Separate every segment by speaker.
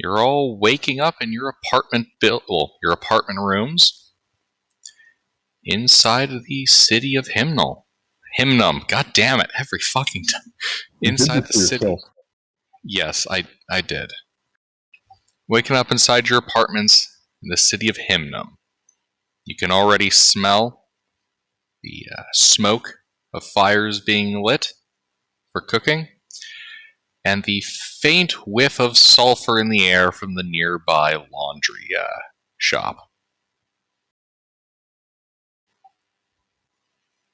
Speaker 1: You're all waking up in your your apartment rooms inside of the city of Hymnum. God damn it! Every fucking time. Inside the city.
Speaker 2: Yourself.
Speaker 1: Yes, I did. Waking up inside your apartments in the city of Hymnum. You can already smell the smoke of fires being lit for cooking, and the faint whiff of sulfur in the air from the nearby laundry shop.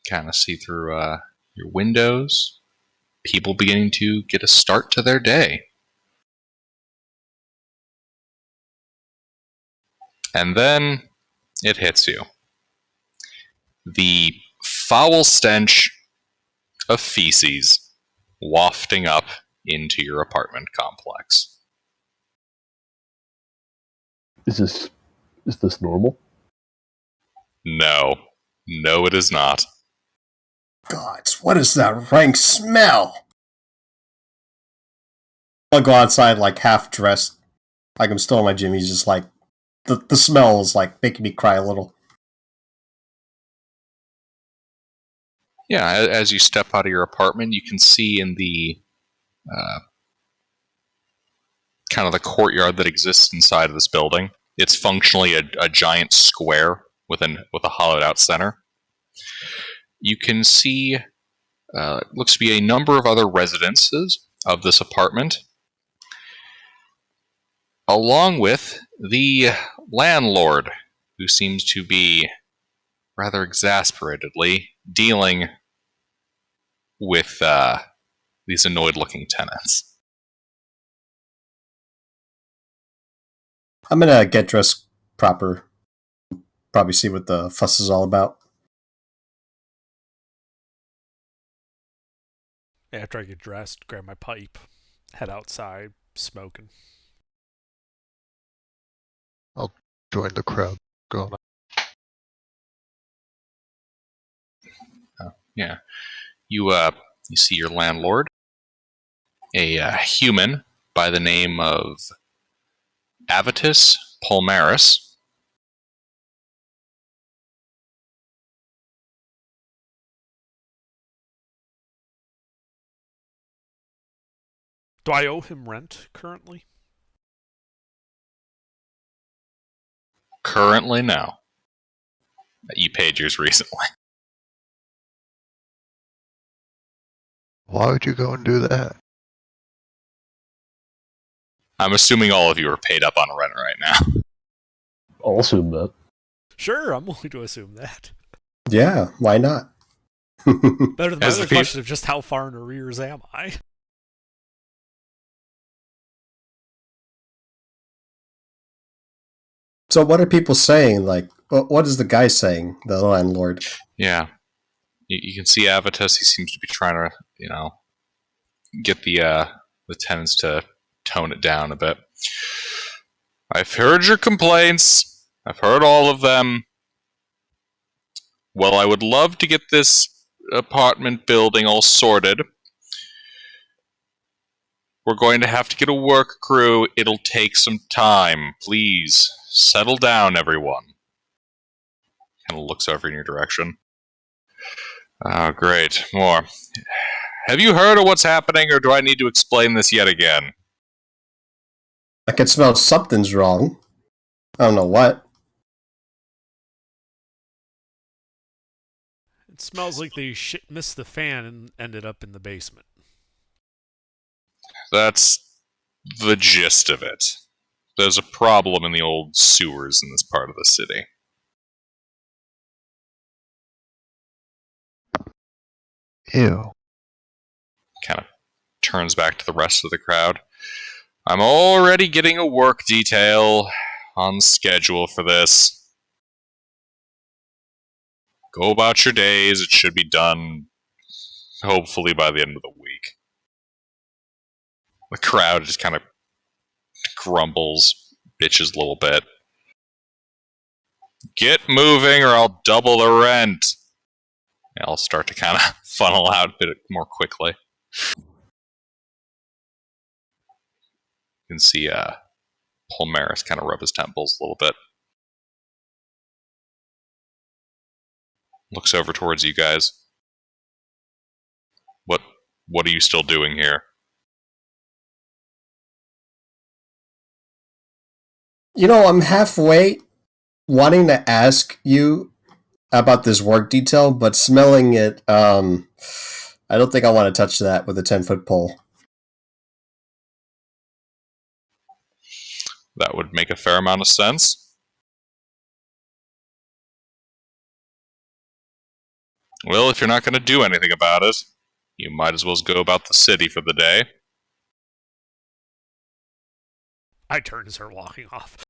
Speaker 1: Kind of see through your windows, people beginning to get a start to their day. And then it hits you. The foul stench of feces wafting up into your apartment complex.
Speaker 2: Is this normal?
Speaker 1: No, it is not.
Speaker 3: God, what is that rank smell? I'll go outside like half dressed, like I'm still in my gym. He's just like, the smell is like making me cry a little.
Speaker 1: Yeah, as you step out of your apartment, you can see in the kind of the courtyard that exists inside of this building. It's functionally a giant square with a hollowed out center. You can see looks to be a number of other residences of this apartment, along with the landlord, who seems to be rather exasperatedly dealing with these annoyed-looking tenants.
Speaker 3: I'm gonna get dressed proper. Probably see what the fuss is all about.
Speaker 4: After I get dressed, grab my pipe, head outside, smoking.
Speaker 5: I'll join the crowd going on.
Speaker 1: Yeah. You see your landlord, a human by the name of Avitus Pulmaris.
Speaker 4: Do I owe him rent currently?
Speaker 1: Currently, no. You paid yours recently.
Speaker 5: Why would you go and do that?
Speaker 1: I'm assuming all of you are paid up on rent right now.
Speaker 2: I'll assume that.
Speaker 4: Sure, I'm willing to assume that.
Speaker 3: Yeah, why not?
Speaker 4: Better than the
Speaker 1: As
Speaker 4: other
Speaker 1: the
Speaker 4: question of just how far in arrears am I?
Speaker 3: So what are people saying? Like, what is the guy saying, the landlord?
Speaker 1: Yeah. You can see Avitus, he seems to be trying to, get the tenants to tone it down a bit. I've heard your complaints. I've heard all of them. Well, I would love to get this apartment building all sorted. We're going to have to get a work crew. It'll take some time. Please, settle down, everyone. Kind of looks over in your direction. Oh, great. More. Have you heard of what's happening, or do I need to explain this yet again?
Speaker 3: I can smell something's wrong. I don't know what.
Speaker 4: It smells like they missed the fan and ended up in the basement.
Speaker 1: That's the gist of it. There's a problem in the old sewers in this part of the city.
Speaker 5: Ew.
Speaker 1: Kind of turns back to the rest of the crowd. I'm already getting a work detail on schedule for this. Go about your days. It should be done, hopefully, by the end of the week. The crowd just kind of grumbles, bitches a little bit. Get moving or I'll double the rent. I'll start to kind of funnel out a bit more quickly. You can see Palmaris kind of rub his temples a little bit. Looks over towards you guys. What are you still doing here?
Speaker 3: I'm halfway wanting to ask you about this work detail, but smelling it, I don't think I want to touch that with a 10-foot pole.
Speaker 1: That would make a fair amount of sense. Well, if you're not going to do anything about it, you might as well go about the city for the day.
Speaker 4: I turn and start walking off.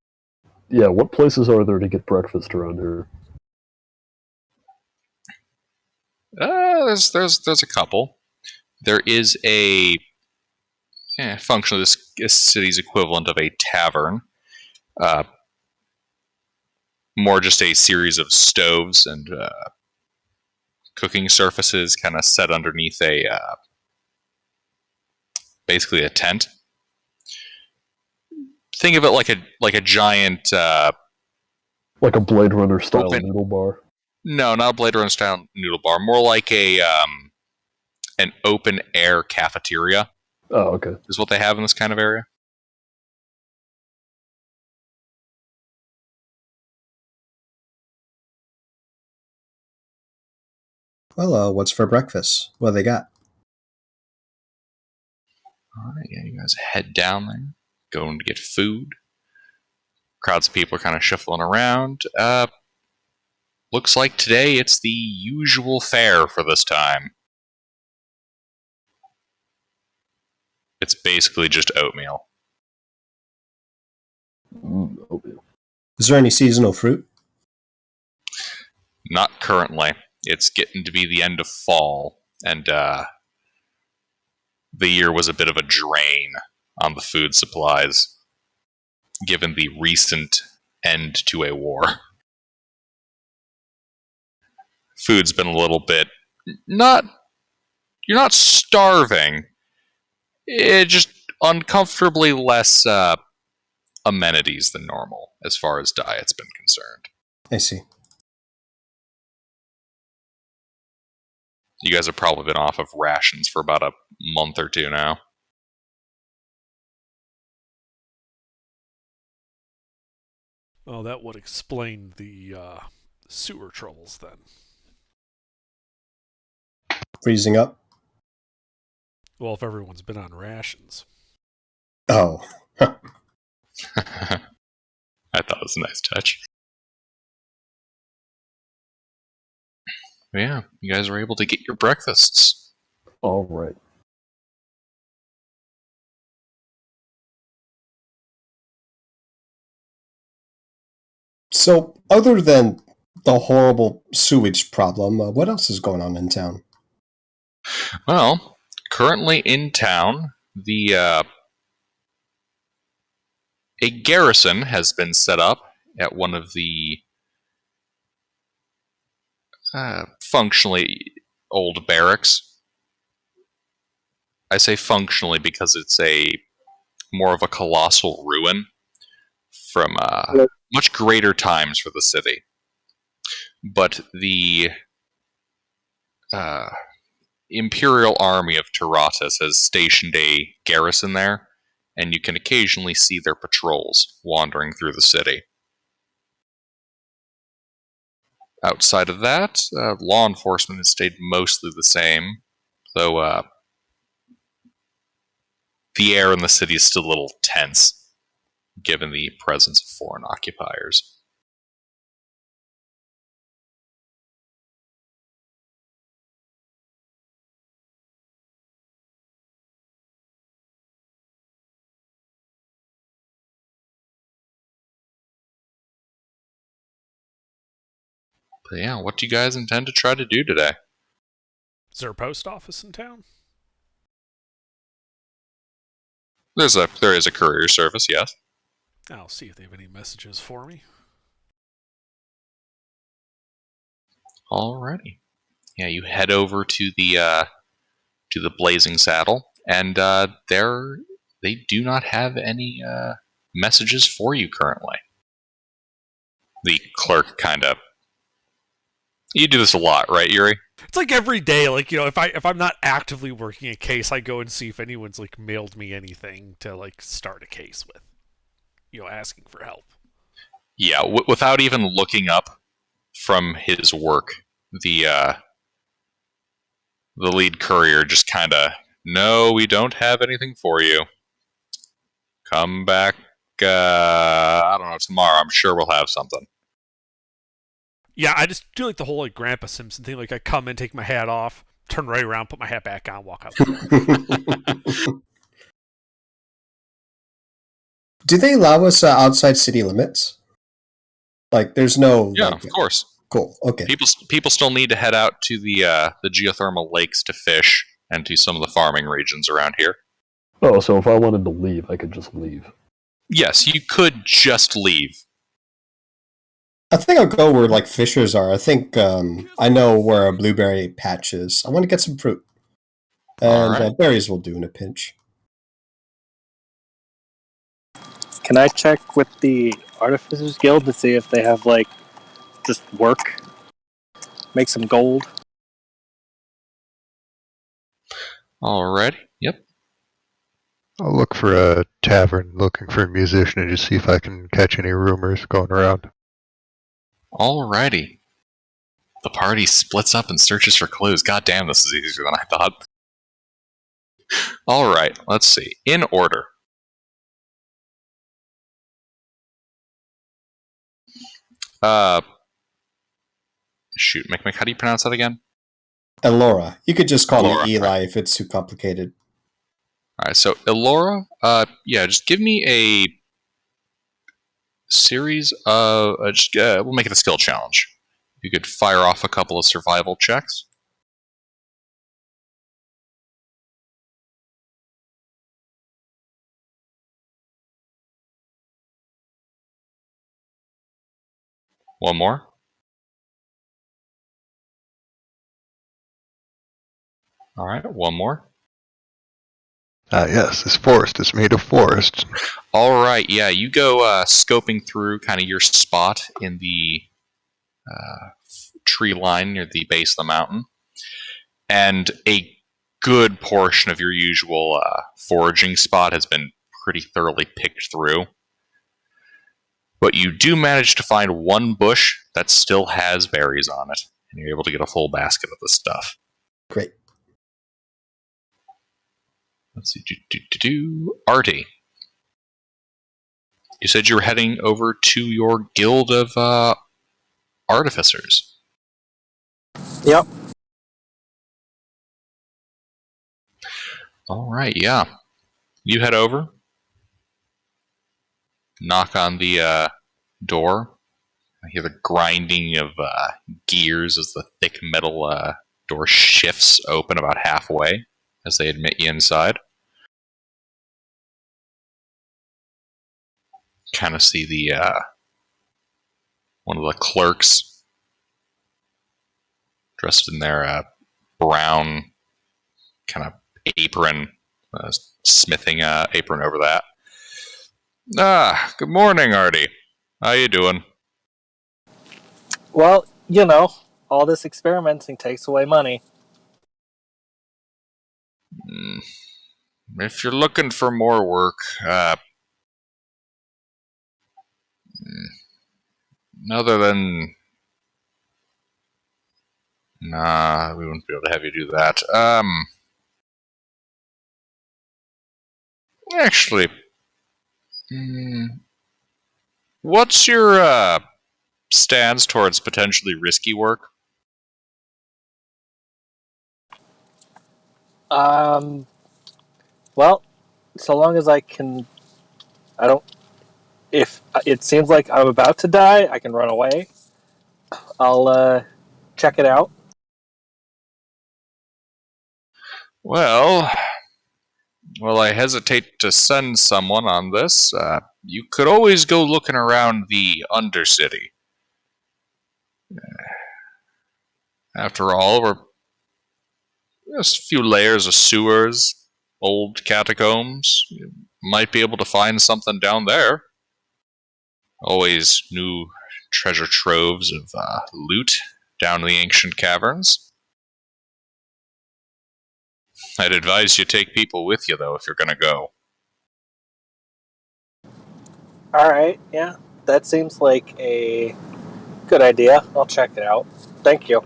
Speaker 2: Yeah, what places are there to get breakfast around here?
Speaker 1: There's a couple. There is a functionally this city's equivalent of a tavern. More just a series of stoves and cooking surfaces kind of set underneath a basically a tent. Think of it like a giant
Speaker 2: Like a Blade Runner style
Speaker 1: open-
Speaker 2: noodle bar?
Speaker 1: No, not a Blade Runner style noodle bar. More like a an open air cafeteria
Speaker 2: Oh, okay.
Speaker 1: is what they have in this kind of area.
Speaker 3: Well, what's for breakfast? What do they got?
Speaker 1: All right, yeah, you guys head down there, going to get food. Crowds of people are kind of shuffling around. Looks like today it's the usual fare for this time. It's basically just oatmeal.
Speaker 2: Oatmeal.
Speaker 3: Is there any seasonal fruit?
Speaker 1: Not currently. It's getting to be the end of fall, and the year was a bit of a drain on the food supplies, given the recent end to a war. Food's been a little bit you're not starving. It just uncomfortably less amenities than normal as far as diet's been concerned.
Speaker 3: I see.
Speaker 1: You guys have probably been off of rations for about a month or two now.
Speaker 4: Well, that would explain the sewer troubles then.
Speaker 3: Freezing up?
Speaker 4: Well, if everyone's been on rations.
Speaker 3: Oh.
Speaker 1: I thought it was a nice touch. But yeah, you guys were able to get your breakfasts.
Speaker 2: All right.
Speaker 3: So, other than the horrible sewage problem, what else is going on in town?
Speaker 1: Well, currently in town, a garrison has been set up at one of the functionally old barracks. I say functionally because it's more of a colossal ruin from much greater times for the city. But the Imperial Army of Taratus has stationed a garrison there, and you can occasionally see their patrols wandering through the city. Outside of that, law enforcement has stayed mostly the same, though the air in the city is still a little tense, given the presence of foreign occupiers. But yeah, what do you guys intend to try to do today?
Speaker 4: Is there a post office in town?
Speaker 1: There is a courier service, yes.
Speaker 4: I'll see if they have any messages for me.
Speaker 1: Alrighty. Yeah, you head over to the Blazing Saddle, and they do not have any messages for you currently. The clerk kind of... You do this a lot, right, Yuri?
Speaker 4: It's like every day, like, if I'm not actively working a case, I go and see if anyone's like mailed me anything to like start a case with. Asking for help.
Speaker 1: Yeah, without even looking up from his work, the lead courier just kind of, no, we don't have anything for you. Come back, I don't know, tomorrow. I'm sure we'll have something.
Speaker 4: Yeah, I just do like the whole like Grandpa Simpson thing. Like I come in, take my hat off, turn right around, put my hat back on, walk out the door.
Speaker 3: Do they allow us outside city limits? Like, there's no...
Speaker 1: Yeah,
Speaker 3: like,
Speaker 1: of course.
Speaker 3: Cool, okay.
Speaker 1: People still need to head out to the geothermal lakes to fish and to some of the farming regions around here.
Speaker 2: Oh, so if I wanted to leave, I could just leave.
Speaker 1: Yes, you could just leave.
Speaker 3: I think I'll go where, like, fishers are. I think I know where a blueberry patch is. I want to get some fruit. And
Speaker 1: Alright.
Speaker 3: berries will do in a pinch.
Speaker 6: Can I check with the Artificers Guild to see if they have, like, just work? Make some gold?
Speaker 1: Alright, yep.
Speaker 5: I'll look for a tavern, looking for a musician, and just see if I can catch any rumors going around.
Speaker 1: Alrighty. The party splits up and searches for clues. God damn, this is easier than I thought. Alright, let's see. In order. Shoot, Mick, how do you pronounce that again?
Speaker 3: Elora. You could just call
Speaker 1: Elora,
Speaker 3: me Eli
Speaker 1: right.
Speaker 3: if it's too complicated.
Speaker 1: Alright, so Elora, yeah, just give me a series of... we'll make it a skill challenge. You could fire off a couple of survival checks. One more. Alright, one more.
Speaker 5: Ah, yes, this forest is made of forest.
Speaker 1: Alright, yeah, you go scoping through kind of your spot in the tree line near the base of the mountain. And a good portion of your usual foraging spot has been pretty thoroughly picked through. But you do manage to find one bush that still has berries on it, and you're able to get a full basket of the stuff.
Speaker 3: Great.
Speaker 1: Let's see. Artie. You said you were heading over to your guild of artificers.
Speaker 6: Yep.
Speaker 1: Alright, yeah. You head over. Knock on the door. I hear the grinding of gears as the thick metal door shifts open about halfway as they admit you inside. Kind of see the one of the clerks dressed in their brown kind of apron, smithing apron over that. Good morning, Artie. How you doing?
Speaker 6: Well, all this experimenting takes away money.
Speaker 1: If you're looking for more work, other than... Nah, we wouldn't be able to have you do that. Actually, what's your stance towards potentially risky work?
Speaker 6: Well, so long as I can... If it seems like I'm about to die, I can run away. I'll check it out.
Speaker 1: Well, I hesitate to send someone on this. You could always go looking around the Undercity. After all, we're just a few layers of sewers, old catacombs. might be able to find something down there. Always new treasure troves of loot down in the ancient caverns. I'd advise you take people with you, though, if you're going to go.
Speaker 6: Alright, yeah. That seems like a good idea. I'll check it out. Thank you.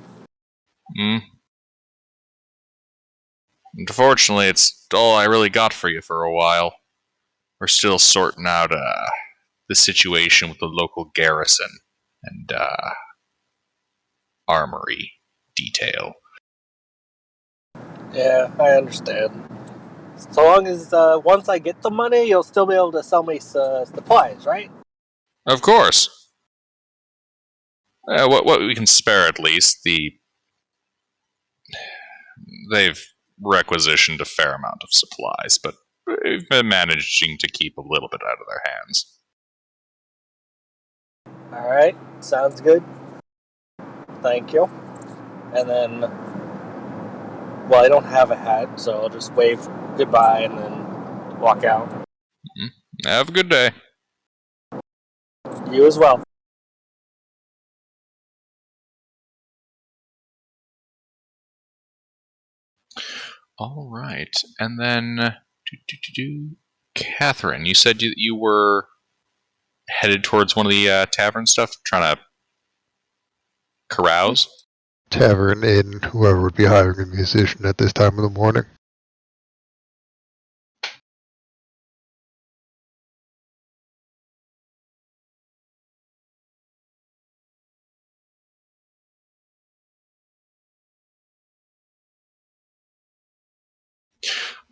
Speaker 1: Unfortunately, it's all I really got for you for a while. We're still sorting out the situation with the local garrison and armory detail.
Speaker 6: Yeah, I understand. So long as once I get the money, you'll still be able to sell me supplies, right?
Speaker 1: Of course. What we can spare, at least. They've requisitioned a fair amount of supplies, but we've been managing to keep a little bit out of their hands.
Speaker 6: Alright, sounds good. Thank you. And then, well, I don't have a hat, so I'll just wave goodbye and then walk out.
Speaker 1: Have a good day.
Speaker 6: You as well.
Speaker 1: All right, and then Catherine, you said you were headed towards one of the tavern stuff, trying to carouse.
Speaker 5: Tavern, inn, whoever would be hiring a musician at this time of the morning.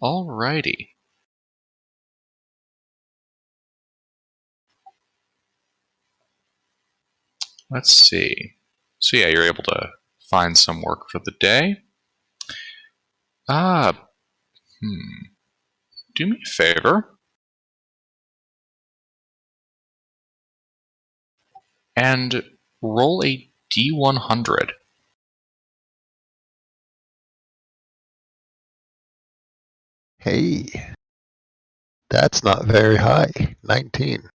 Speaker 1: Alrighty. Let's see. So yeah, you're able to find some work for the day. Do me a favor and roll a D100.
Speaker 5: Hey, that's not very high. 19.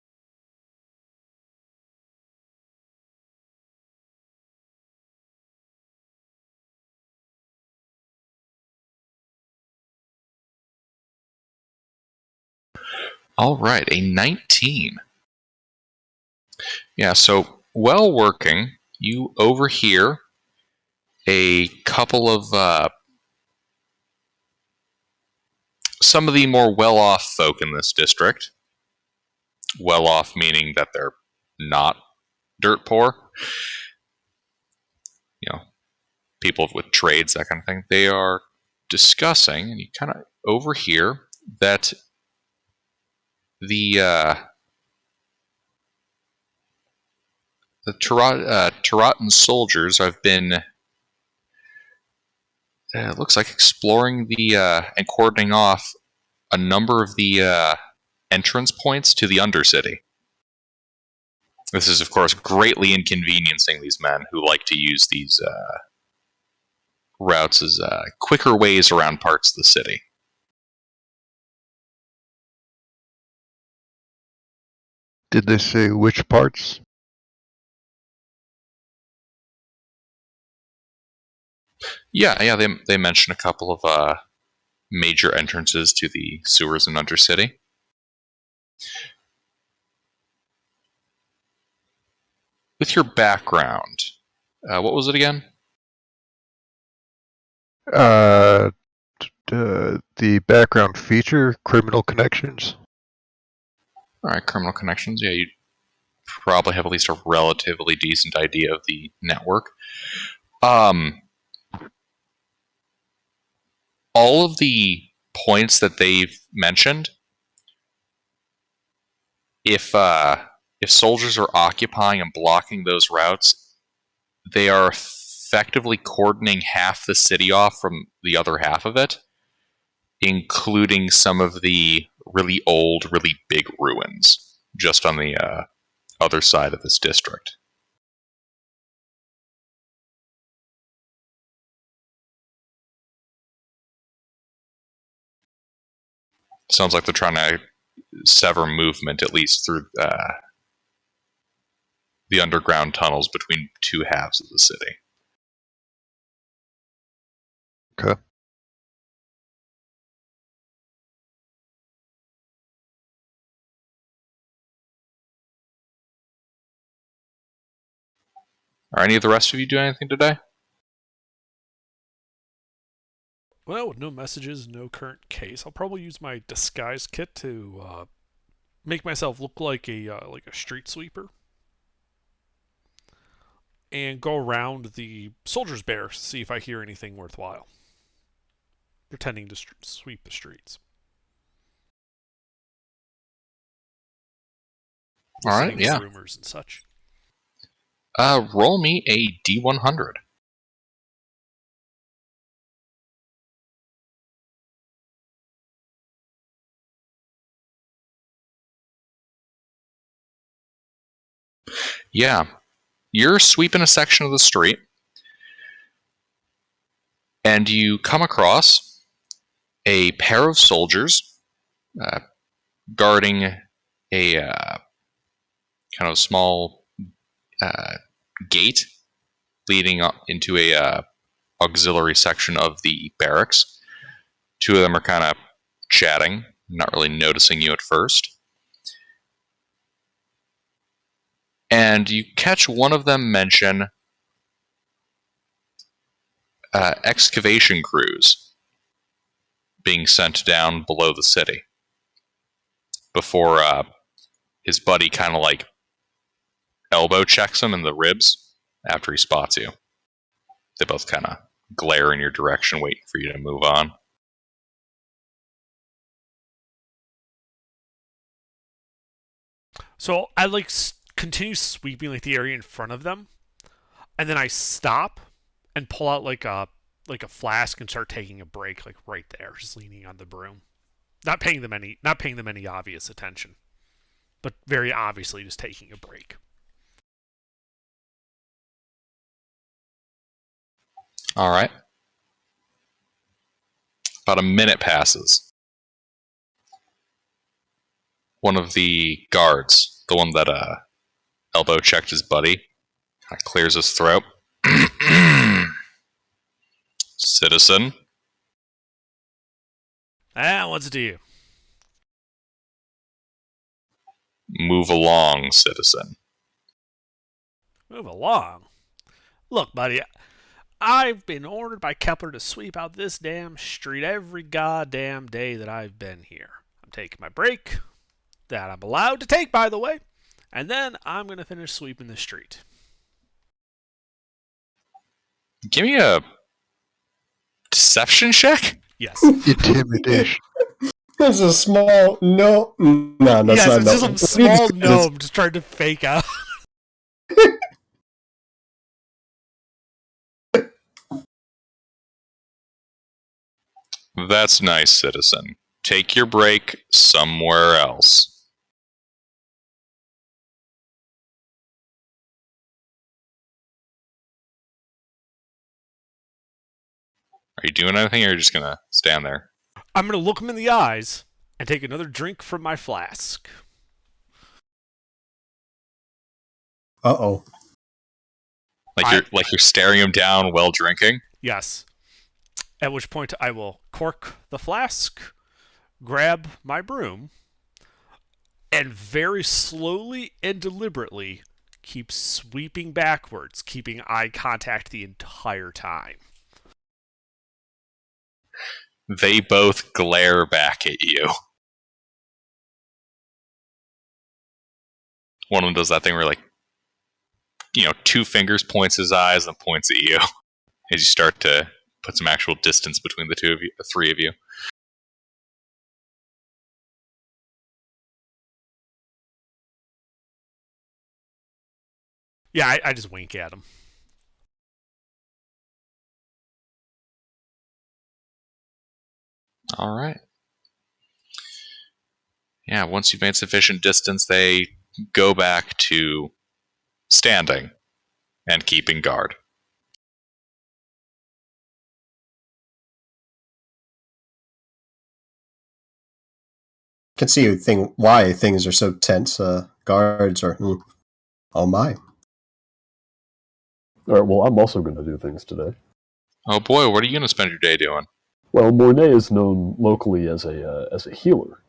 Speaker 1: All right, a 19. Yeah, so while working, you overhear a couple of some of the more well-off folk in this district. Well-off meaning that they're not dirt poor. You know, people with trades, that kind of thing. They are discussing, and you kind of overhear that the Taratan soldiers have been, it looks like, exploring and cordoning off a number of the entrance points to the Undercity. This is, of course, greatly inconveniencing these men who like to use these routes as quicker ways around parts of the city.
Speaker 5: Did they say which parts?
Speaker 1: Yeah, they mention a couple of major entrances to the sewers in Undercity. With your background, what was it again?
Speaker 5: The background feature, criminal connections.
Speaker 1: All right, criminal connections. Yeah, you probably have at least a relatively decent idea of the network. All of the points that they've mentioned, if soldiers are occupying and blocking those routes, they are effectively cordoning half the city off from the other half of it, including some of the really old, really big ruins just on the other side of this district. Sounds like they're trying to sever movement, at least through the underground tunnels between two halves of the city.
Speaker 5: Okay.
Speaker 1: Are any of the rest of you doing anything today?
Speaker 4: Well, with no messages, no current case, I'll probably use my disguise kit to make myself look like a street sweeper, and go around the soldiers' barracks to see if I hear anything worthwhile, pretending to sweep the streets.
Speaker 1: All right,
Speaker 4: Listening
Speaker 1: yeah.
Speaker 4: to rumors and such.
Speaker 1: Roll me a D100. Yeah, you're sweeping a section of the street, and you come across a pair of soldiers guarding a kind of small gate leading up into a auxiliary section of the barracks. Two of them are kind of chatting, not really noticing you at first. And you catch one of them mention excavation crews being sent down below the city before his buddy kind of like elbow checks him in the ribs after he spots you. They both kind of glare in your direction, waiting for you to move on.
Speaker 4: So I continue sweeping like the area in front of them, and then I stop and pull out like a flask and start taking a break, like right there, just leaning on the broom, not paying them any obvious attention, but very obviously just taking a break.
Speaker 1: All right. About a minute passes. One of the guards, the one that elbow checked his buddy, kind of clears his throat. Citizen.
Speaker 4: What's it to you?
Speaker 1: Move along, citizen.
Speaker 4: Move along. Look, buddy, I've been ordered by Kepler to sweep out this damn street every goddamn day that I've been here. I'm taking my break, that I'm allowed to take, by the way, and then I'm going to finish sweeping the street.
Speaker 1: Give me a deception check?
Speaker 4: Yes.
Speaker 5: Intimidation.
Speaker 3: There's a small no. No, that's
Speaker 4: Yes,
Speaker 3: not
Speaker 4: it's
Speaker 3: no.
Speaker 4: just some small gnome just trying to fake out.
Speaker 1: That's nice, citizen. Take your break somewhere else. Are you doing anything, or are you just gonna stand there?
Speaker 4: I'm going to look him in the eyes and take another drink from my flask.
Speaker 3: Uh-oh.
Speaker 1: Like you're staring him down while drinking?
Speaker 4: Yes. At which point I will cork the flask, grab my broom, and very slowly and deliberately keep sweeping backwards, keeping eye contact the entire time.
Speaker 1: They both glare back at you. One of them does that thing where, like, two fingers points his eyes and points at you as you start to put some actual distance between the three of you.
Speaker 4: Yeah, I just wink at him.
Speaker 1: All right. Yeah, once you've made sufficient distance, they go back to standing and keeping guard.
Speaker 3: can see why things are so tense. Guards are, oh my.
Speaker 2: All right, well, I'm also going to do things today.
Speaker 1: Oh boy, what are you going to spend your day doing?
Speaker 2: Well, Mornay is known locally as a healer,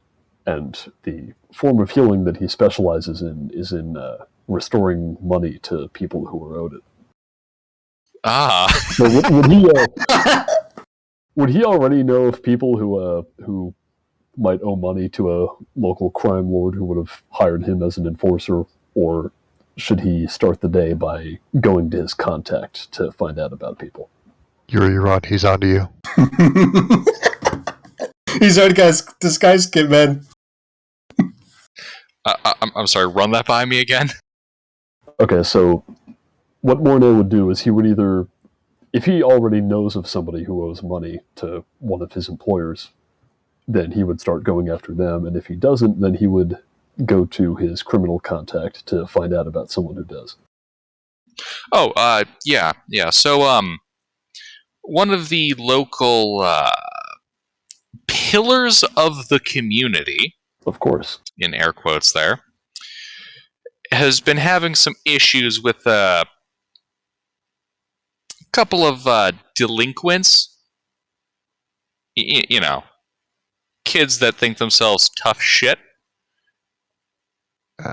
Speaker 2: and the form of healing that he specializes in is in restoring money to people who are owed it.
Speaker 1: Ah.
Speaker 2: So would he already know of people who might owe money to a local crime lord who would have hired him as an enforcer, or should he start the day by going to his contact to find out about people?
Speaker 5: You're on. He's on to you.
Speaker 3: He's already got his disguise kit, man.
Speaker 1: I'm sorry, run that by me again?
Speaker 2: Okay, so what Mornay would do is he would either, if he already knows of somebody who owes money to one of his employers, then he would start going after them, and if he doesn't, then he would go to his criminal contact to find out about someone who does.
Speaker 1: Oh, yeah. So, one of the local pillars of the community,
Speaker 2: Of course.
Speaker 1: in air quotes there, has been having some issues with a couple of delinquents. You know, kids that think themselves tough shit.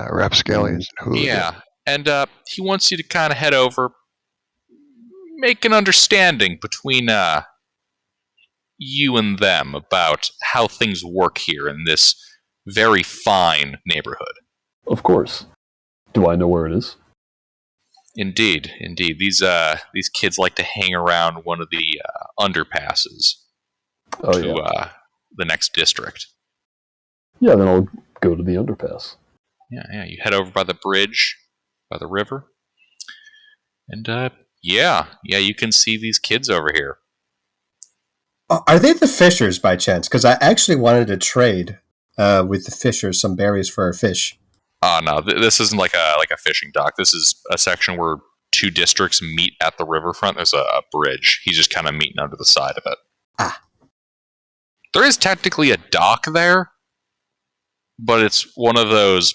Speaker 5: Rapscallions and hooligans.
Speaker 1: Yeah, and he wants you to kind of head over, make an understanding between you and them about how things work here in this very fine neighborhood.
Speaker 2: Of course. Do I know where it is?
Speaker 1: Indeed. These kids like to hang around one of the underpasses
Speaker 2: Oh,
Speaker 1: to
Speaker 2: yeah.
Speaker 1: the next district.
Speaker 2: Yeah, then I'll go to the underpass.
Speaker 1: Yeah. You head over by the bridge, by the river, and yeah, you can see these kids over here.
Speaker 3: Are they the fishers by chance? Because I actually wanted to trade with the fishers some berries for our fish.
Speaker 1: Oh no, this isn't like a fishing dock. This is a section where two districts meet at the riverfront. There's a bridge. He's just kind of meeting under the side of it.
Speaker 3: Ah.
Speaker 1: There is technically a dock there, but it's one of those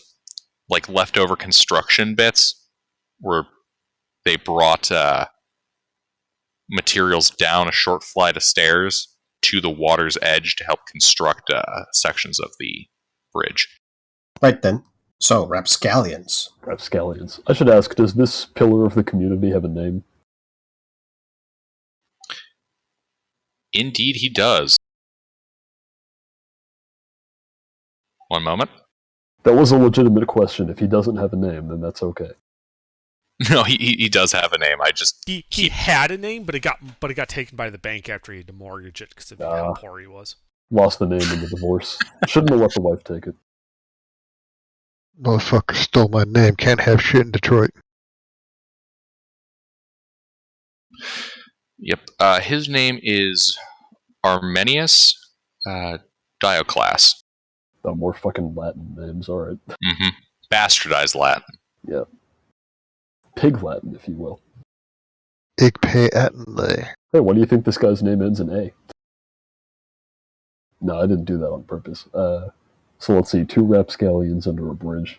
Speaker 1: like leftover construction bits where they brought materials down a short flight of stairs to the water's edge to help construct sections of the bridge.
Speaker 3: Right then. So, rapscallions.
Speaker 2: Rapscallions. I should ask, does this pillar of the community have a name?
Speaker 1: Indeed, he does. One moment.
Speaker 2: That was a legitimate question. If he doesn't have a name, then that's okay.
Speaker 1: No, he does have a name. I just
Speaker 4: He had a name, but it got taken by the bank after he had to mortgage it because of how poor he was.
Speaker 2: Lost the name in the divorce. Shouldn't have let the wife take it.
Speaker 5: Motherfucker stole my name. Can't have shit in Detroit.
Speaker 1: Yep. His name is Armenius Dioclas.
Speaker 2: Oh, more fucking Latin names, alright.
Speaker 1: Mm-hmm. Bastardized Latin.
Speaker 2: Yeah. Pig Latin, if you will.
Speaker 5: Ik pay Attenley.
Speaker 2: Hey, why do you think this guy's name ends in A? No, I didn't do that on purpose. So let's see, 2 rapscallions under a bridge.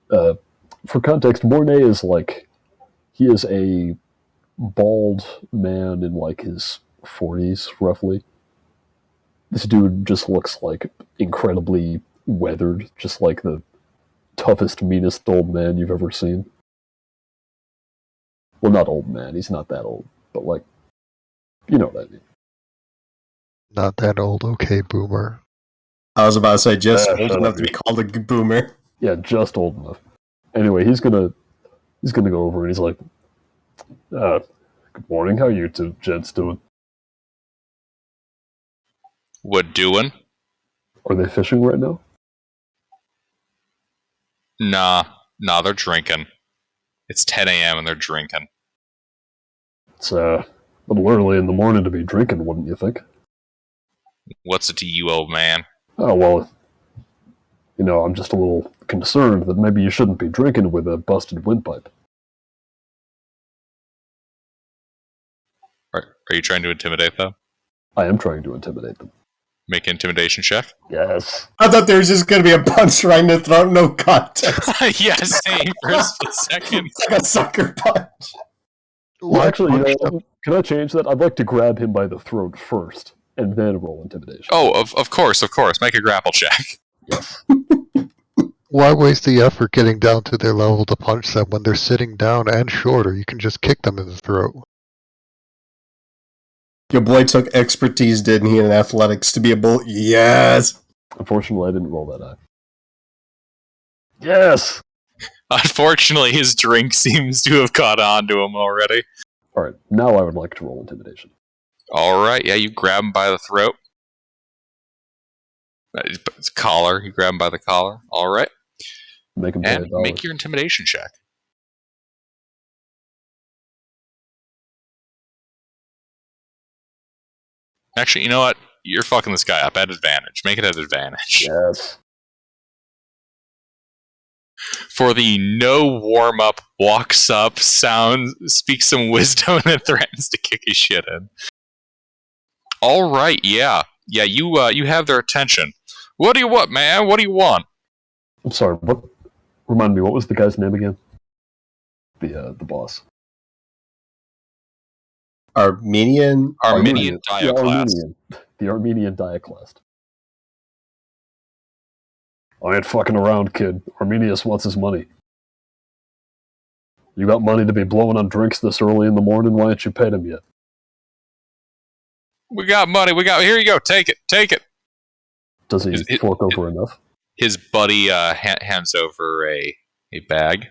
Speaker 2: For context, Mornay is he is a bald man in his 40s, roughly. This dude just looks incredibly weathered, just like the toughest, meanest old man you've ever seen. Well, not old man, he's not that old, but you know what I mean.
Speaker 5: Not that old, okay, boomer.
Speaker 3: I was about to say just old
Speaker 2: shut
Speaker 3: enough
Speaker 2: up,
Speaker 3: to be called a boomer.
Speaker 2: Yeah, just old enough. Anyway, he's gonna go over and he's like, good morning, how you two gents doing?
Speaker 1: What doing?
Speaker 2: Are they fishing right now?
Speaker 1: Nah, they're drinking. It's 10 a.m. and they're drinking.
Speaker 2: It's a little early in the morning to be drinking, wouldn't you think?
Speaker 1: What's it to you, old man?
Speaker 2: Oh, well, I'm just a little concerned that maybe you shouldn't be drinking with a busted windpipe.
Speaker 1: Are you trying to intimidate them?
Speaker 2: I am trying to intimidate them.
Speaker 1: Make an intimidation check.
Speaker 2: Yes.
Speaker 3: I thought there was just going to be a punch right in the throat, no context.
Speaker 1: Yeah, same for a split second.
Speaker 3: It's like a sucker punch.
Speaker 2: Well, actually,
Speaker 5: punched him.
Speaker 2: can I change that? I'd like to grab him by the throat first, and then roll intimidation.
Speaker 1: Oh, of course. Make a grapple check.
Speaker 2: Yes.
Speaker 5: Why waste the effort getting down to their level to punch them when they're sitting down and shorter? You can just kick them in the throat.
Speaker 3: Your boy took expertise, didn't he, in athletics to be a bull? Yes.
Speaker 2: Unfortunately, I didn't roll that high. Yes!
Speaker 1: Unfortunately, his drink seems to have caught on to him already.
Speaker 2: Alright, now I would like to roll intimidation.
Speaker 1: All right, yeah, you grab him by the throat. His collar, you grab him by the collar. All right,
Speaker 2: Make him pay
Speaker 1: and
Speaker 2: $1.
Speaker 1: make your intimidation check. Actually, you know what? You're fucking this guy up at advantage. Make it at advantage.
Speaker 2: Yes.
Speaker 1: For the no warm up, walks up, speaks some wisdom, and then threatens to kick his shit in. All right, yeah. You have their attention. What do you want, man? What do you want?
Speaker 2: I'm sorry, what? Remind me, what was the guy's name again? The boss.
Speaker 3: Armenian
Speaker 1: Armenian
Speaker 2: The
Speaker 1: Dioclast.
Speaker 2: The Armenian Dioclast. I ain't fucking around, kid. Arminius wants his money. You got money to be blowing on drinks this early in the morning? Why ain't you paid him yet?
Speaker 1: We got money. Here you go. Take it.
Speaker 2: Does he fork over enough?
Speaker 1: His buddy hands over a bag.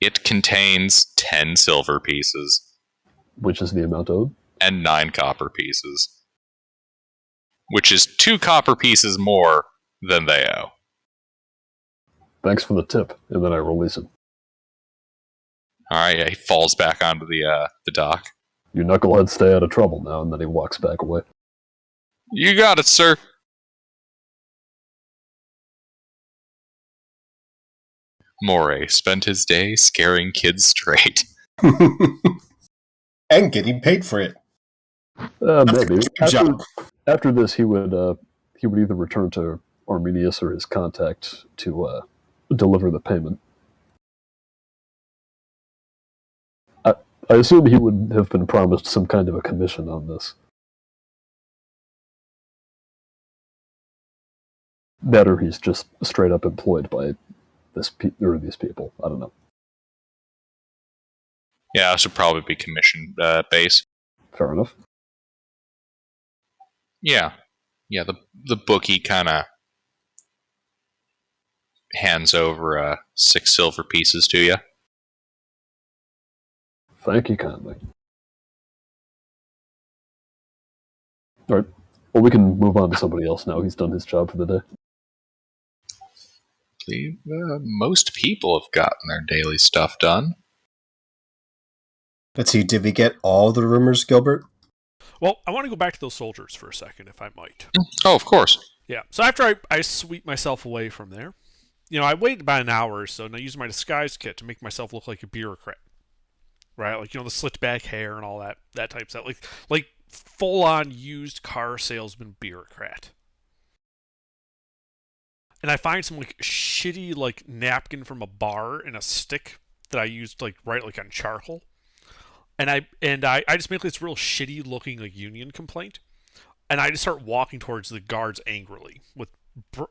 Speaker 1: It contains 10 silver pieces.
Speaker 2: Which is the amount owed?
Speaker 1: And 9 copper pieces. Which is 2 copper pieces more than they owe.
Speaker 2: Thanks for the tip, and then I release him.
Speaker 1: Alright, yeah, he falls back onto the dock.
Speaker 2: You knuckleheads stay out of trouble now, and then he walks back away.
Speaker 1: You got it, sir. Moray spent his day scaring kids straight.
Speaker 3: and getting paid for it.
Speaker 2: Maybe.
Speaker 3: Good job.
Speaker 2: After this, he would either return to Arminius or his contact to deliver the payment. I assume he would have been promised some kind of a commission on this. That or he's just straight up employed by these people. I don't know.
Speaker 1: Yeah, this would probably be commission based.
Speaker 2: Fair enough.
Speaker 1: Yeah, the bookie kind of hands over 6 silver pieces to you.
Speaker 2: Thank you kindly. All right. Well, we can move on to somebody else now. He's done his job for the day.
Speaker 1: I believe most people have gotten their daily stuff done.
Speaker 3: Let's see, did we get all the rumors, Gilbert?
Speaker 4: Well, I want to go back to those soldiers for a second, if I might.
Speaker 1: Oh, of course.
Speaker 4: Yeah. So after I sweep myself away from there, I waited about an hour or so, and I used my disguise kit to make myself look like a bureaucrat. Right? Like, the slicked back hair and all that type of stuff. Like full-on used car salesman bureaucrat. And I find some, shitty, napkin from a bar and a stick that I used, write, on charcoal. And I just make this real shitty-looking, union complaint. And I just start walking towards the guards angrily.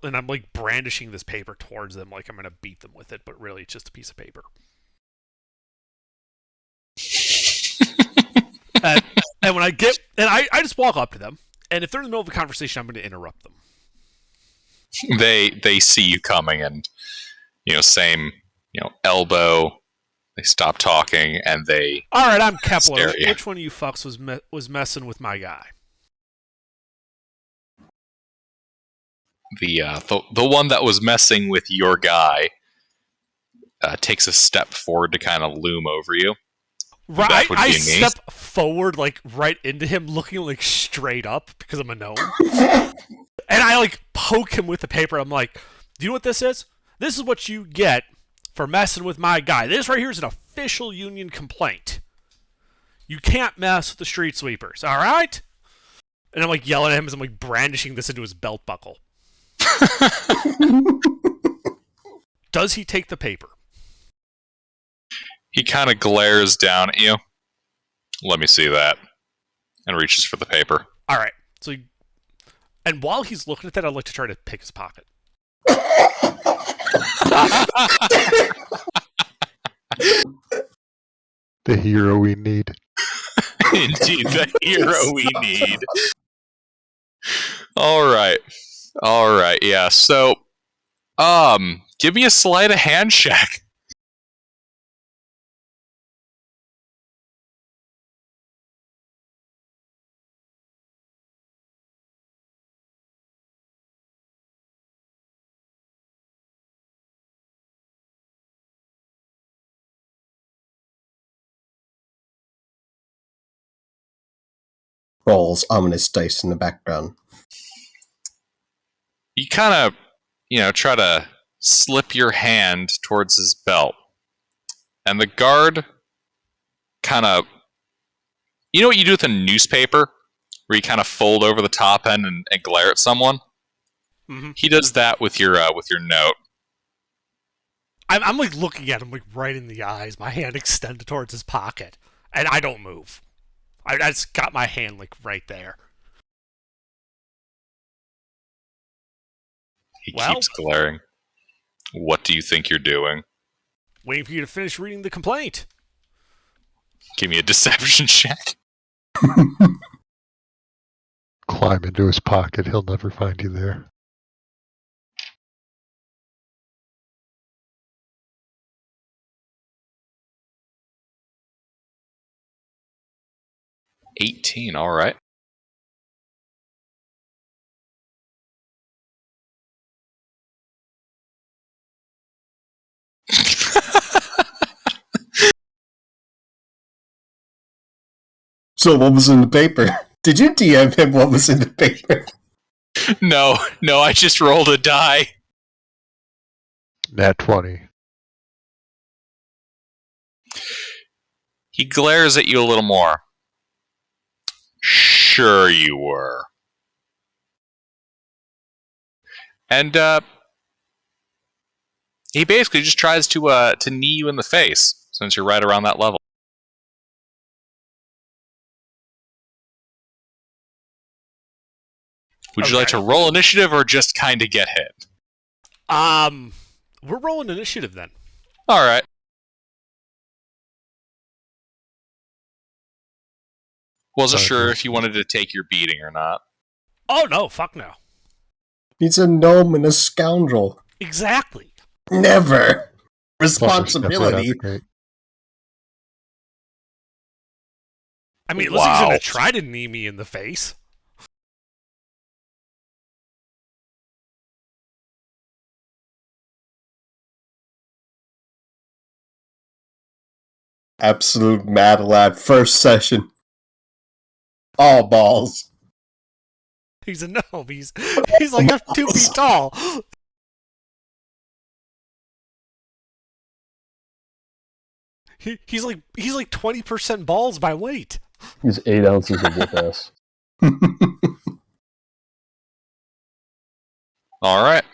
Speaker 4: And I'm, brandishing this paper towards them like I'm going to beat them with it. But really, it's just a piece of paper. and when I get... And I just walk up to them. And if they're in the middle of a conversation, I'm going to interrupt them.
Speaker 1: They see you coming and, same, elbow. They stop talking and they...
Speaker 4: All right, I'm Kepler. Which one of you fucks was messing with my guy?
Speaker 1: The one that was messing with your guy takes a step forward to kind of loom over you.
Speaker 4: Right, I step forward, right into him, looking, straight up, because I'm a gnome. And I, poke him with the paper. I'm like, do you know what this is? This is what you get for messing with my guy. This right here is an official union complaint. You can't mess with the street sweepers, alright? And I'm like yelling at him as I'm like brandishing this into his belt buckle. Does he take the paper?
Speaker 1: He kind of glares down at you. Let me see that. And reaches for the paper.
Speaker 4: All right. So, and while he's looking at that, I'd like to try to pick his pocket.
Speaker 5: The hero we need.
Speaker 1: Indeed, the hero we need. Alright, yeah, so, give me a sleight of hand check.
Speaker 3: Rolls ominous dice in the background.
Speaker 1: You kind of, try to slip your hand towards his belt. And the guard kind of... You know what you do with a newspaper? Where you kind of fold over the top end and glare at someone?
Speaker 4: Mm-hmm.
Speaker 1: He does that with your note.
Speaker 4: I'm like looking at him like right in the eyes, my hand extended towards his pocket, and I don't move. I just got my hand like right there.
Speaker 1: He keeps glaring. What do you think you're doing?
Speaker 4: Waiting for you to finish reading the complaint.
Speaker 1: Give me a deception check.
Speaker 5: Climb into his pocket. He'll never find you there.
Speaker 1: $18, alright.
Speaker 3: So what was in the paper? Did you DM him what was in the paper?
Speaker 1: No, I just rolled a die.
Speaker 5: Nat 20.
Speaker 1: He glares at you a little more. Sure you were. And, he basically just tries to knee you in the face, since you're right around that level. Would you like to roll initiative or just kind of get hit?
Speaker 4: We're rolling initiative then.
Speaker 1: Alright. Wasn't sure if you wanted to take your beating or not.
Speaker 4: Oh no, fuck no.
Speaker 3: He's a gnome and a scoundrel.
Speaker 4: Exactly.
Speaker 3: Never. Responsibility.
Speaker 4: I mean, at least he's gonna try to knee me in the face.
Speaker 3: Absolute mad lad. First session. All balls.
Speaker 4: He's a gnome. He's like 2 feet tall. He's like 20% balls by weight.
Speaker 2: He's 8 ounces of whip ass.
Speaker 1: Alright.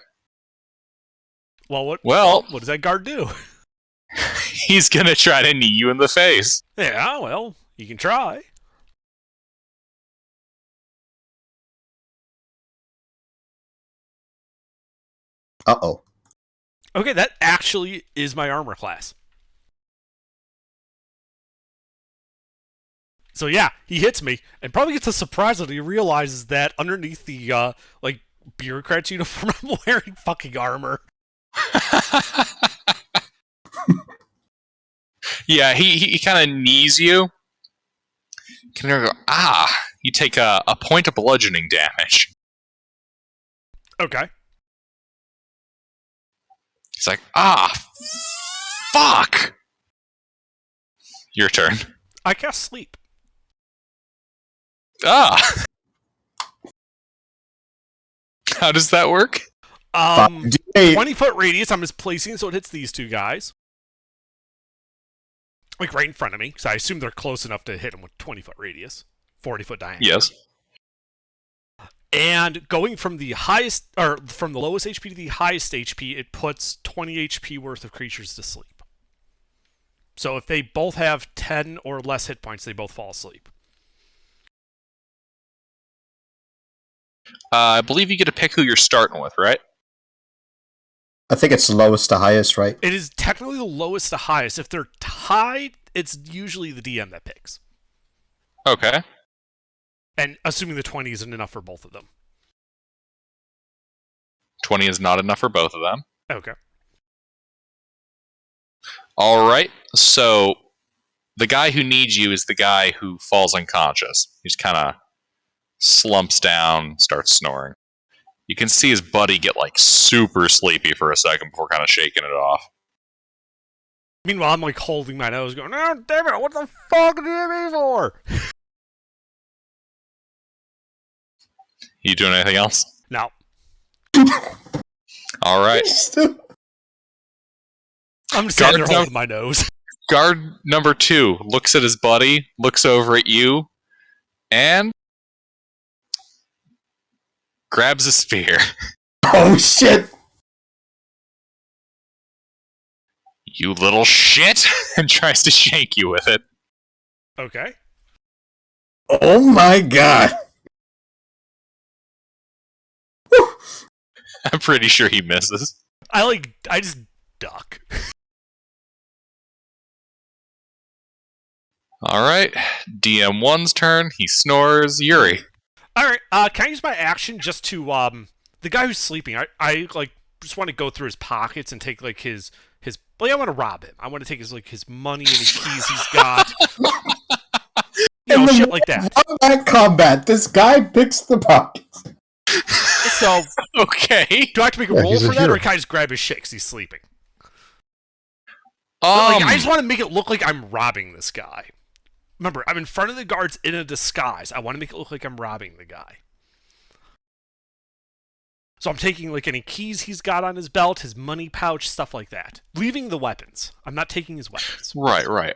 Speaker 4: Well, what does that guard do?
Speaker 1: He's gonna try to knee you in the face.
Speaker 4: Yeah, well, you can try.
Speaker 3: Uh-oh.
Speaker 4: Okay, that actually is my armor class. So yeah, he hits me, and probably gets a surprise when he realizes that underneath the, bureaucrat's uniform, I'm wearing fucking armor.
Speaker 1: Yeah, he kind of knees you. Can you go, you take a point of bludgeoning damage.
Speaker 4: Okay.
Speaker 1: He's like, fuck! Your turn.
Speaker 4: I cast sleep.
Speaker 1: How does that work?
Speaker 4: 20-foot radius, I'm just placing so it hits these two guys. Like right in front of me, because I assume they're close enough to hit them with 20-foot radius. 40-foot diameter.
Speaker 1: Yes.
Speaker 4: And going from the highest, or from the lowest HP to the highest HP, it puts 20 HP worth of creatures to sleep. So if they both have 10 or less hit points, they both fall asleep.
Speaker 1: I believe you get to pick who you're starting with, right?
Speaker 3: I think it's lowest to highest, right?
Speaker 4: It is technically the lowest to highest. If they're tied, it's usually the DM that picks.
Speaker 1: Okay.
Speaker 4: And assuming the 20 isn't enough for both of them.
Speaker 1: 20 is not enough for both of them.
Speaker 4: Okay.
Speaker 1: All right. So the guy who needs you is the guy who falls unconscious. He just kind of slumps down, starts snoring. You can see his buddy get like super sleepy for a second before kind of shaking it off.
Speaker 4: Meanwhile, I'm like holding my nose going, oh, damn it, what the fuck do you need me for?
Speaker 1: You doing anything else?
Speaker 4: No.
Speaker 1: All right.
Speaker 4: I'm just standing there
Speaker 1: Guard
Speaker 4: holding my nose.
Speaker 1: Guard number 2 looks at his buddy, looks over at you, and grabs a spear.
Speaker 3: Oh shit!
Speaker 1: You little shit! And tries to shank you with it.
Speaker 4: Okay.
Speaker 3: Oh my god!
Speaker 1: I'm pretty sure he misses.
Speaker 4: I just duck.
Speaker 1: Alright. DM1's turn. He snores. Yuri.
Speaker 4: Alright, can I use my action just to, the guy who's sleeping, I like, just want to go through his pockets and take, like, his, like, I want to rob him. I want to take his, like, his money and his keys he's got. Shit like that.
Speaker 3: Combat combat, this guy picks the pockets.
Speaker 4: So,
Speaker 1: Okay.
Speaker 4: do I have to make a
Speaker 5: Yeah,
Speaker 4: roll
Speaker 5: he's a
Speaker 4: for that,
Speaker 5: hero.
Speaker 4: or can I just grab his shit because he's sleeping? Like, I just want to make it look like I'm robbing this guy. Remember, I'm in front of the guards in a disguise. I want to make it look like I'm robbing the guy. So I'm taking, like, any keys he's got on his belt, his money pouch, stuff like that. Leaving the weapons. I'm not taking his weapons.
Speaker 1: Right.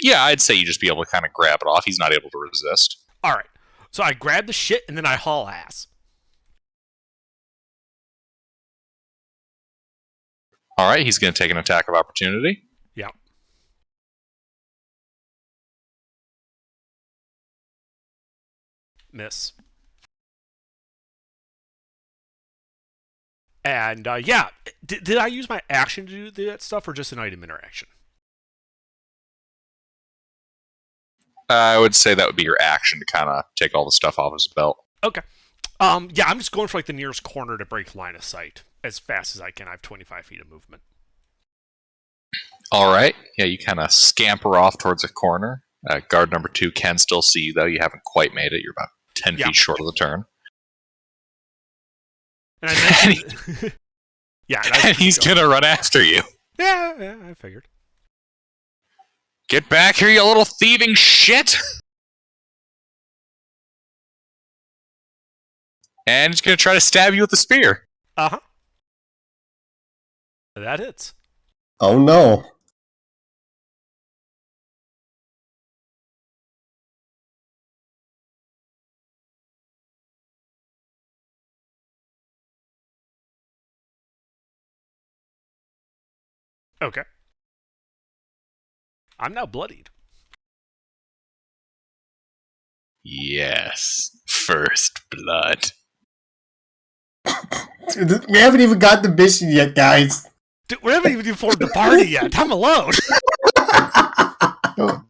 Speaker 1: Yeah, I'd say you just be able to kind of grab it off. He's not able to resist.
Speaker 4: Alright. So I grab the shit, and then I haul ass.
Speaker 1: Alright, he's going to take an attack of opportunity.
Speaker 4: Yeah. Miss. And, yeah. Did I use my action to do that stuff, or just an item interaction?
Speaker 1: I would say that would be your action to kind of take all the stuff off his belt.
Speaker 4: Okay. Yeah, I'm just going for, like, the nearest corner to break line of sight as fast as I can. I have 25 feet of movement.
Speaker 1: Alright, yeah, you kind of scamper off towards a corner. Guard number 2 can still see you, though. You haven't quite made it. You're about 10 feet short of the turn.
Speaker 4: And I mentioned... yeah.
Speaker 1: And he's going to run after you.
Speaker 4: Yeah, I figured.
Speaker 1: Get back here, you little thieving shit! And he's going to try to stab you with the spear.
Speaker 4: Uh-huh. That hits.
Speaker 3: Oh no.
Speaker 4: Okay. I'm now bloodied.
Speaker 1: Yes, first blood.
Speaker 3: We haven't even got the mission yet, guys.
Speaker 4: Dude, we haven't even formed the party yet. I'm alone.
Speaker 5: Oh,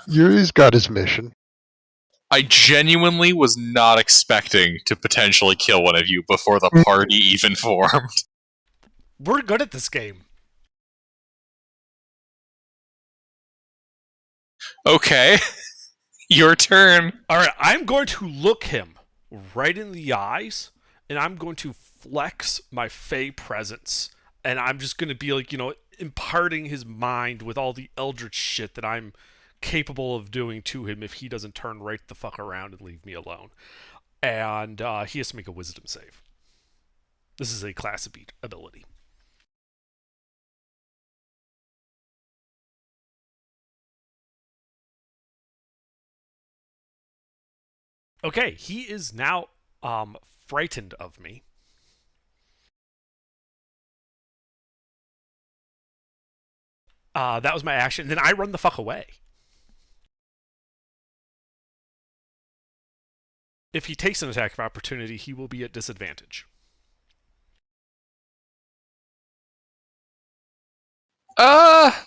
Speaker 5: Yuri's got his mission.
Speaker 1: I genuinely was not expecting to potentially kill one of you before the party even formed.
Speaker 4: We're good at this game.
Speaker 1: Okay, your turn.
Speaker 4: Alright, I'm going to look him right in the eyes, and I'm going to flex my Fey presence. And I'm just going to be like, imparting his mind with all the eldritch shit that I'm capable of doing to him if he doesn't turn right the fuck around and leave me alone. And he has to make a wisdom save. This is a class beat ability. Okay, he is now frightened of me. That was my action. Then I run the fuck away. If he takes an attack of opportunity, he will be at disadvantage.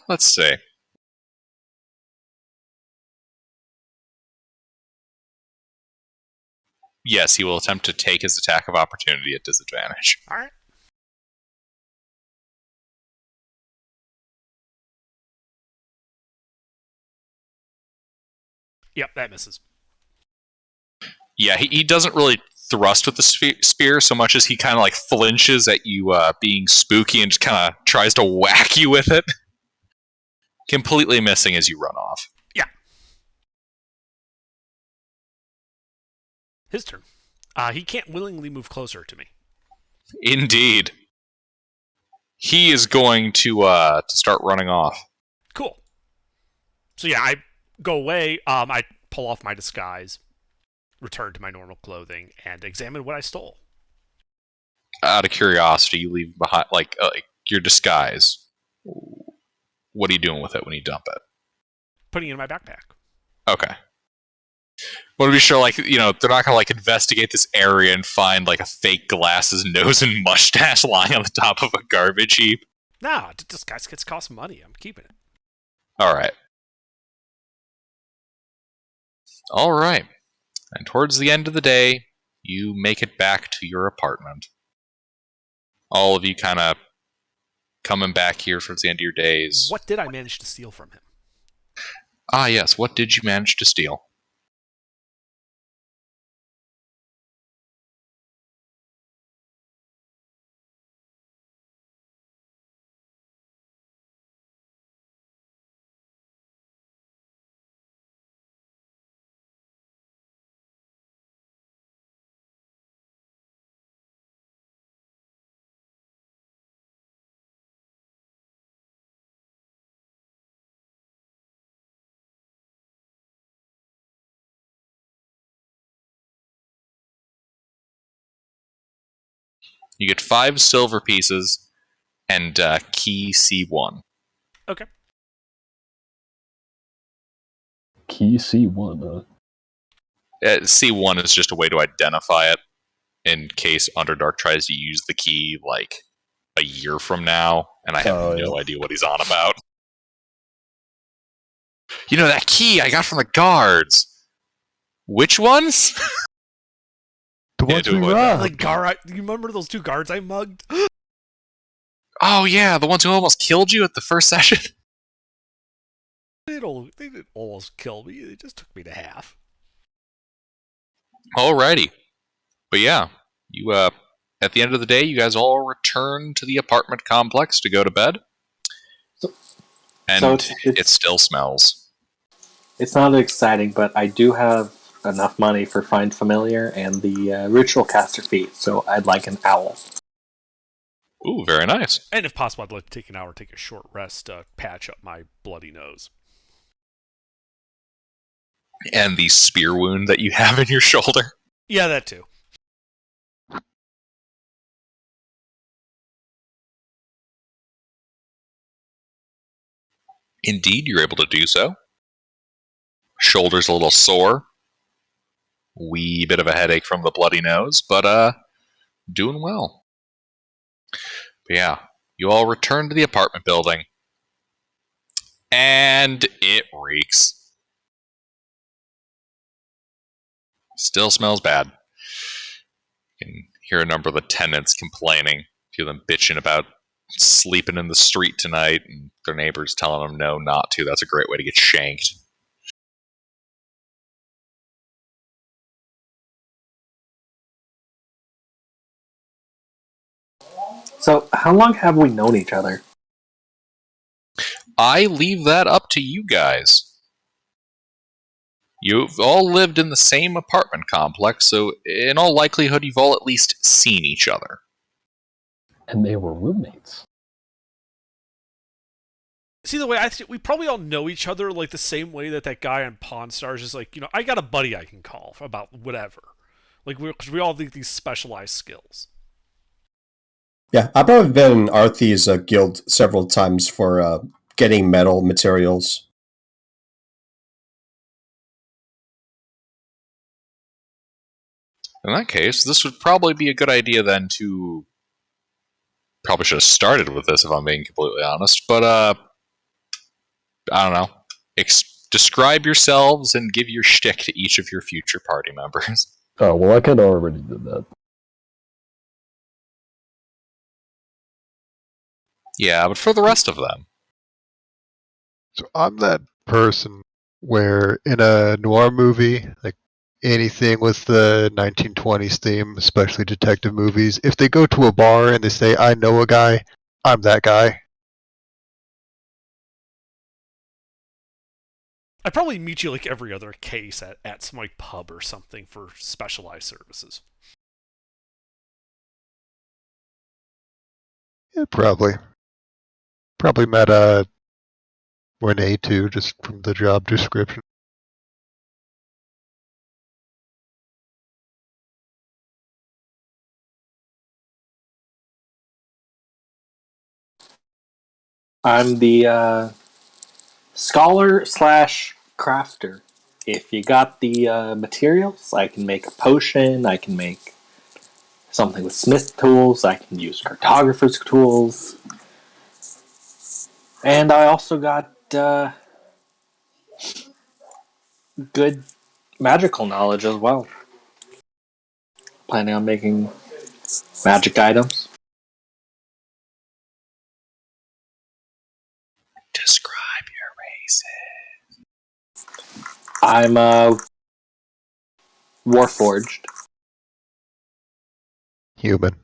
Speaker 1: Let's see. Yes, he will attempt to take his attack of opportunity at disadvantage.
Speaker 4: All right. Yep, that misses.
Speaker 1: Yeah, he doesn't really thrust with the spear so much as he kind of like flinches at you being spooky and just kind of tries to whack you with it. Completely missing as you run off.
Speaker 4: Yeah. His turn. He can't willingly move closer to me.
Speaker 1: Indeed. He is going to start running off.
Speaker 4: Cool. So yeah, I go away. I pull off my disguise, return to my normal clothing, and examine what I stole.
Speaker 1: Out of curiosity, you leave behind like your disguise. What are you doing with it when you dump it?
Speaker 4: Putting it in my backpack.
Speaker 1: Okay. Want to be sure, like, you know, they're not gonna like investigate this area and find like a fake glasses, nose, and mustache lying on the top of a garbage heap.
Speaker 4: Nah, disguise gets cost money. I'm keeping it.
Speaker 1: All right. All right. And towards the end of the day, you make it back to your apartment. All of you kind of coming back here towards the end of your days.
Speaker 4: What did I manage to steal from him?
Speaker 1: Ah, yes. What did you manage to steal? You get 5 silver pieces and key C1.
Speaker 4: Okay.
Speaker 2: Key C1,
Speaker 1: C1 is just a way to identify it in case Underdark tries to use the key like a year from now, and I have no idea what he's on about. You know, that key I got from the guards. Which ones?
Speaker 5: The ones
Speaker 1: to
Speaker 5: we
Speaker 1: avoid
Speaker 5: robbed.
Speaker 4: You remember those 2 guards I mugged?
Speaker 1: Oh yeah, the ones who almost killed you at the first session.
Speaker 4: They didn't almost kill me. They just took me to half.
Speaker 1: Alrighty. But yeah, you at the end of the day, you guys all return to the apartment complex to go to bed. And it still smells.
Speaker 6: It's not exciting, but I do have enough money for Find Familiar and the Ritual Caster feat, so I'd like an owl.
Speaker 1: Ooh, very nice.
Speaker 4: And if possible, I'd like to take an hour, take a short rest, patch up my bloody nose.
Speaker 1: And the spear wound that you have in your shoulder.
Speaker 4: Yeah, that too.
Speaker 1: Indeed, you're able to do so. Shoulder's a little sore. Wee bit of a headache from the bloody nose, but doing well. But yeah, you all return to the apartment building. And it reeks. Still smells bad. You can hear a number of the tenants complaining. Hear them bitching about sleeping in the street tonight, and their neighbors telling them no, not to. That's a great way to get shanked.
Speaker 6: So, how long have we known each other?
Speaker 1: I leave that up to you guys. You've all lived in the same apartment complex, so in all likelihood, you've all at least seen each other.
Speaker 2: and they were roommates.
Speaker 4: See, the way I think we probably all know each other like the same way that guy on Pawn Stars is like, you know, I got a buddy I can call about whatever. Like, because we all think these specialized skills.
Speaker 3: Yeah, I've probably been in Arthy's guild several times for getting metal materials.
Speaker 1: In that case, this would probably be a good idea then to. Probably should have started with this if I'm being completely honest, but I don't know. Describe yourselves and give your shtick to each of your future party members.
Speaker 2: Oh, well, I kind of already did that.
Speaker 1: Yeah, but for the rest of them.
Speaker 5: So I'm that person where in a noir movie, like anything with the 1920s theme, especially detective movies, if they go to a bar and they say, I know a guy, I'm that guy.
Speaker 4: I'd probably meet you like every other case at some like pub or something for specialized services.
Speaker 5: Yeah, probably. Probably met Renee too, just from the job description.
Speaker 6: I'm the scholar slash crafter. If you got the materials, I can make a potion. I can make something with smith tools. I can use cartographer's tools, and I also got good magical knowledge as well. Planning on making magic items.
Speaker 1: Describe your race.
Speaker 6: I'm warforged.
Speaker 5: Human.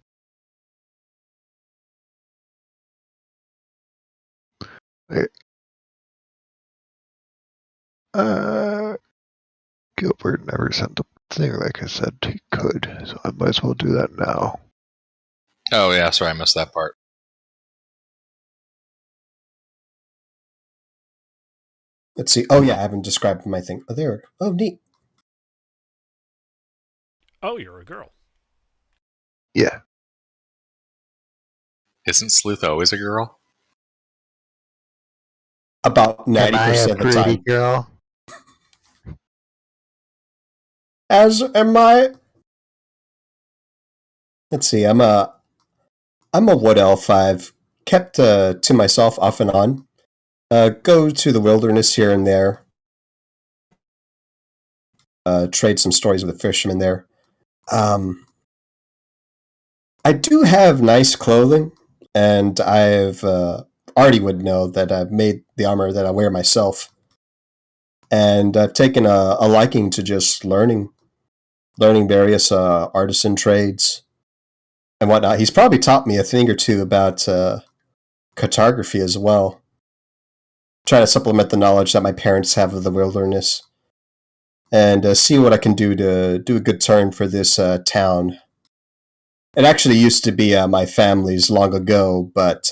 Speaker 5: Uh, Gilbert never sent the thing like I said he could, so I might as well do that now.
Speaker 1: Oh, yeah, sorry, I missed that part.
Speaker 3: Let's see. Oh, yeah, I haven't described my thing. Oh, there. Oh, neat.
Speaker 4: Oh, you're a girl.
Speaker 5: Yeah.
Speaker 1: Isn't Sleuth always a girl?
Speaker 3: About 90% of the time.
Speaker 5: Girl?
Speaker 3: As am I. Let's see. I'm a wood elf. I've kept to myself off and on. Go to the wilderness here and there. Trade some stories with the fishermen there. I do have nice clothing, and I've Artie would know that I've made the armor that I wear myself, and I've taken a liking to just learning various artisan trades and whatnot. He's probably taught me a thing or two about cartography as well. Trying to supplement the knowledge that my parents have of the wilderness, and see what I can do to do a good turn for this town. It actually used to be my family's long ago, but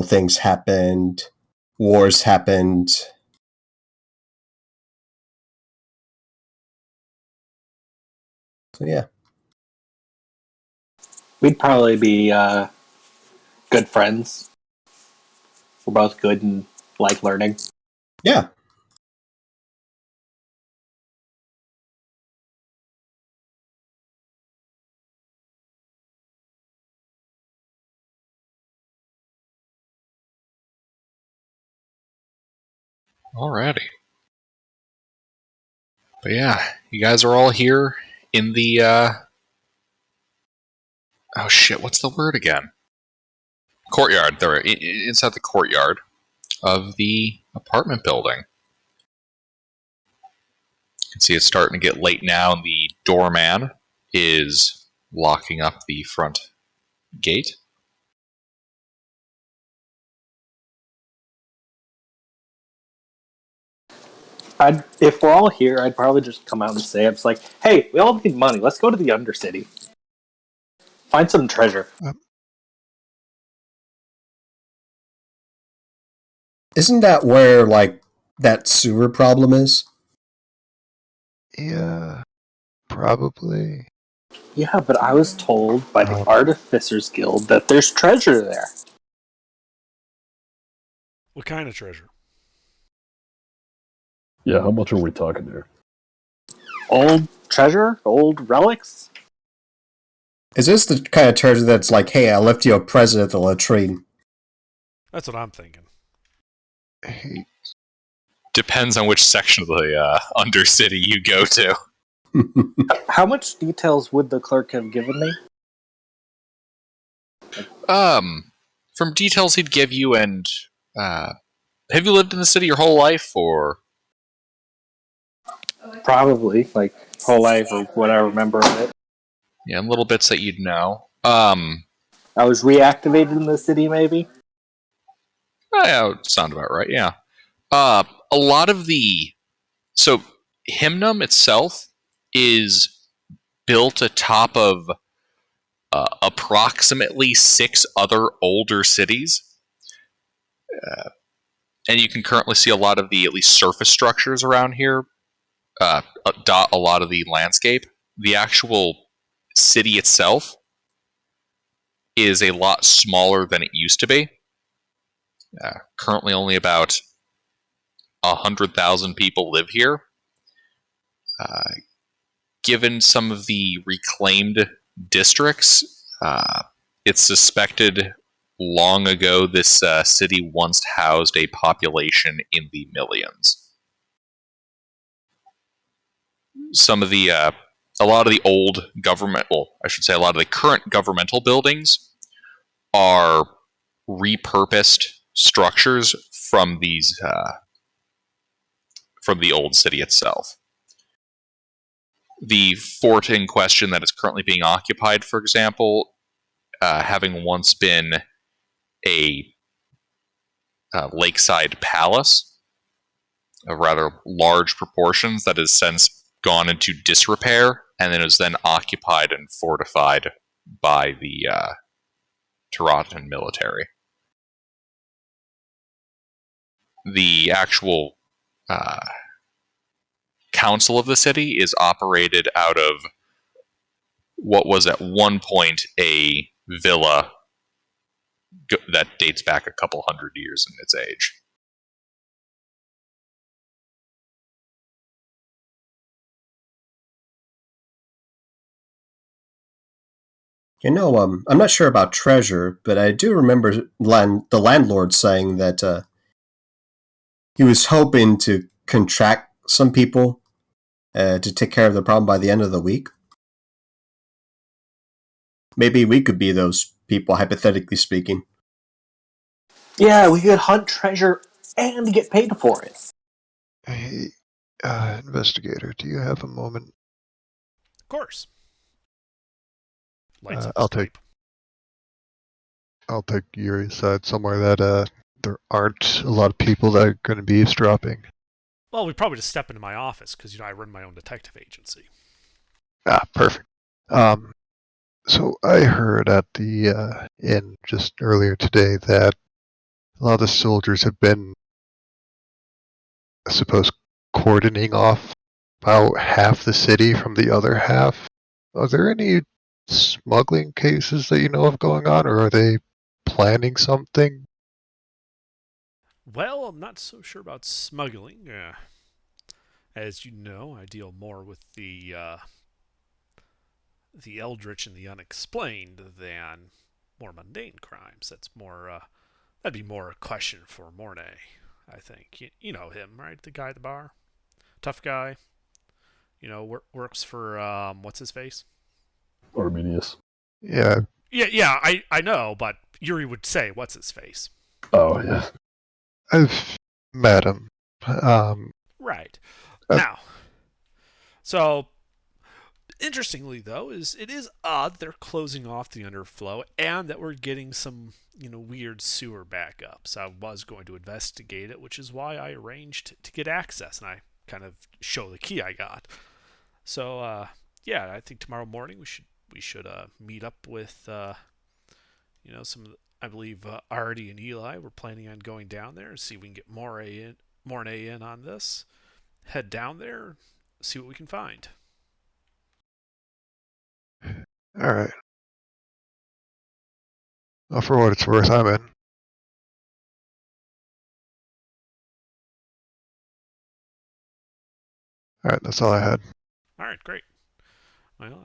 Speaker 3: things happened, wars happened. So yeah.
Speaker 6: We'd probably be good friends. We're both good and like learning.
Speaker 3: Yeah.
Speaker 1: Alrighty. But yeah, you guys are all here in the, oh shit, what's the word again? Courtyard. They're inside the courtyard of the apartment building. You can see it's starting to get late now, and the doorman is locking up the front gate.
Speaker 6: If we're all here, I'd probably just come out and say, "I'm just like, hey, we all need money. Let's go to the Undercity, find some treasure."
Speaker 3: Isn't that where that sewer problem is?
Speaker 5: Yeah. probably.
Speaker 6: Yeah, but I was told by the
Speaker 5: Um,
Speaker 6: Artificers Guild that there's treasure there.
Speaker 4: What kind of treasure?
Speaker 2: Yeah, how much are we talking here?
Speaker 6: Old treasure? Old relics?
Speaker 3: Is this the kind of treasure that's like, hey, I left you a present at the latrine?
Speaker 4: That's what I'm thinking.
Speaker 5: hey,
Speaker 1: Depends on which section of the Undercity you go to.
Speaker 6: How much details would the clerk have given me?
Speaker 1: From details he'd give you, and have you lived in the city your whole life, or
Speaker 6: Probably, like, whole life or what I remember of it.
Speaker 1: yeah, little bits that you'd know.
Speaker 6: I was reactivated in the city, maybe?
Speaker 1: Yeah, would sound about right. Yeah. A lot of the so Hymnum itself is built atop of approximately 6 other older cities, and you can currently see a lot of the at least surface structures around here dot a lot of the landscape. The actual city itself is a lot smaller than it used to be. Currently, only about 100,000 people live here. Uh, Given some of the reclaimed districts, it's suspected long ago this city once housed a population in the millions. Some of the a lot of the old government, well, I should say a lot of the current governmental buildings are repurposed structures from these from the old city itself. The fort in question that is currently being occupied, for example, having once been a lakeside palace of rather large proportions that has since gone into disrepair and then is then occupied and fortified by the Taratan military. The actual council of the city is operated out of what was at one point a villa that dates back a couple hundred years in its age.
Speaker 3: I'm not sure about treasure, but I do remember the landlord saying that he was hoping to contract some people to take care of the problem by the end of the week. Maybe we could be those people, hypothetically speaking.
Speaker 6: Yeah, we could hunt treasure and get paid for it.
Speaker 5: hey, investigator, do you have a moment?
Speaker 4: Of course. Lights up
Speaker 5: I'll
Speaker 4: his pipe.
Speaker 5: take Yuri's side somewhere that there aren't a lot of people that are going to be eavesdropping.
Speaker 4: Well, we probably just step into my office because I run my own detective agency.
Speaker 5: Perfect. So I heard at the inn just earlier today that a lot of the soldiers have been, I suppose, cordoning off about half the city from the other half. Are there any smuggling cases that you know of going on, or are they planning something?
Speaker 4: Well, I'm not so sure about smuggling. As you know, I deal more with the eldritch and the unexplained than more mundane crimes. That'd be more a question for Mornay, I think. You know him, right? The guy at the bar, tough guy. Works for what's his face?
Speaker 2: Arminius.
Speaker 5: Yeah,
Speaker 4: Yeah. I know, but Yuri would say what's his face.
Speaker 2: Oh, yeah.
Speaker 5: I've met him.
Speaker 4: Right.
Speaker 5: Uh,
Speaker 4: Now, so interestingly though, it is odd they're closing off the underflow and that we're getting some weird sewer backups. I was going to investigate it, which is why I arranged to get access and I kind of show the key I got. So yeah, I think tomorrow morning we should meet up with some of the, I believe Artie and Eli. We're planning on going down there and see if we can get Mornay in on this. Head down there, see what we can find.
Speaker 5: Alright. Well, for what it's worth, I'm in. Alright, that's all I had.
Speaker 4: All right, great. Well,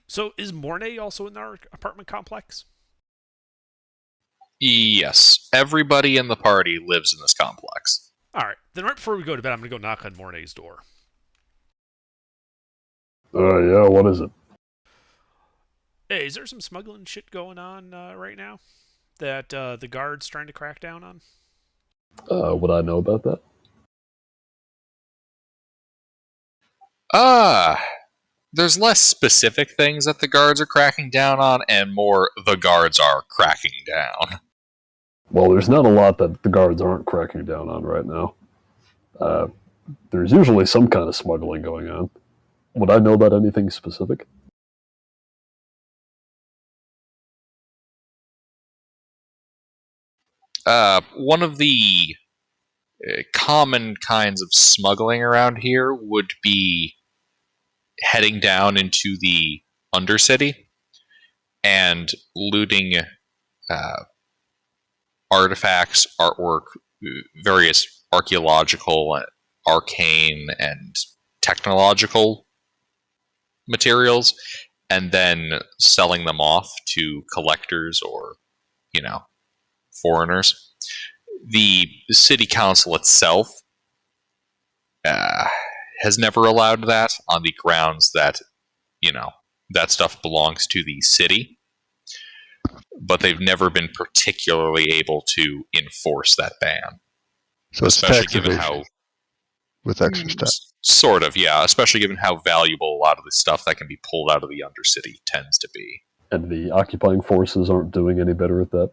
Speaker 4: so is Mornay also in our apartment complex?
Speaker 1: Yes, everybody in the party lives in this complex.
Speaker 4: All right. Then right before we go to bed, I'm going to go knock on Mornay's door.
Speaker 2: Yeah, what is it?
Speaker 4: Hey, is there some smuggling shit going on right now that the guard's trying to crack down on?
Speaker 2: Would I know about that?
Speaker 1: There's less specific things that the guards are cracking down on, and more the guards are cracking down.
Speaker 2: Well, there's not a lot that the guards aren't cracking down on right now. There's usually some kind of smuggling going on. Would I know about anything specific?
Speaker 1: One of the common kinds of smuggling around here would be heading down into the Undercity and looting artifacts, artwork, various archaeological, arcane, and technological materials, and then selling them off to collectors or, foreigners. The city council itself has never allowed that on the grounds that, that stuff belongs to the city, but they've never been particularly able to enforce that ban.
Speaker 5: So it's
Speaker 1: Especially
Speaker 5: tax
Speaker 1: given
Speaker 5: evasion
Speaker 1: how
Speaker 5: with extra stuff.
Speaker 1: Sort of, yeah. Especially given how valuable a lot of the stuff that can be pulled out of the Undercity tends to be.
Speaker 2: And the occupying forces aren't doing any better at that?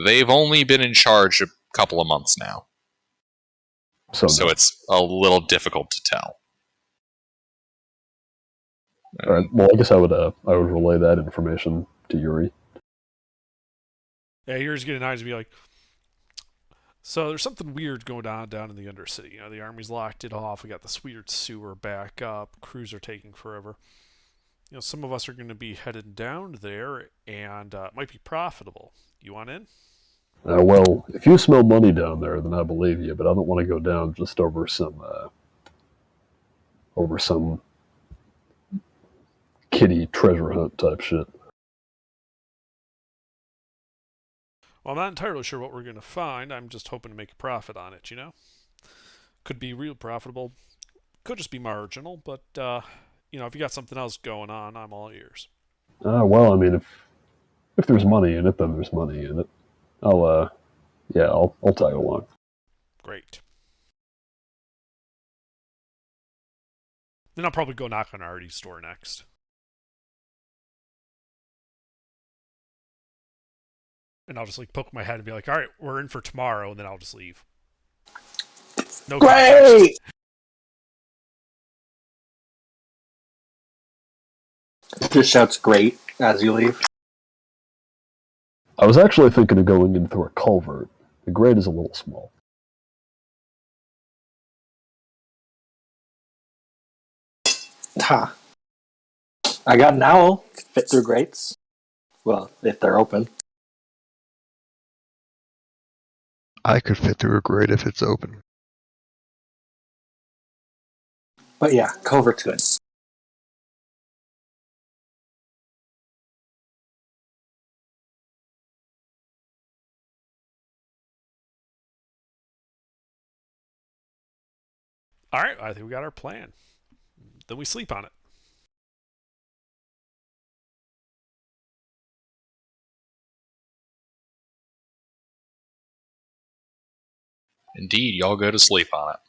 Speaker 1: They've only been in charge a couple of months now. So
Speaker 2: no.
Speaker 1: It's a little difficult to tell.
Speaker 2: All right. Well, I guess I would relay that information to Yuri.
Speaker 4: Yeah, Yuri's getting eyes to be like, so there's something weird going on down in the Undercity. The army's locked it off. We got this weird sewer back up. Crews are taking forever. Some of us are going to be headed down there, and it might be profitable. You want in?
Speaker 2: Well, if you smell money down there, then I believe you. But I don't want to go down just over some kitty treasure hunt type shit.
Speaker 4: Well, I'm not entirely sure what we're going to find. I'm just hoping to make a profit on it, Could be real profitable. Could just be marginal, but, if you got something else going on, I'm all ears.
Speaker 2: Well, I mean, if there's money in it, then there's money in it. I'll tag along.
Speaker 4: Great. Then I'll probably go knock on Artie's store next. And I'll just poke my head and be like, all right, we're in for tomorrow, and then I'll just leave. No
Speaker 6: Great! Just shouts great as you leave.
Speaker 2: I was actually thinking of going in through a culvert. The grate is a little small.
Speaker 6: Ha. I got an owl. Fit through grates. Well, if they're open.
Speaker 5: I could fit through a grate if it's open.
Speaker 6: But yeah, culvert's good.
Speaker 4: All right, I think we got our plan. Then we sleep on it.
Speaker 1: Indeed, y'all go to sleep on it.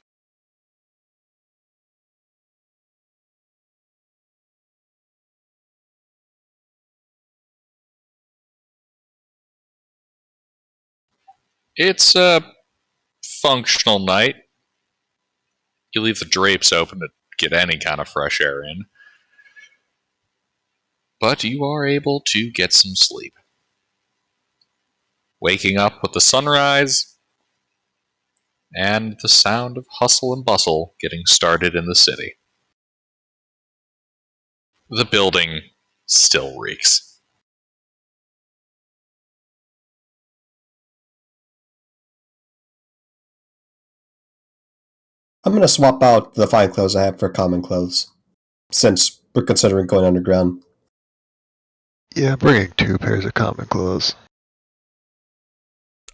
Speaker 1: It's a functional night. You leave the drapes open to get any kind of fresh air in. But you are able to get some sleep. waking up with the sunrise and the sound of hustle and bustle getting started in the city. The building still reeks.
Speaker 3: I'm going to swap out the fine clothes I have for common clothes, since we're considering going underground.
Speaker 5: Yeah, bringing 2 pairs of common clothes.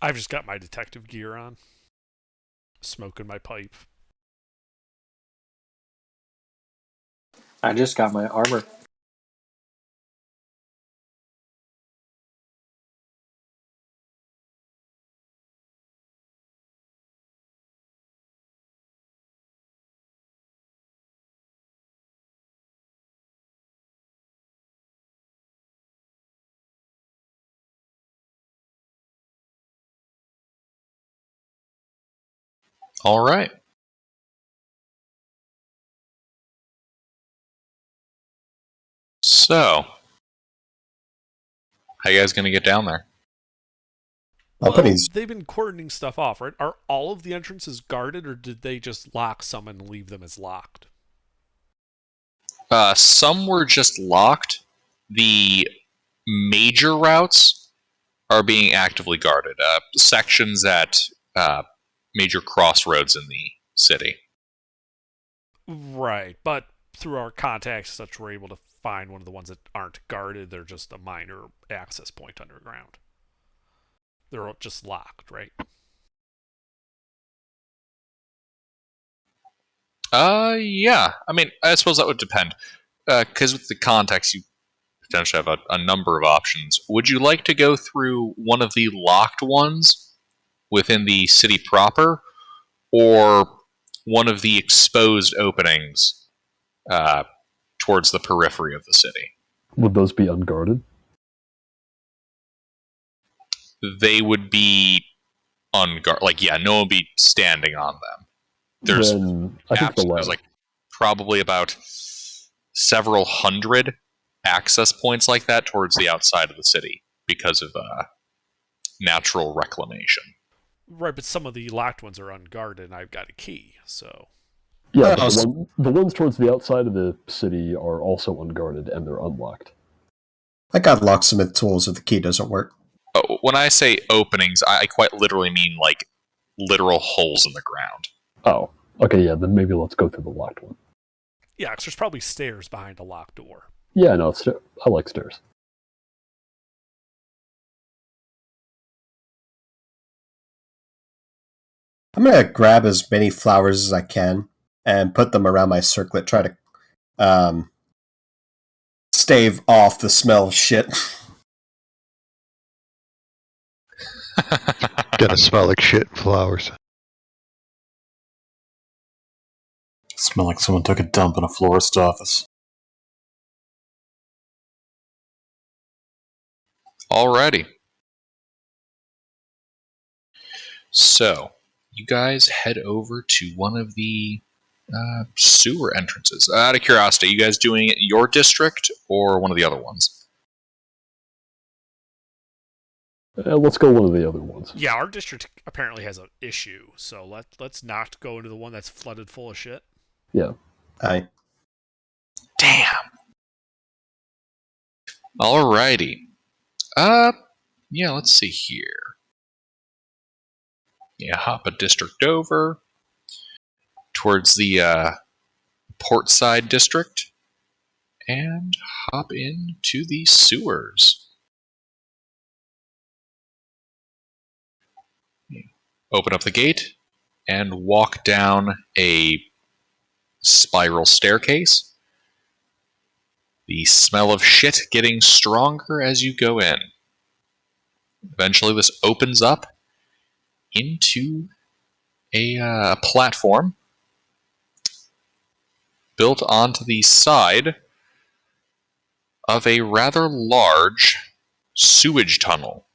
Speaker 4: I've just got my detective gear on, smoking my pipe.
Speaker 6: I just got my armor.
Speaker 1: All right. So, how you guys gonna get down there?
Speaker 3: I'll put these.
Speaker 4: They've been cordoning stuff off, right? Are all of the entrances guarded, or did they just lock some and leave them as locked?
Speaker 1: Some were just locked. The major routes are being actively guarded. Sections at major crossroads in the city.
Speaker 4: Right, but through our contacts, such we're able to find one of the ones that aren't guarded. They're just a minor access point underground. They're just locked, right?
Speaker 1: Yeah. I mean, I suppose that would depend. Because with the contacts, you potentially have a number of options. Would you like to go through one of the locked ones within the city proper, or one of the exposed openings towards the periphery of the city?
Speaker 2: Would those be unguarded?
Speaker 1: They would be unguarded. Like, yeah, no one would be standing on them. There's
Speaker 2: Then I think the latter.
Speaker 1: there's like probably about several hundred access points like that towards the outside of the city because of natural reclamation.
Speaker 4: Right, but some of the locked ones are unguarded, and I've got a key, so...
Speaker 2: Yeah,
Speaker 3: Oh,
Speaker 2: but the ones towards the outside of the city are also unguarded, and they're unlocked.
Speaker 3: I got locksmith tools if the key doesn't work.
Speaker 1: When I say openings, I quite literally mean like literal holes in the ground.
Speaker 2: Oh, okay, yeah, then maybe let's go through the locked one.
Speaker 4: Yeah, because there's probably stairs behind a locked door.
Speaker 2: Yeah, no, I like stairs.
Speaker 3: I'm going to grab as many flowers as I can and put them around my circlet, try to stave off the smell of shit.
Speaker 5: Gonna smell like shit and flowers.
Speaker 7: Smell like someone took a dump in a florist's office.
Speaker 1: Alrighty. So, you guys head over to one of the sewer entrances. Out of curiosity, you guys doing it in your district or one of the other ones?
Speaker 2: Let's go one of the other ones.
Speaker 4: Yeah, our district apparently has an issue, so let's not go into the one that's flooded full of shit.
Speaker 2: Yeah.
Speaker 3: Aye.
Speaker 1: Damn. Alrighty. Yeah, let's see here. Yeah, hop a district over towards the Portside district and hop into the sewers. Open up the gate and walk down a spiral staircase. The smell of shit getting stronger as you go in. Eventually, this opens up into a platform built onto the side of a rather large sewage tunnel.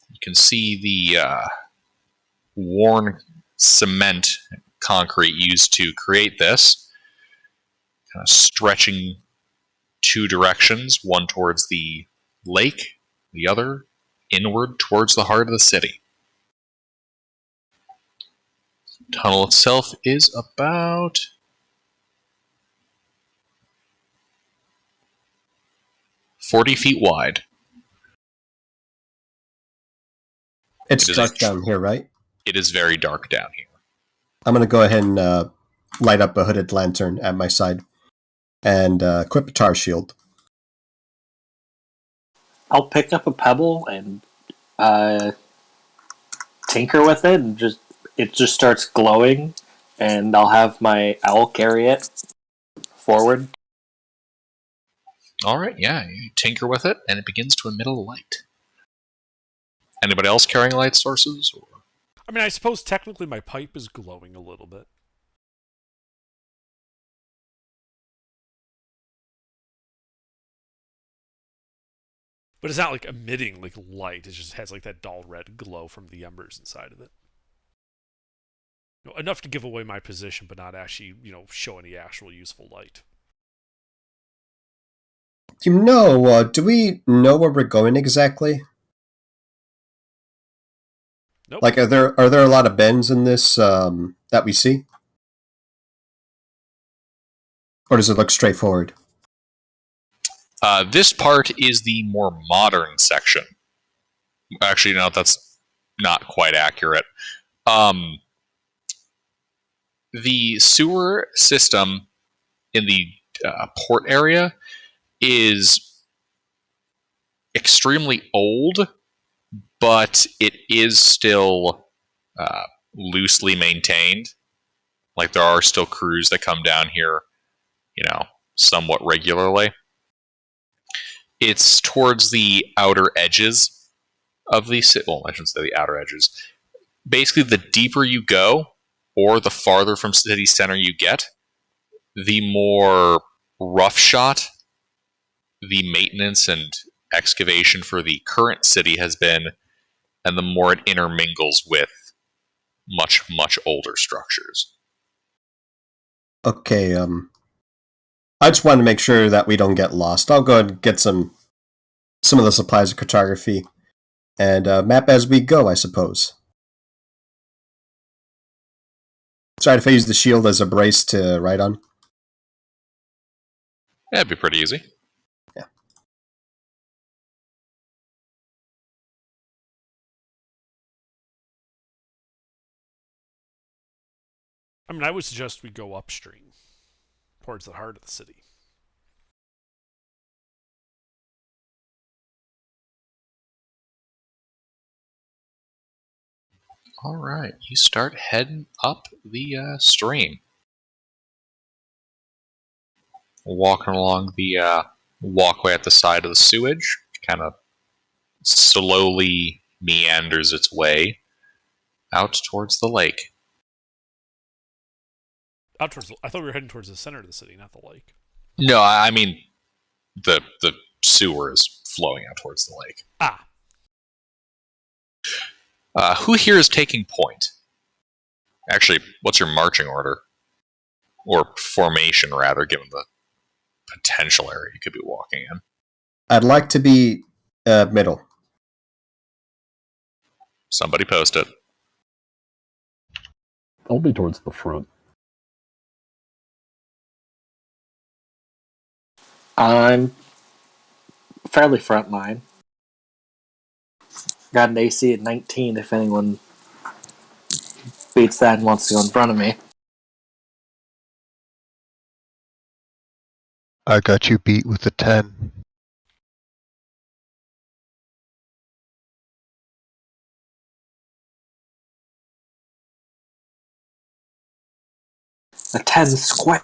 Speaker 1: You can see the worn cement concrete used to create this, kind of stretching two directions, one towards the lake, the other inward towards the heart of the city. The tunnel itself is about 40 feet wide.
Speaker 3: It's
Speaker 1: It is
Speaker 3: dark down here, right?
Speaker 1: It is very dark down here.
Speaker 3: I'm going to go ahead and light up a hooded lantern at my side and equip a tar shield.
Speaker 6: I'll pick up a pebble and tinker with it, and it just starts glowing, and I'll have my owl carry it forward.
Speaker 1: All right, yeah, you tinker with it, and it begins to emit a light. Anybody else carrying light sources? Or?
Speaker 4: I mean, I suppose technically my pipe is glowing a little bit. But it's not like emitting like light. It just has like that dull red glow from the embers inside of it. Enough to give away my position, but not actually, show any actual useful light.
Speaker 3: Do we know where we're going exactly?
Speaker 4: Nope.
Speaker 3: Like, are there a lot of bends in this that we see? Or does it look straightforward?
Speaker 1: This part is the more modern section. Actually, no, that's not quite accurate. The sewer system in the port area is extremely old, but it is still loosely maintained. Like, there are still crews that come down here, somewhat regularly. It's towards the outer edges of the city. Well, I shouldn't say the outer edges. Basically, the deeper you go, or the farther from city center you get, the more roughshod the maintenance and excavation for the current city has been, and the more it intermingles with much, much older structures.
Speaker 3: Okay, I just wanted to make sure that we don't get lost. I'll go ahead and get some of the supplies of cartography and map as we go, I suppose. Sorry if I use the shield as a brace to ride on.
Speaker 1: Yeah, it'd be pretty easy.
Speaker 3: Yeah.
Speaker 4: I mean, I would suggest we go upstream towards the heart of the city.
Speaker 1: All right, you start heading up the stream. Walking along the walkway at the side of the sewage, kind of slowly meanders its way out towards the lake.
Speaker 4: I thought we were heading towards the center of the city, not the lake.
Speaker 1: No, I mean the sewer is flowing out towards the lake.
Speaker 4: Ah.
Speaker 1: Who here is taking point? Actually, what's your marching order? Or formation, rather, given the potential area you could be walking in.
Speaker 3: I'd like to be middle.
Speaker 1: Somebody post it.
Speaker 2: I'll be towards the front.
Speaker 6: I'm fairly front line. Got an AC at 19 if anyone beats that and wants to go in front of me.
Speaker 5: I got you beat with a 10.
Speaker 6: A 10 squared.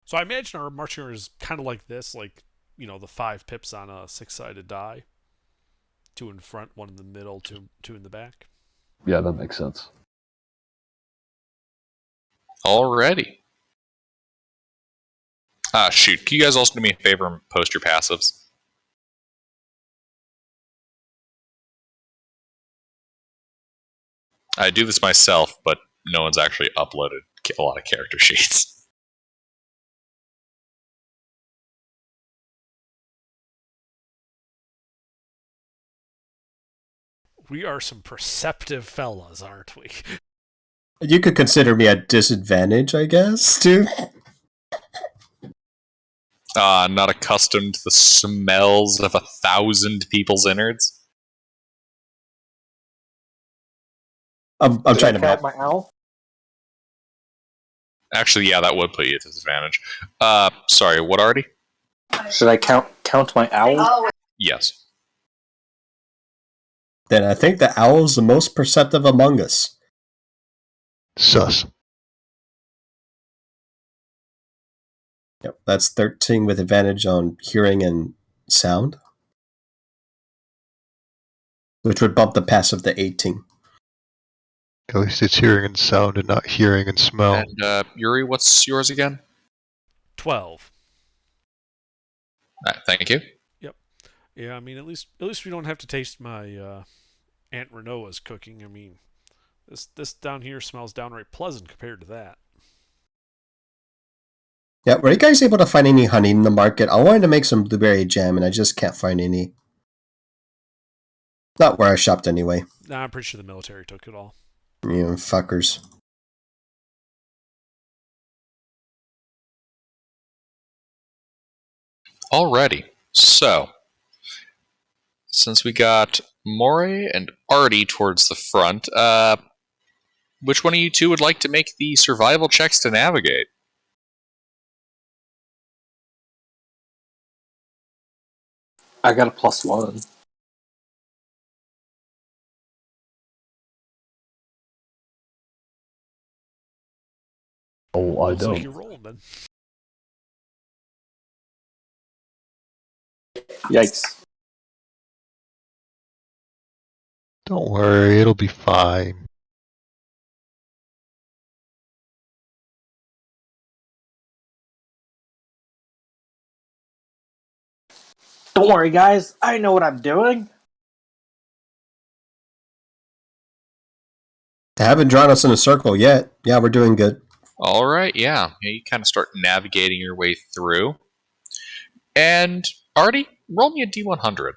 Speaker 4: So I imagine our marching order is kind of like this, like, the 5 pips on a 6-sided die. 2 in front, 1 in the middle, 2 in the back.
Speaker 2: Yeah, that makes sense.
Speaker 1: Alrighty. Shoot. Can you guys also do me a favor and post your passives? I do this myself, but no one's actually uploaded a lot of character sheets.
Speaker 4: We are some perceptive fellas, aren't we?
Speaker 3: You could consider me at disadvantage, I guess, too.
Speaker 1: Not accustomed to the smells of 1,000 people's innards.
Speaker 3: I'm
Speaker 6: Did
Speaker 3: trying
Speaker 6: I
Speaker 3: to
Speaker 6: count
Speaker 3: map.
Speaker 6: my owl?
Speaker 1: Actually, yeah, that would put you at disadvantage. Sorry, what already?
Speaker 6: Should I count my owl?
Speaker 1: Yes.
Speaker 3: Then I think the owl's the most perceptive among us.
Speaker 5: Sus.
Speaker 3: Yep, that's 13 with advantage on hearing and sound, which would bump the passive to 18.
Speaker 5: At least it's hearing and sound and not hearing and smell.
Speaker 1: And Yuri, what's yours again?
Speaker 4: 12.
Speaker 1: Thank you.
Speaker 4: Yeah, I mean, at least we don't have to taste my Aunt Renoa's cooking. I mean, this down here smells downright pleasant compared to that.
Speaker 3: Yeah, were you guys able to find any honey in the market? I wanted to make some blueberry jam, and I just can't find any. Not where I shopped anyway.
Speaker 4: Nah, I'm pretty sure the military took it all.
Speaker 3: You know, fuckers.
Speaker 1: Alrighty. So, since we got Moray and Artie towards the front, which one of you two would like to make the survival checks to navigate?
Speaker 6: I got a +1.
Speaker 2: Oh, I
Speaker 4: Looks like
Speaker 2: don't.
Speaker 4: you're rolling, then.
Speaker 6: Yikes.
Speaker 5: Don't worry, it'll be fine.
Speaker 6: Don't worry, guys. I know what I'm doing.
Speaker 3: They haven't drawn us in a circle yet. Yeah, we're doing good.
Speaker 1: Alright, yeah. You kind of start navigating your way through. And, Artie, roll me a D100.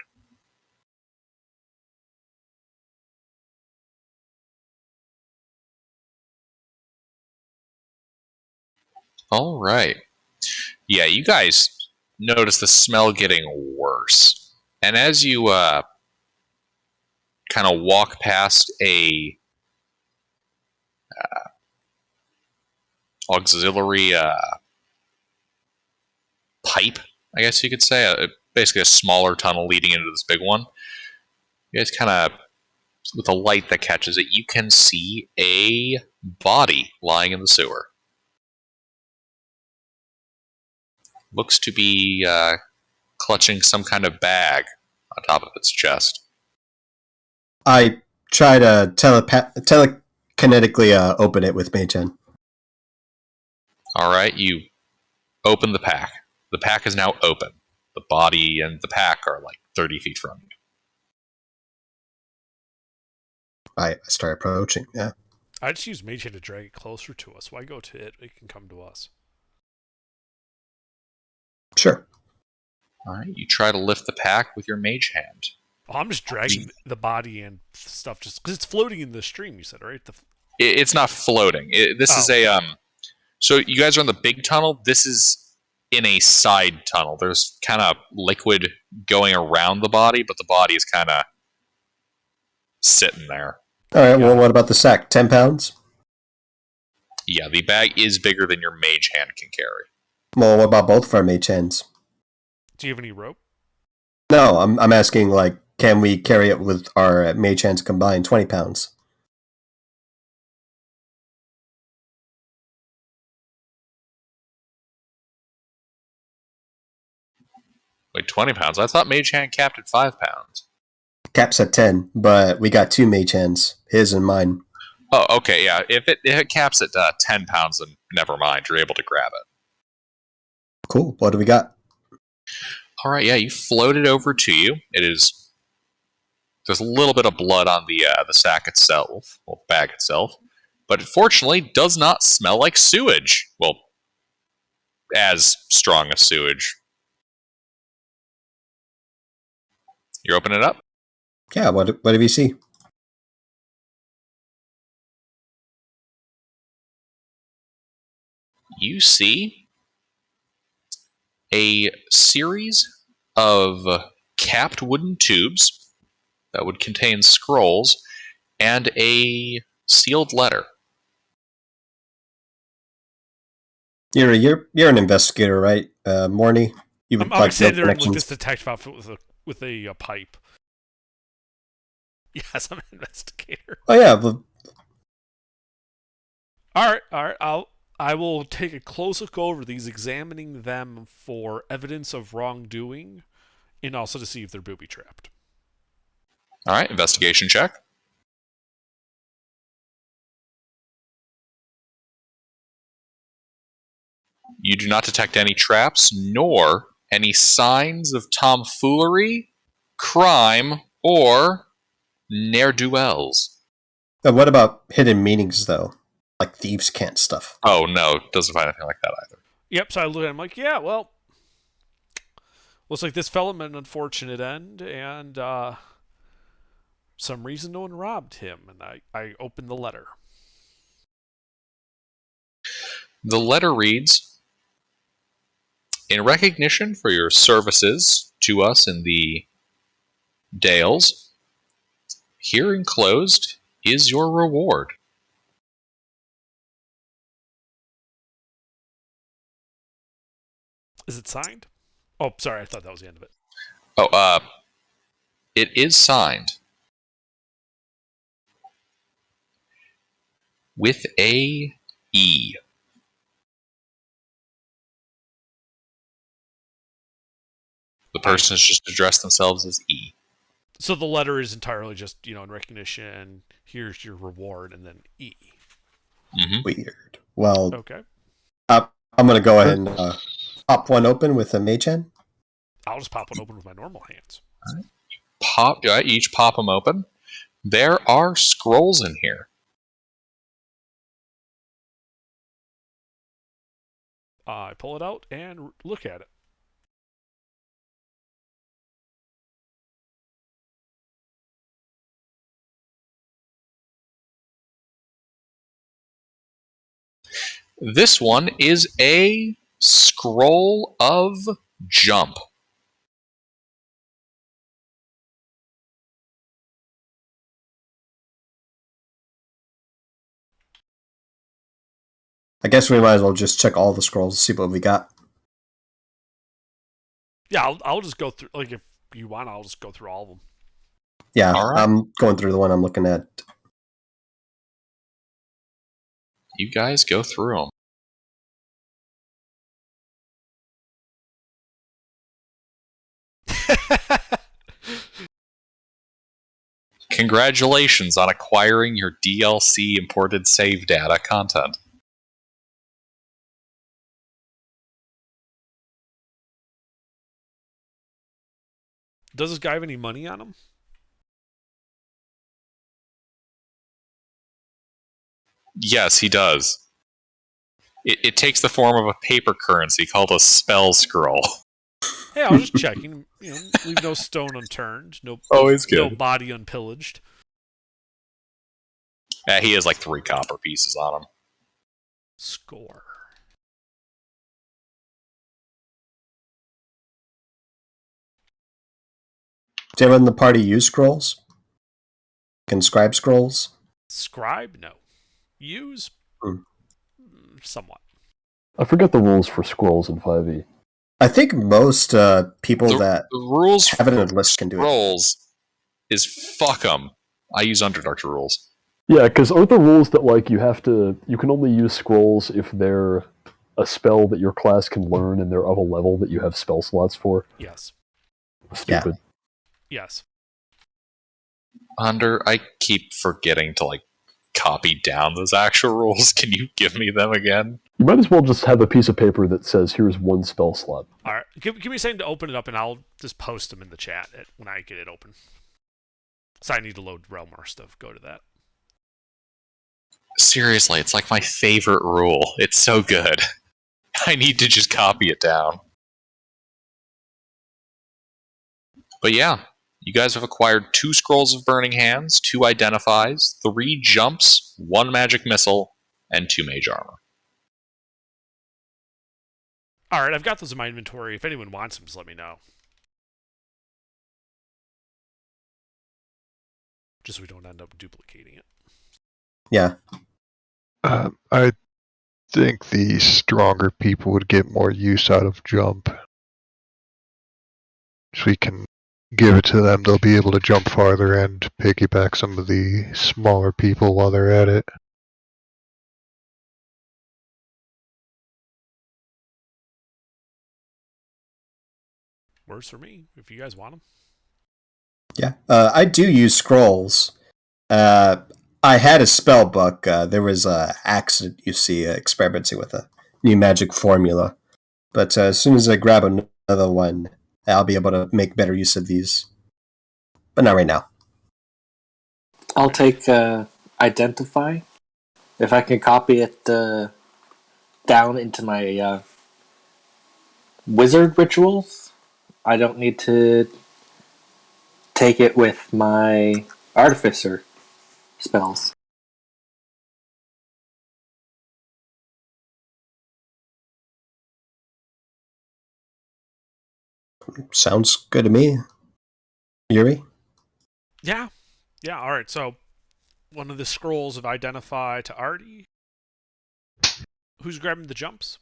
Speaker 1: Alright. Yeah, you guys notice the smell getting worse. And as you kind of walk past a auxiliary pipe, I guess you could say, basically a smaller tunnel leading into this big one, you guys kind of, with a light that catches it, you can see a body lying in the sewer. Looks to be clutching some kind of bag on top of its chest.
Speaker 3: I try to telekinetically open it with Mage Hand.
Speaker 1: Alright, you open the pack. The pack is now open. The body and the pack are like 30 feet from you.
Speaker 3: I start approaching, yeah.
Speaker 4: I just use Mage Hand to drag it closer to us. Why go to it? It can come to us.
Speaker 3: Sure.
Speaker 1: Alright, you try to lift the pack with your mage hand.
Speaker 4: Oh, I'm just dragging the body and stuff just because it's floating in the stream. You said, right?
Speaker 1: It's not floating. This is a so you guys are in the big tunnel. This is in a side tunnel. There's kind of liquid going around the body, but the body is kind of sitting there.
Speaker 3: All right, well, what about the sack? 10 pounds?
Speaker 1: Yeah, the bag is bigger than your mage hand can carry.
Speaker 3: Well, what about both of our Mage Hands?
Speaker 4: Do you have any rope?
Speaker 3: No, I'm asking, like, can we carry it with our Mage Hands combined? 20 pounds.
Speaker 1: Wait, 20 pounds? I thought mage hand capped at 5 pounds.
Speaker 3: Cap's at 10, but we got two Mage Hands, his and mine.
Speaker 1: Oh, okay, yeah. If it caps at 10 pounds, then never mind. You're able to grab it.
Speaker 3: Cool. What do we got?
Speaker 1: All right, yeah, you float it over to you. There's a little bit of blood on the sack itself, well, bag itself, but fortunately does not smell like sewage. Well, as strong as sewage. You open it up?
Speaker 3: Yeah, what do you see?
Speaker 1: You see a series of capped wooden tubes that would contain scrolls and a sealed letter.
Speaker 3: You're an investigator, right, Morny? You would
Speaker 4: I'm
Speaker 3: like no
Speaker 4: standing there with this
Speaker 3: connections.
Speaker 4: detective outfit with a pipe. Yes, I'm an investigator.
Speaker 3: Oh yeah, well,
Speaker 4: All right. I will take a close look over these, examining them for evidence of wrongdoing, and also to see if they're booby trapped.
Speaker 1: All right, investigation check. You do not detect any traps, nor any signs of tomfoolery, crime, or ne'er-do-wells.
Speaker 3: what about hidden meanings though, like thieves' cant stuff?
Speaker 1: Oh, no, doesn't find anything like that either.
Speaker 4: Yep. So I look at him like, yeah, well, looks like this fella met an unfortunate end, and some reason no one robbed him. And I opened the letter.
Speaker 1: The letter reads, "In recognition for your services to us in the Dales, here enclosed is your reward."
Speaker 4: Is it signed? Oh, sorry. I thought that was the end of it.
Speaker 1: Oh, it is signed with a E. The person has just addressed themselves as E.
Speaker 4: So the letter is entirely just, in recognition, here's your reward, and then E.
Speaker 1: Mm-hmm.
Speaker 3: Weird. Well,
Speaker 4: Okay.
Speaker 3: I'm going to go ahead and pop one open with a mage hand.
Speaker 4: I'll just pop one open with my normal hands.
Speaker 1: Each pop them open. There are scrolls in here.
Speaker 4: I pull it out and look at it.
Speaker 1: This one is a scroll of jump.
Speaker 3: I guess we might as well just check all the scrolls, see what we got.
Speaker 4: Yeah, I'll just go through. Like, if you want, I'll just go through all of them.
Speaker 3: Yeah,
Speaker 1: All right.
Speaker 3: I'm going through the one I'm looking at.
Speaker 1: You guys go through them. Congratulations on acquiring your DLC imported save data content.
Speaker 4: Does this guy have any money on him?
Speaker 1: Yes, he does. It takes the form of a paper currency called a spell scroll.
Speaker 4: Hey, I was just checking. Leave no stone unturned. No,
Speaker 1: Always
Speaker 4: no
Speaker 1: good.
Speaker 4: body unpillaged.
Speaker 1: He has like 3 copper pieces on him.
Speaker 4: Score.
Speaker 3: Does anyone in the party use scrolls? Can scribe scrolls?
Speaker 4: Scribe? No. Use?
Speaker 3: Hmm.
Speaker 4: Somewhat.
Speaker 2: I forget the rules for scrolls in 5e.
Speaker 3: I think most people that
Speaker 1: The rules
Speaker 3: have it in a list can do it.
Speaker 1: scrolls is fuck them. I use Underdark rules.
Speaker 2: Yeah, because aren't the rules that you can only use scrolls if they're a spell that your class can learn and they're of a level that you have spell slots for?
Speaker 4: Yes.
Speaker 2: Stupid.
Speaker 4: Yes.
Speaker 1: I keep forgetting to copy down those actual rules. Can you give me them again?
Speaker 2: You might as well just have a piece of paper that says, here's one spell slot.
Speaker 4: All right. Give me a second to open it up, and I'll just post them in the chat when I get it open. So I need to load Realmar stuff. Go to that.
Speaker 1: Seriously, it's like my favorite rule. It's so good. I need to just copy it down. But yeah, you guys have acquired 2 Scrolls of Burning Hands, 2 Identifies, 3 Jumps, 1 Magic Missile, and 2 Mage Armor.
Speaker 4: Alright, I've got those in my inventory. If anyone wants them, just let me know. Just so we don't end up duplicating it.
Speaker 3: Yeah.
Speaker 5: I think the stronger people would get more use out of jump. So we can give it to them, they'll be able to jump farther and piggyback some of the smaller people while they're at it.
Speaker 4: Works for me, if you guys want them.
Speaker 3: Yeah. I do use scrolls. I had a spell book. There was an accident, you see, experimenting with a new magic formula. But as soon as I grab another one, I'll be able to make better use of these. But not right now.
Speaker 6: I'll take Identify. If I can copy it down into my wizard rituals, I don't need to take it with my artificer spells.
Speaker 3: Sounds good to me. Yuri?
Speaker 4: Yeah. Yeah, alright, so one of the scrolls of Identify to Artie. Who's grabbing the jumps?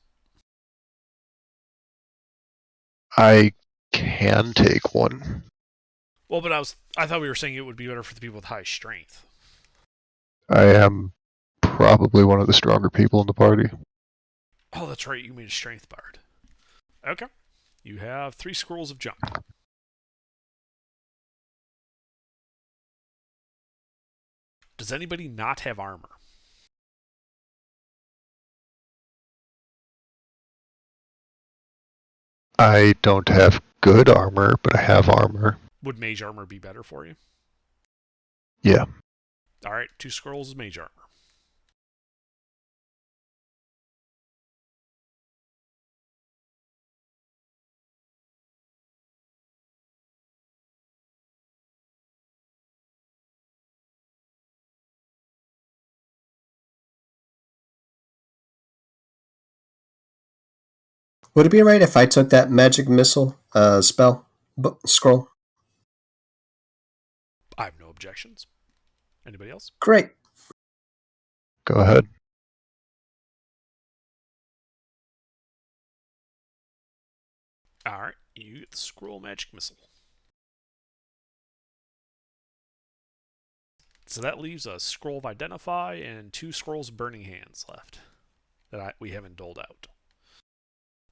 Speaker 5: I can take one.
Speaker 4: Well, but I thought we were saying it would be better for the people with high strength.
Speaker 5: I am probably one of the stronger people in the party.
Speaker 4: Oh, that's right, you made a strength bard. Okay. You have 3 scrolls of jump. Does anybody not have armor?
Speaker 5: I don't have good armor, but I have armor.
Speaker 4: Would mage armor be better for you?
Speaker 5: Yeah.
Speaker 4: Alright, 2 scrolls of mage armor.
Speaker 3: Would it be right if I took that magic missile spell scroll?
Speaker 4: I have no objections. Anybody else?
Speaker 3: Great.
Speaker 5: Go ahead.
Speaker 4: Alright, you get the scroll magic missile. So that leaves a scroll of Identify and 2 scrolls of Burning Hands left that we haven't doled out.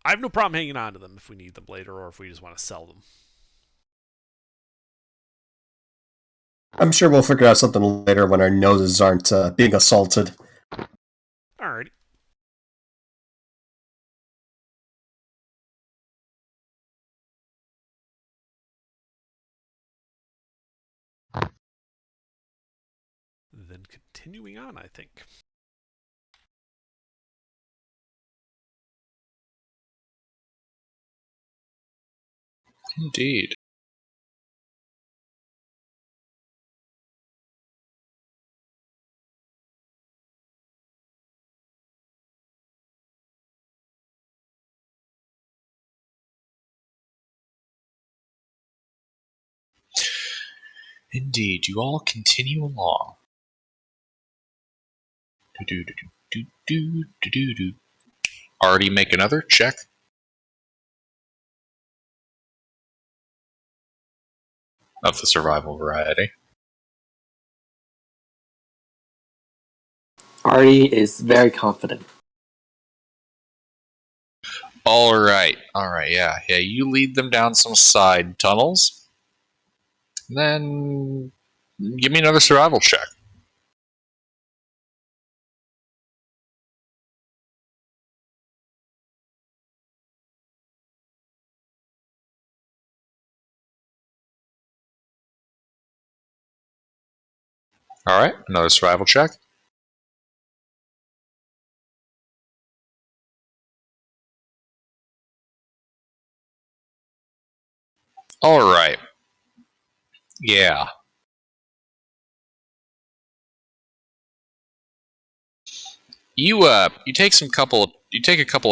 Speaker 4: I have no problem hanging on to them if we need them later or if we just want to sell them.
Speaker 3: I'm sure we'll figure out something later when our noses aren't being assaulted.
Speaker 4: Alrighty. Then continuing on, I think.
Speaker 1: Indeed. Indeed, you all continue along. Already make another check. Of the survival variety.
Speaker 6: Artie is very confident.
Speaker 1: Alright, yeah. You lead them down some side tunnels. Then give me another survival check. Alright, another survival check. All right. Yeah. You take a couple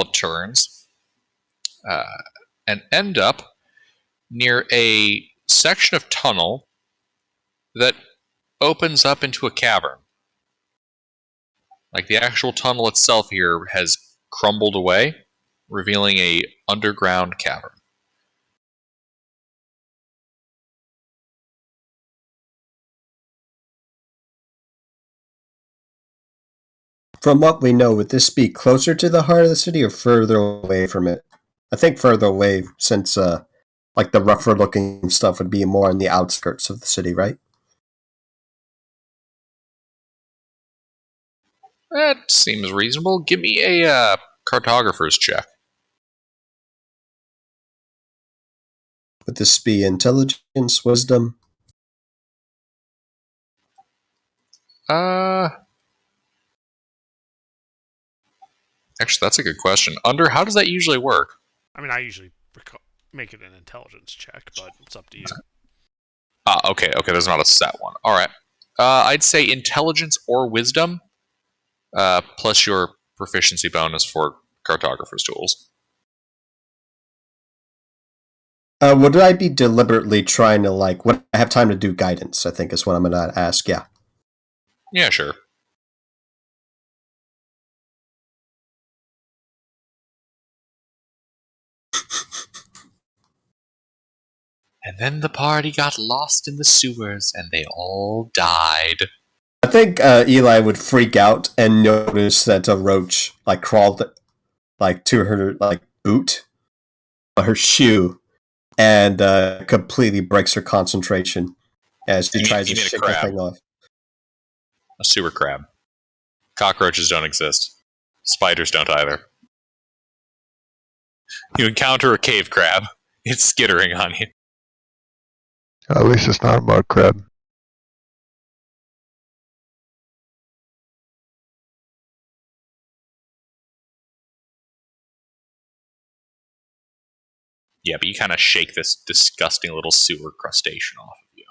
Speaker 1: of turns, and end up near a section of tunnel that opens up into a cavern. Like the actual tunnel itself here has crumbled away, revealing a underground cavern.
Speaker 3: From what we know, would this be closer to the heart of the city or further away from it? I think further away, since like the rougher looking stuff would be more on the outskirts of the city, right?
Speaker 1: That seems reasonable. Give me a cartographer's check.
Speaker 3: Would this be intelligence, wisdom?
Speaker 1: Uh, Actually, that's a good question. Under, how does that usually work?
Speaker 4: I mean, I usually make it an intelligence check, but it's up to you.
Speaker 1: Okay, there's not a set one. All right. I'd say intelligence or wisdom, plus your proficiency bonus for cartographer's tools.
Speaker 3: Would I be deliberately trying to would I have time to do guidance? I think is what I'm gonna ask. Yeah.
Speaker 1: Yeah, sure. And then the party got lost in the sewers, and they all died.
Speaker 3: I think Eli would freak out and notice that a roach crawled to her boot, her shoe, and completely breaks her concentration as she tries to shake the thing off.
Speaker 1: A sewer crab. Cockroaches don't exist. Spiders don't either. You encounter a cave crab. It's skittering on you.
Speaker 5: At least it's not a mud crab.
Speaker 1: Yeah, but you kind of shake this disgusting little sewer crustacean off of you.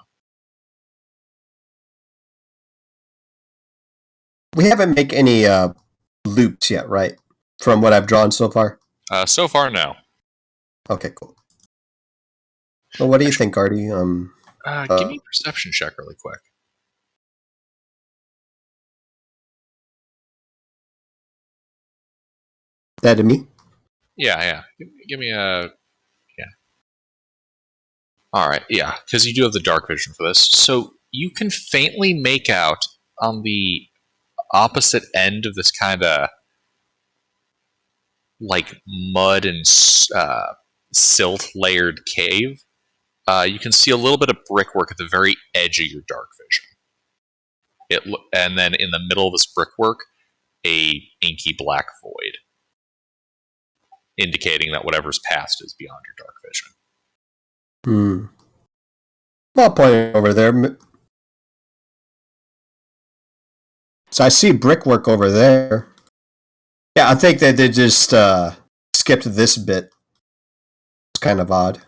Speaker 3: We haven't made any loops yet, right? From what I've drawn so far?
Speaker 1: So far, no.
Speaker 3: Okay, cool. Well, what do you think, Artie?
Speaker 1: Give me a perception check really quick.
Speaker 3: That to me?
Speaker 1: Yeah. Give me a... Yeah. Alright, yeah, because you do have the dark vision for this. So you can faintly make out on the opposite end of this kind of mud and silt layered cave. You can see a little bit of brickwork at the very edge of your dark vision. And then in the middle of this brickwork, a inky black void, indicating that whatever's past is beyond your dark vision.
Speaker 3: I'll point it over there. So I see brickwork over there. Yeah, I think that they just skipped this bit. It's kind of odd.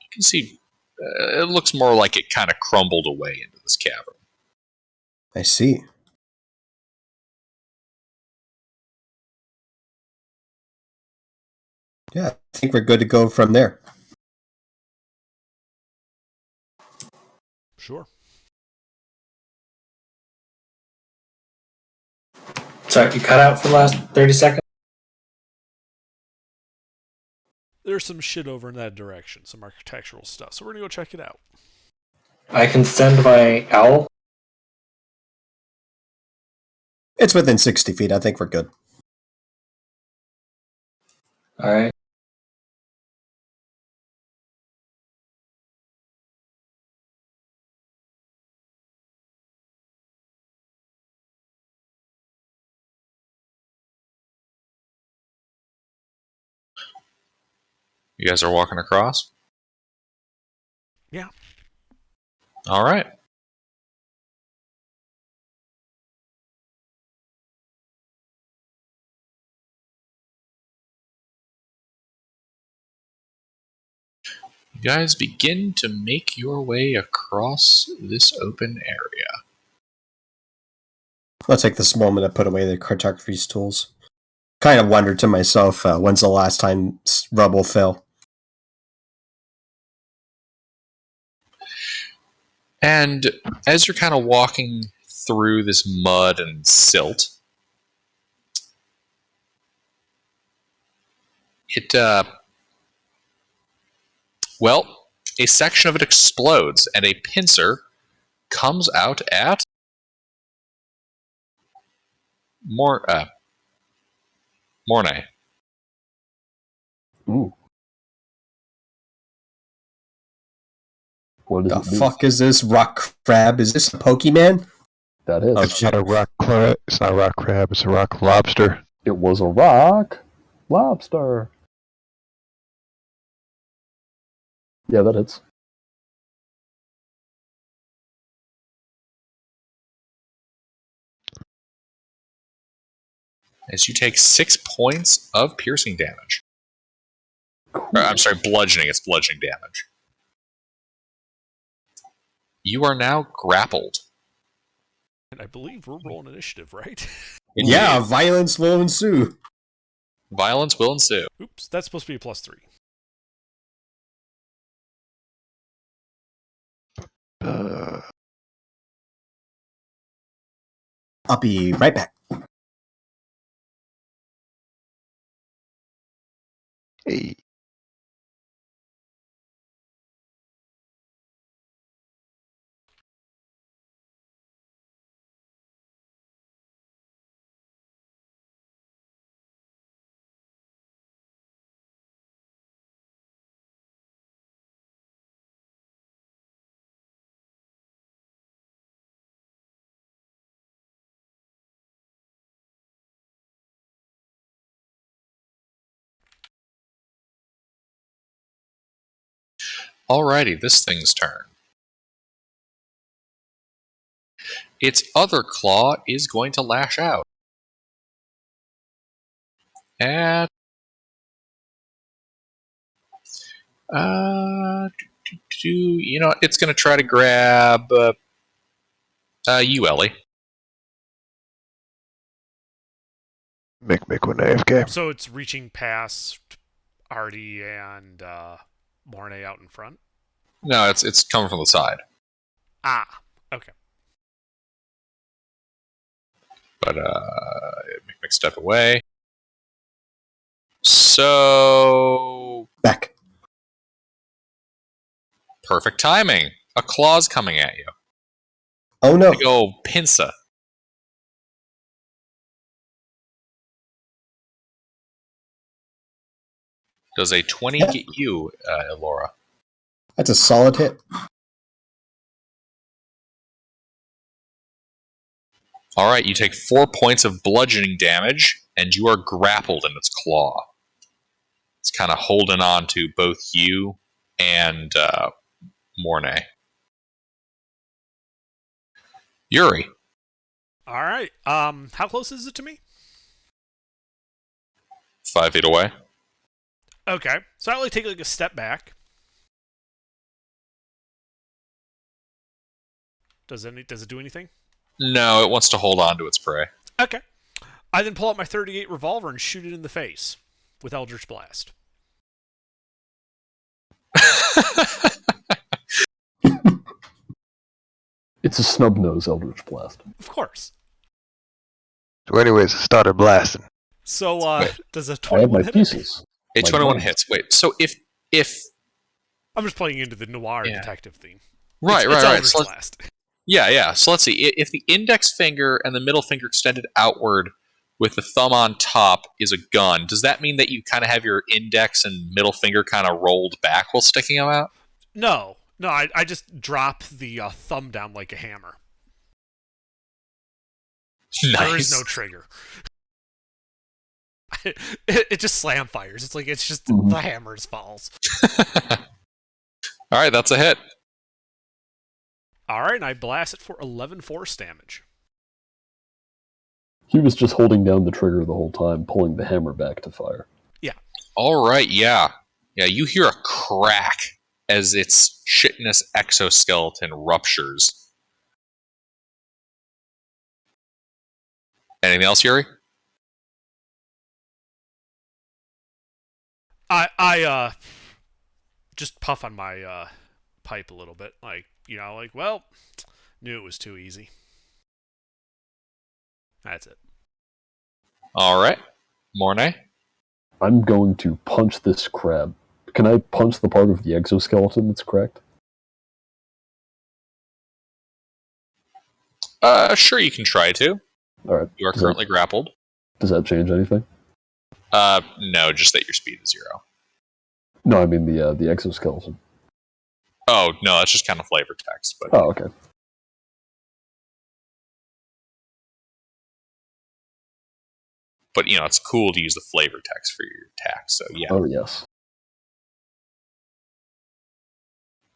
Speaker 1: You can see it looks more like it kind of crumbled away into this cavern.
Speaker 3: I see. Yeah, I think we're good to go from there.
Speaker 4: Sure.
Speaker 6: Sorry, you cut out for the last 30 seconds?
Speaker 4: There's some shit over in that direction, some architectural stuff, so we're gonna go check it out.
Speaker 6: I can send my owl.
Speaker 3: It's within 60 feet. I think we're good.
Speaker 6: Alright.
Speaker 1: You guys are walking across?
Speaker 4: Yeah.
Speaker 1: All right. You guys begin to make your way across this open area.
Speaker 3: I'll take this moment to put away the cartography tools. Kind of wondered to myself, when's the last time rubble fell?
Speaker 1: And as you're kind of walking through this mud and silt, a section of it explodes, and a pincer comes out at Mornay.
Speaker 2: Ooh. What
Speaker 3: The
Speaker 2: does it do?
Speaker 3: fuck is this rock crab? Is this a Pokemon?
Speaker 2: That is.
Speaker 3: Oh,
Speaker 5: It's not a rock crab. It's not a rock crab. It's a rock lobster.
Speaker 2: It was a rock lobster. Yeah, that hits.
Speaker 1: As you take 6 points of piercing damage. I'm sorry, bludgeoning. It's bludgeoning damage. You are now grappled.
Speaker 4: And I believe we're rolling initiative, right?
Speaker 3: Yeah, violence will ensue.
Speaker 1: Violence will ensue.
Speaker 4: Oops, that's supposed to be a +3.
Speaker 3: I'll be right back.
Speaker 5: Hey.
Speaker 1: Alrighty, this thing's turn. Its other claw is going to lash out. At... you know, it's going to try to grab you, Ellie.
Speaker 5: Make one AFK.
Speaker 4: So it's reaching past Artie and Mornay out in front?
Speaker 1: No, it's coming from the side.
Speaker 4: Ah, okay.
Speaker 1: But make step away. So
Speaker 3: Back.
Speaker 1: perfect timing. A claw's coming at you.
Speaker 3: Oh no.
Speaker 1: Big old pincer. Does a 20 get you, Elora?
Speaker 3: That's a solid hit.
Speaker 1: Alright, you take 4 points of bludgeoning damage, and you are grappled in its claw. It's kind of holding on to both you and Mornay. Yuri.
Speaker 4: Alright, how close is it to me?
Speaker 1: 5 feet away.
Speaker 4: Okay, so I only take like a step back. Does it do anything?
Speaker 1: No, it wants to hold on to its prey.
Speaker 4: Okay. I then pull out my .38 revolver and shoot it in the face with Eldritch Blast.
Speaker 2: It's a snub nose Eldritch Blast.
Speaker 4: Of course.
Speaker 5: So anyways, started blasting.
Speaker 4: So, does a
Speaker 2: I have
Speaker 4: 21
Speaker 2: my
Speaker 4: hit it?
Speaker 2: pieces.
Speaker 1: A
Speaker 2: My
Speaker 1: 21
Speaker 2: guns.
Speaker 1: hits. Wait, so if
Speaker 4: I'm just playing into the noir
Speaker 1: Yeah.
Speaker 4: detective theme.
Speaker 1: right,
Speaker 4: It's
Speaker 1: right.
Speaker 4: Eldritch
Speaker 1: So
Speaker 4: Blast.
Speaker 1: yeah. So let's see. If the index finger and the middle finger extended outward with the thumb on top is a gun, does that mean that you kind of have your index and middle finger kind of rolled back while sticking them out?
Speaker 4: No, I just drop the thumb down like a hammer.
Speaker 1: Nice.
Speaker 4: There is no trigger. it just slam fires. It's just
Speaker 2: Mhm.
Speaker 4: the hammers falls.
Speaker 1: All right, that's a hit.
Speaker 4: Alright, and I blast it for 11 force damage.
Speaker 2: He was just holding down the trigger the whole time, pulling the hammer back to fire.
Speaker 1: All right, yeah. You hear a crack as its chitinous exoskeleton ruptures. Anything else, Yuri?
Speaker 4: I just puff on my pipe a little bit, well, knew it was too easy. That's it.
Speaker 1: All right, Mornay.
Speaker 2: I'm going to punch this crab. Can I punch the part of the exoskeleton that's cracked?
Speaker 1: Sure, you can try to.
Speaker 2: All right.
Speaker 1: You are currently grappled.
Speaker 2: Does that change anything?
Speaker 1: No, just that your speed is 0.
Speaker 2: No, I mean the exoskeleton.
Speaker 1: Oh, no, that's just kind of flavor text. But
Speaker 2: Oh, okay.
Speaker 1: But, it's cool to use the flavor text for your attack, so yeah.
Speaker 2: Oh, yes.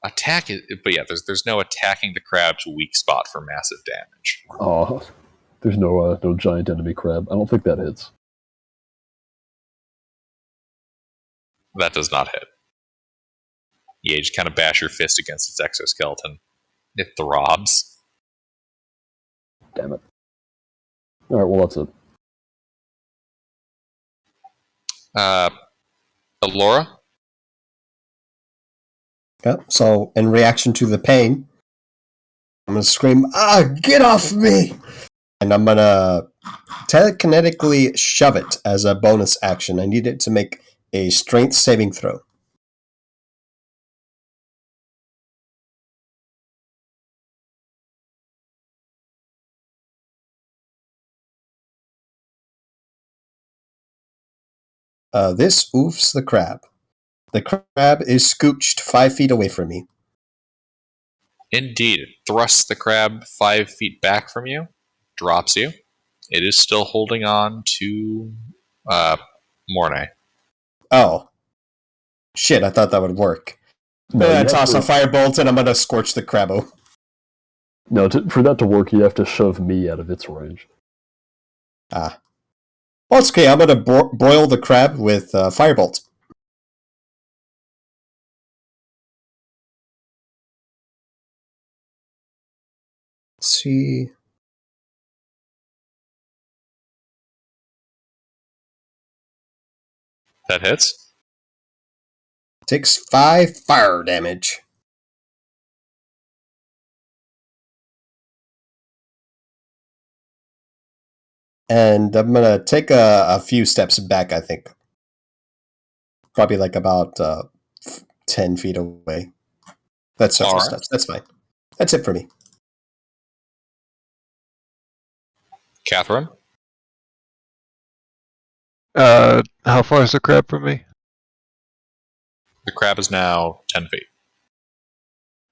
Speaker 1: Attack is... But yeah, there's no attacking the crab's weak spot for massive damage.
Speaker 2: Oh, there's no giant enemy crab. I don't think that hits.
Speaker 1: That does not hit. Yeah, you just kind of bash your fist against its exoskeleton. It throbs.
Speaker 2: Damn it. All right, well, that's it.
Speaker 1: Laura?
Speaker 3: Yeah, so in reaction to the pain, I'm going to scream, get off me! And I'm going to telekinetically shove it as a bonus action. I need it to make a strength saving throw. This oofs the crab. The crab is scooched 5 feet away from me.
Speaker 1: Indeed. It thrusts the crab 5 feet back from you, drops you. It is still holding on to Mornay.
Speaker 3: Oh. Shit, I thought that would work.
Speaker 2: No,
Speaker 3: I toss a firebolt and I'm going to scorch the crabbo.
Speaker 2: No, for that to work, you have to shove me out of its range.
Speaker 3: Ah. Well, it's okay. I'm going to broil the crab with firebolt. Let's see.
Speaker 1: That hits.
Speaker 3: Takes 5 fire damage. And I'm going to take a few steps back, I think. Probably like about 10 feet away. That's several steps. That's fine. That's it for me.
Speaker 1: Catherine?
Speaker 5: How far is the crab from me?
Speaker 1: The crab is now 10 feet.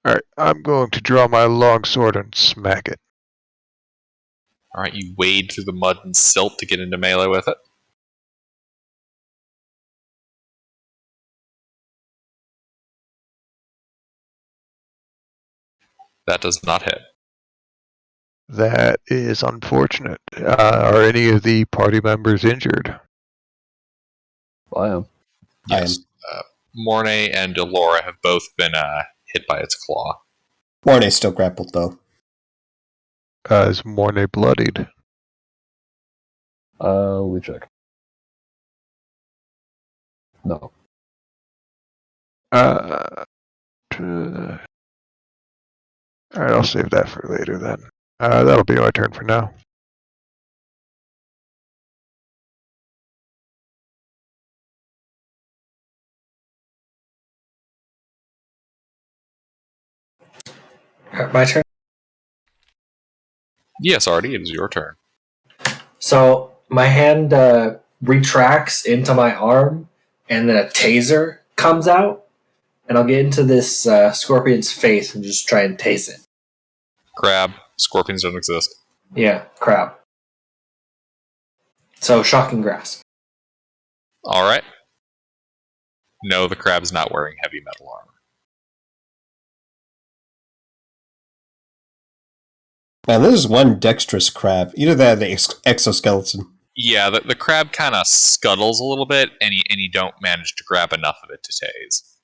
Speaker 5: Alright, I'm going to draw my long sword and smack it.
Speaker 1: Alright, you wade through the mud and silt to get into melee with it. That does not hit.
Speaker 5: That is unfortunate. Are any of the party members injured?
Speaker 2: I am.
Speaker 1: Yes. Mornay and Delora have both been hit by its claw.
Speaker 3: Mornay's still grappled, though.
Speaker 5: Is Mornay bloodied?
Speaker 2: Let me check. No.
Speaker 5: Alright, I'll save that for later then. That'll be my turn for now.
Speaker 6: My turn.
Speaker 1: Yes, Artie, it is your turn.
Speaker 6: So my hand retracts into my arm, and then a taser comes out, and I'll get into this scorpion's face and just try and tase it.
Speaker 1: Crab. Scorpions don't exist.
Speaker 6: Yeah, crab. So shocking grasp.
Speaker 1: Alright. No, the crab is not wearing heavy metal armor.
Speaker 3: Man, this is one dexterous crab. Either that or the exoskeleton.
Speaker 1: Yeah, the crab kind of scuttles a little bit, and you don't manage to grab enough of it to tase.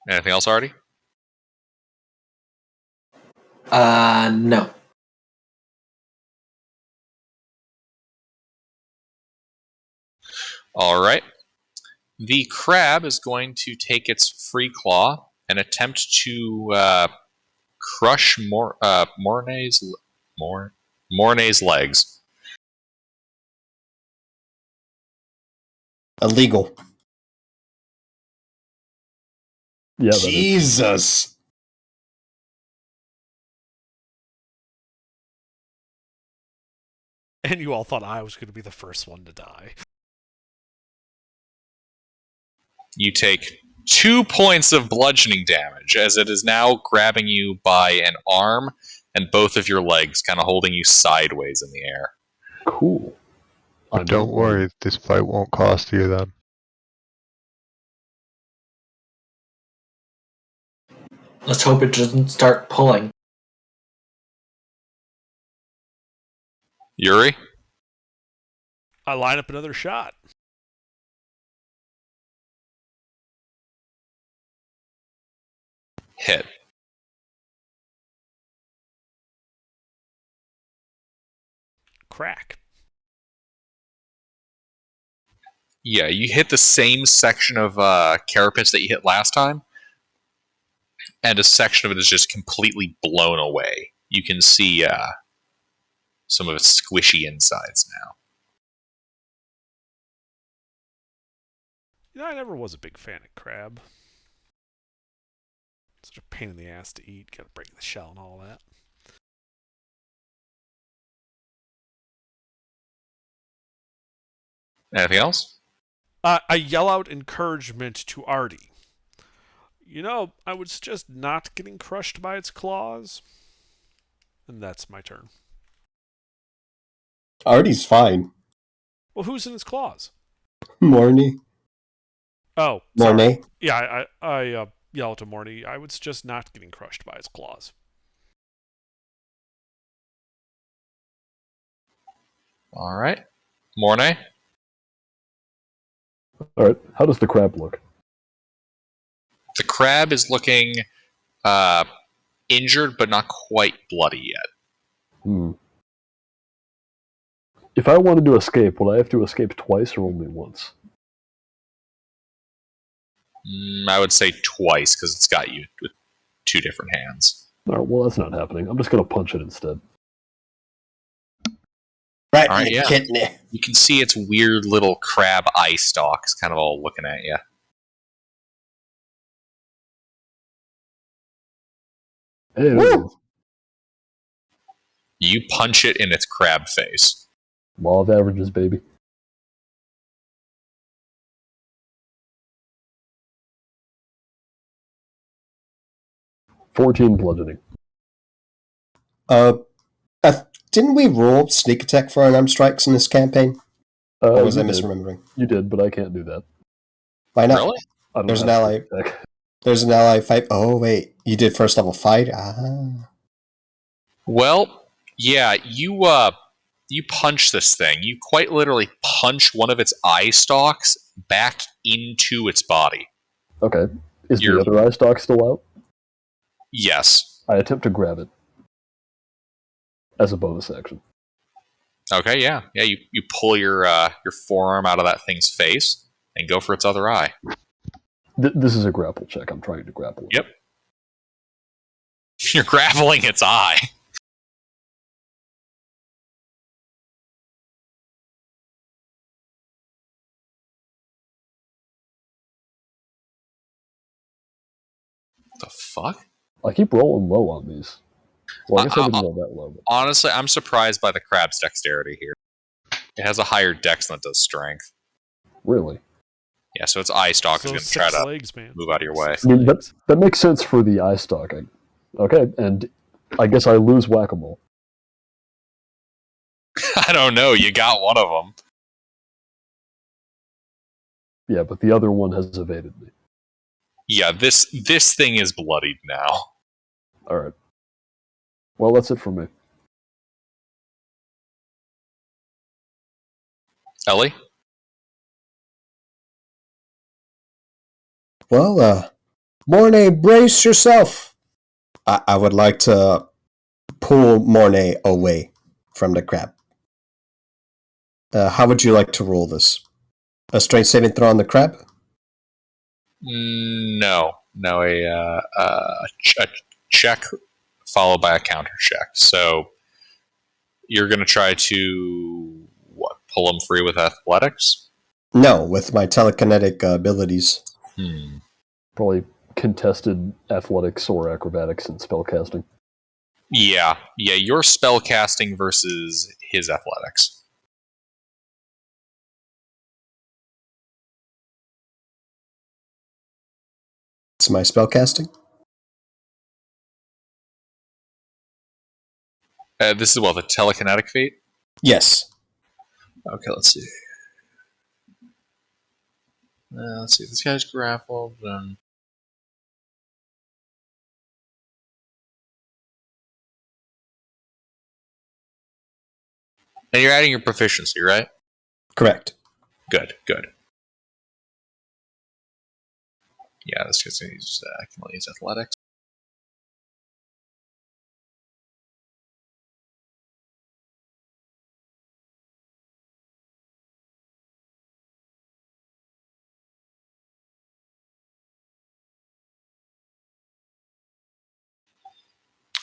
Speaker 1: Anything else, Artie?
Speaker 6: No.
Speaker 1: All right. The crab is going to take its free claw and attempt to crush Mornay's legs.
Speaker 3: Illegal.
Speaker 2: Yeah, that is.
Speaker 3: Jesus.
Speaker 4: And you all thought I was going to be the first one to die.
Speaker 1: You take 2 points of bludgeoning damage as it is now grabbing you by an arm and both of your legs, kind of holding you sideways in the air.
Speaker 2: Cool.
Speaker 5: But don't worry, this fight won't cost you then.
Speaker 6: Let's hope it doesn't start pulling.
Speaker 1: Yuri?
Speaker 4: I line up another shot.
Speaker 1: Hit.
Speaker 4: Crack.
Speaker 1: Yeah, you hit the same section of carapace that you hit last time, and a section of it is just completely blown away. You can see some of its squishy insides now.
Speaker 4: You know, I never was a big fan of crab. Such a pain in the ass to eat. Gotta break the shell and all that.
Speaker 1: Anything else?
Speaker 4: I yell out encouragement to Artie. You know, I would suggest not getting crushed by its claws. And that's my turn.
Speaker 3: Artie's fine.
Speaker 4: Well, who's in its claws?
Speaker 3: Morny.
Speaker 4: Oh, sorry.
Speaker 3: Mornay.
Speaker 4: Yeah, I yell to Morty. I would suggest not getting crushed by its claws.
Speaker 1: All right. Mornay?
Speaker 2: All right. How does the crab look?
Speaker 1: The crab is looking injured, but not quite bloody yet.
Speaker 2: If I wanted to escape, would I have to escape twice or only once?
Speaker 1: I would say twice, because it's got you with 2 different hands.
Speaker 2: All right, well, that's not happening. I'm just going to punch it instead.
Speaker 3: Right
Speaker 1: All right,
Speaker 3: in the
Speaker 1: yeah.
Speaker 3: kidney.
Speaker 1: You can see its weird little crab eye stalks kind of all looking at you.
Speaker 2: Hey,
Speaker 3: Woo!
Speaker 1: You punch it in its crab face.
Speaker 2: Law of averages, baby. $14 bludgeoning.
Speaker 3: Didn't we roll sneak attack for unarmed strikes in this campaign? Or was I
Speaker 2: You did.
Speaker 3: misremembering?
Speaker 2: You did, but I can't do that.
Speaker 3: Why not?
Speaker 1: Really?
Speaker 2: I don't
Speaker 3: There's
Speaker 2: have
Speaker 3: an ally.
Speaker 2: sneak attack.
Speaker 3: There's an ally fight. Oh wait, you did first level fight. Ah.
Speaker 1: Well, yeah, you punch this thing. You quite literally punch one of its eye stalks back into its body.
Speaker 2: Okay. Is
Speaker 1: You're-
Speaker 2: the other eye stalk still out?
Speaker 1: Yes.
Speaker 2: I attempt to grab it as a bonus action.
Speaker 1: Okay, yeah. Yeah, you pull your forearm out of that thing's face and go for its other eye.
Speaker 2: This is a grapple check. I'm trying to grapple it.
Speaker 1: Yep. You're grappling its eye. The fuck?
Speaker 2: I keep rolling low on these. Well, I guess I
Speaker 1: Uh,
Speaker 2: didn't roll that low. But
Speaker 1: Honestly, I'm surprised by the crab's dexterity here. It has a higher dex than it does strength.
Speaker 2: really?
Speaker 1: Yeah, so its eye stalk is
Speaker 4: So
Speaker 1: going to try
Speaker 4: 6
Speaker 1: to
Speaker 4: legs, man.
Speaker 1: move out of your way.
Speaker 4: Six
Speaker 2: I mean,
Speaker 4: legs.
Speaker 2: that makes sense for the eye stalk. Okay, and I guess I lose whack-a-mole.
Speaker 1: I don't know. You got one of them.
Speaker 2: Yeah, but the other one has evaded me.
Speaker 1: Yeah, this thing is bloodied now.
Speaker 2: All right. Well, that's it for me.
Speaker 1: Ellie?
Speaker 3: Well, Mornay, brace yourself. I would like to pull Mornay away from the crab. How would you like to roll this? A strength saving throw on the crab?
Speaker 1: No, a check followed by a counter check. So you're going to try to pull him free with athletics?
Speaker 3: No, with my telekinetic abilities.
Speaker 2: Probably contested athletics or acrobatics and spellcasting.
Speaker 1: Yeah, your spell casting versus his athletics.
Speaker 3: It's my spell casting.
Speaker 1: This is the telekinetic feat?
Speaker 3: Yes.
Speaker 1: Okay, let's see. Let's see. This guy's grappled. And you're adding your proficiency, right?
Speaker 3: Correct.
Speaker 1: Good. Yeah, this guy's going to use athletics.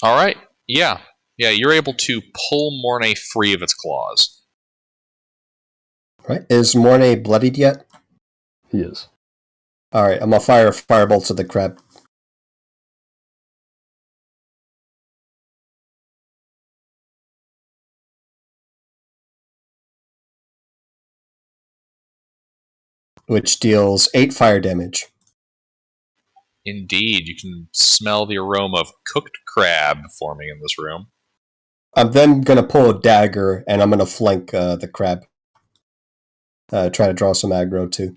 Speaker 1: All right. Yeah, you're able to pull Mornay free of its claws.
Speaker 3: Right. Is Mornay bloodied yet?
Speaker 2: He is.
Speaker 3: All right. I'm gonna fire a firebolt to the crab. Which deals 8 fire damage.
Speaker 1: Indeed, you can smell the aroma of cooked crab forming in this room.
Speaker 3: I'm then gonna pull a dagger and I'm gonna flank the crab. Try to draw some aggro too.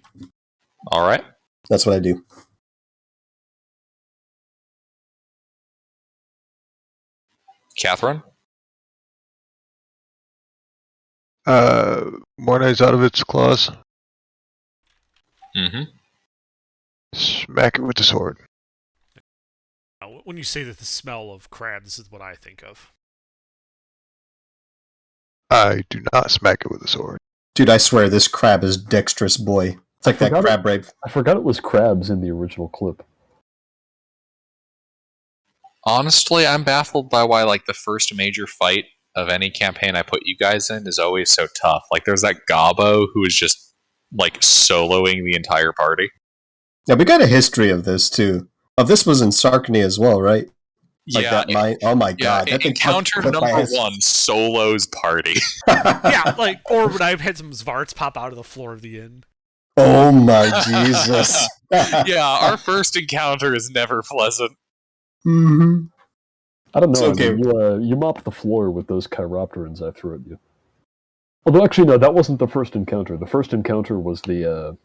Speaker 1: All right.
Speaker 3: That's what I do.
Speaker 1: Catherine?
Speaker 5: Mornay's out of its claws.
Speaker 1: Mm-hmm.
Speaker 5: Smack it with the sword.
Speaker 4: When you say that the smell of crab, this is what I think of.
Speaker 5: I do not smack it with a sword.
Speaker 3: Dude, I swear this crab is dexterous boy. It's like that crab rape.
Speaker 2: I forgot it was crabs in the original clip.
Speaker 1: Honestly, I'm baffled by why the first major fight of any campaign I put you guys in is always so tough. There's that Gabo who is just soloing the entire party.
Speaker 3: Yeah, we got a history of this too. This was in Sarkany as well, right? Oh my god! That
Speaker 1: encounter number 1: Solo's party.
Speaker 4: Yeah, or when I've had some Zvarts pop out of the floor of the inn.
Speaker 3: Oh my Jesus!
Speaker 1: Yeah, our first encounter is never pleasant.
Speaker 3: Mm-hmm.
Speaker 2: I don't know.
Speaker 3: Okay.
Speaker 2: You mopped the floor with those chiropterans I threw at you. Although actually, no, that wasn't the first encounter. The first encounter was the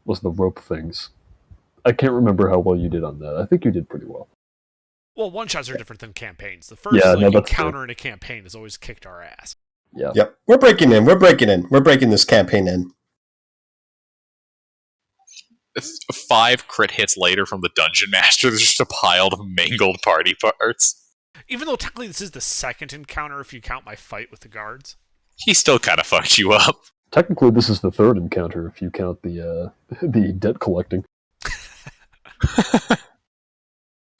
Speaker 2: rope things. I can't remember how well you did on that. I think you did pretty well.
Speaker 4: Well, one-shots are different than campaigns. The first encounter in a campaign has always kicked our ass.
Speaker 2: Yeah.
Speaker 3: Yep. We're breaking in. We're breaking this campaign in.
Speaker 1: 5 crit hits later from the Dungeon Master, there's just a pile of mangled party parts.
Speaker 4: Even though technically this is the second encounter if you count my fight with the guards.
Speaker 1: He still kind of fucked you up.
Speaker 2: Technically, this is the third encounter if you count the debt collecting.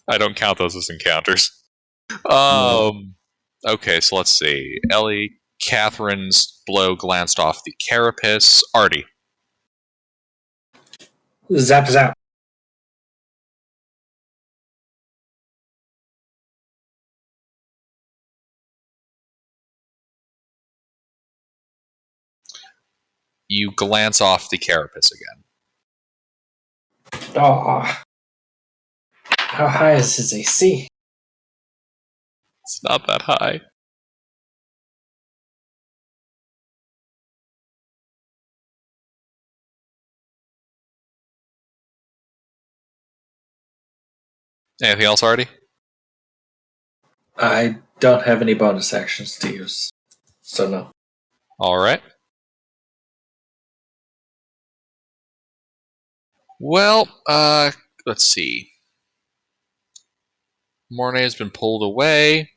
Speaker 1: I don't count those as encounters. Okay, so let's see. Ellie, Catherine's blow glanced off the carapace. Artie.
Speaker 6: Zap zap.
Speaker 1: You glance off the carapace again.
Speaker 6: Oh. How high is his AC?
Speaker 1: It's not that high. Anything else, Artie?
Speaker 6: I don't have any bonus actions to use, so no.
Speaker 1: All right. Well, let's see. Mornay has been pulled away.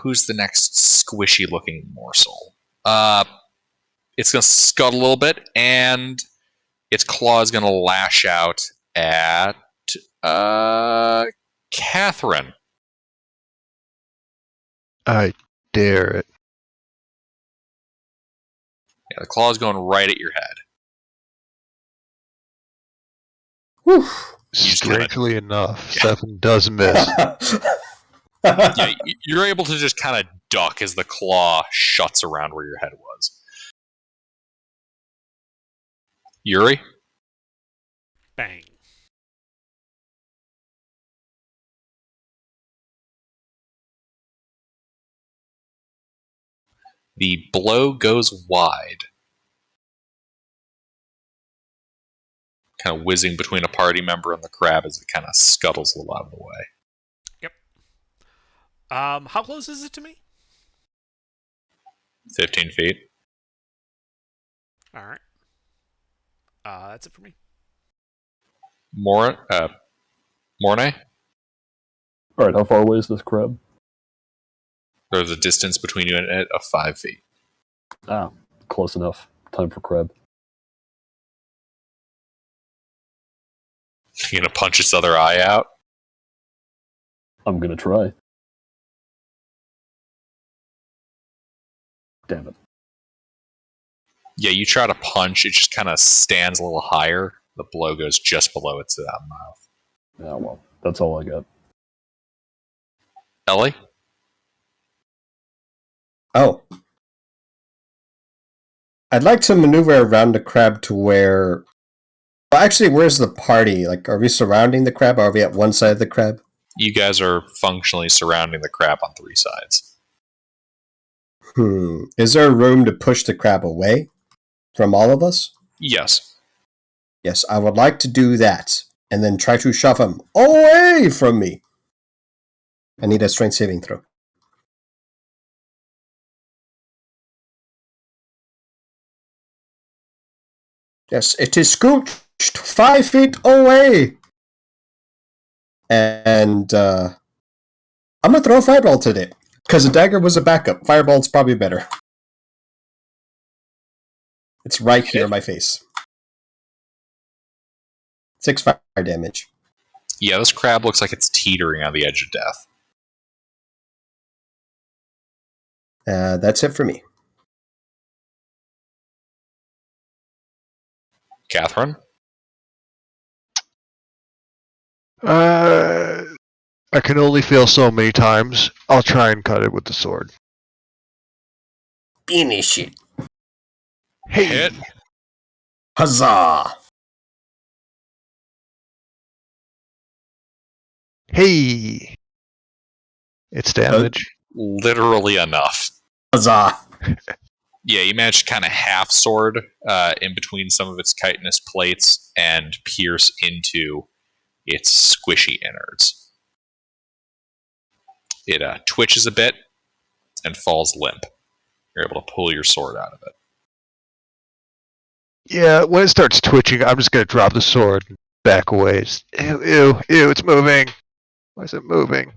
Speaker 1: Who's the next squishy-looking morsel? It's going to scuttle a little bit, and its claw is going to lash out at Catherine.
Speaker 5: I dare it.
Speaker 1: Yeah, the claw is going right at your head.
Speaker 3: Whew.
Speaker 1: just kinda-
Speaker 5: Strangely enough,
Speaker 1: Yeah.
Speaker 5: 7 does miss.
Speaker 1: Yeah, you're able to just kind of duck as the claw shuts around where your head was. Yuri?
Speaker 4: Bang.
Speaker 1: The blow goes wide. Kind of whizzing between a party member and the crab as it kind of scuttles a little out of the way.
Speaker 4: Yep. How close is it to me?
Speaker 1: 15 feet.
Speaker 4: All right. That's it for me.
Speaker 1: Mornay?
Speaker 2: Alright, how far away is this crab?
Speaker 1: There's a distance between you and it of 5 feet.
Speaker 2: Ah, close enough. Time for crab.
Speaker 1: You're going to punch its other eye out?
Speaker 2: I'm gonna try. Damn it.
Speaker 1: Yeah, you try to punch, it just kind of stands a little higher. The blow goes just below its mouth.
Speaker 2: Ah, well, that's all I got.
Speaker 1: Ellie?
Speaker 3: Oh. I'd like to maneuver around the crab to where... Well, actually, where's the party? Like, are we surrounding the crab? Are we at one side of the crab?
Speaker 1: You guys are functionally surrounding the crab on 3 sides.
Speaker 3: Is there room to push the crab away from all of us?
Speaker 1: Yes.
Speaker 3: Yes, I would like to do that. And then try to shove him away from me. I need a strength saving throw. Yes, it is scooched 5 feet away. And I'm going to throw a fireball today. Because a dagger was a backup. Fireball's probably better. It's right here in my face. 6 fire damage.
Speaker 1: Yeah, this crab looks like it's teetering on the edge of death.
Speaker 3: That's it for me.
Speaker 1: Catherine?
Speaker 5: I can only fail so many times. I'll try and cut it with the sword.
Speaker 3: Finish it.
Speaker 5: Hey!
Speaker 1: Hit.
Speaker 3: Huzzah!
Speaker 5: Hey! It's damage.
Speaker 1: Literally enough.
Speaker 3: Huzzah!
Speaker 1: Yeah, you managed to kind of half sword in between some of its chitinous plates and pierce into its squishy innards. It twitches a bit and falls limp. You're able to pull your sword out of it.
Speaker 5: Yeah, when it starts twitching, I'm just gonna drop the sword and back away. Just, ew, ew, ew, it's moving. Why is it moving?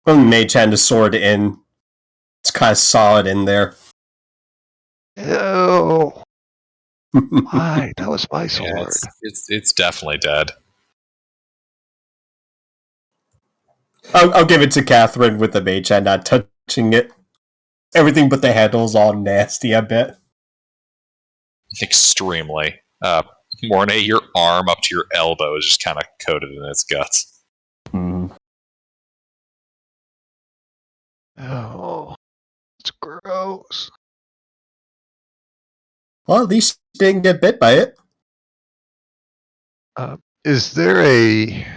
Speaker 3: Mage hand the sword in. It's kind of solid in there.
Speaker 5: Ew. Why? That was my
Speaker 1: Yeah,
Speaker 5: sword.
Speaker 1: it's definitely dead.
Speaker 3: I'll give it to Catherine with the mage hand, not touching it. Everything but the handle's all nasty, I bet.
Speaker 1: Extremely. Mornay, your arm up to your elbow is just kind of coated in its guts.
Speaker 2: Mhm.
Speaker 5: Oh, it's gross.
Speaker 3: Well, at least you didn't get bit by it.
Speaker 5: Is there a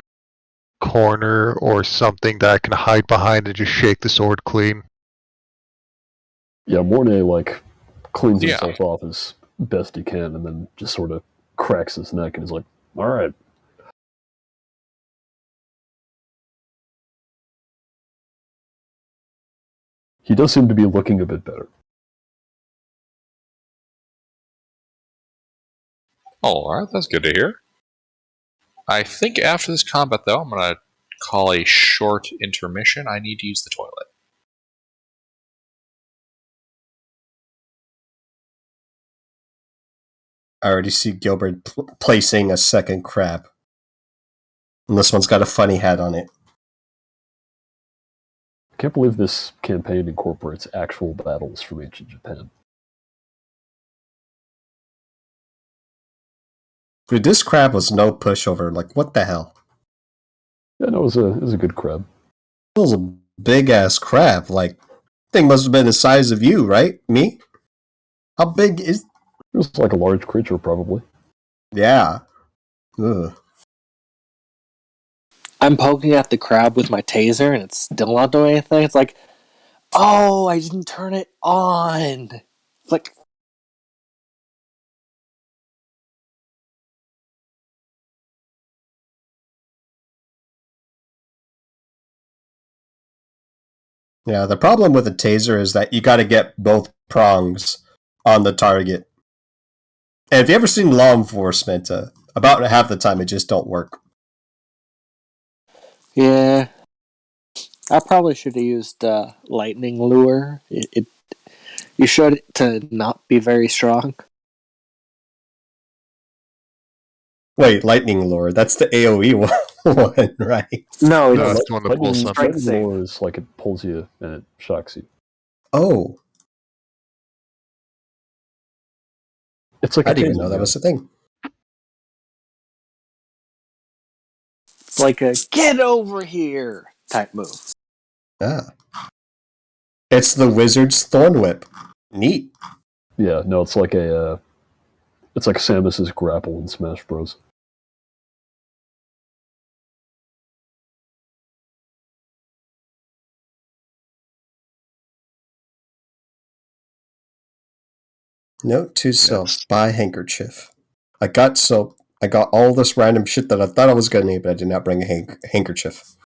Speaker 5: corner or something that I can hide behind and just shake the sword clean?
Speaker 2: Yeah, Mornay, like, cleans
Speaker 1: Yeah.
Speaker 2: himself off as best he can and then just sort of cracks his neck and is like, alright. He does seem to be looking a bit better.
Speaker 1: Alright, that's good to hear. I think after this combat, though, I'm going to call a short intermission. I need to use the toilet.
Speaker 3: I already see Gilbert placing a second crab. And this one's got a funny hat on it.
Speaker 2: I can't believe this campaign incorporates actual battles from ancient Japan.
Speaker 3: Dude, this crab was no pushover. Like, what the hell?
Speaker 2: Yeah, no, it was a good crab.
Speaker 3: It was a big-ass crab. Like, thing must have been the size of you, right? Me? How big is...
Speaker 2: It was like a large creature, probably.
Speaker 3: Yeah. Ugh.
Speaker 6: I'm poking at the crab with my taser and it's still not doing anything. It's like, oh, I didn't turn it on. It's like,
Speaker 3: Yeah, the problem with a taser is that you got to get both prongs on the target. And if you ever seen law enforcement, about half the time it just don't work.
Speaker 6: yeah. I probably should have used lightning lure. You showed it to not be very strong.
Speaker 3: Wait, lightning lure. That's the AoE one, right?
Speaker 6: No,
Speaker 5: No,
Speaker 6: it's
Speaker 5: it's the one that pulls them.
Speaker 6: Strength
Speaker 2: Lightning
Speaker 6: save.
Speaker 2: lore is like it pulls you and it shocks you.
Speaker 3: Oh,
Speaker 2: It's like
Speaker 3: I
Speaker 2: a
Speaker 3: didn't even
Speaker 2: taser
Speaker 3: know that
Speaker 2: gun.
Speaker 3: was a thing.
Speaker 6: It's like a get over here type move.
Speaker 3: Ah. It's the wizard's thorn whip. Neat.
Speaker 2: Yeah, no, it's like Samus's grapple in Smash Bros.
Speaker 3: Note to self,
Speaker 5: Yes.
Speaker 3: buy handkerchief. I got soap. I got all this random shit that I thought I was going to need, but I did not bring a handkerchief.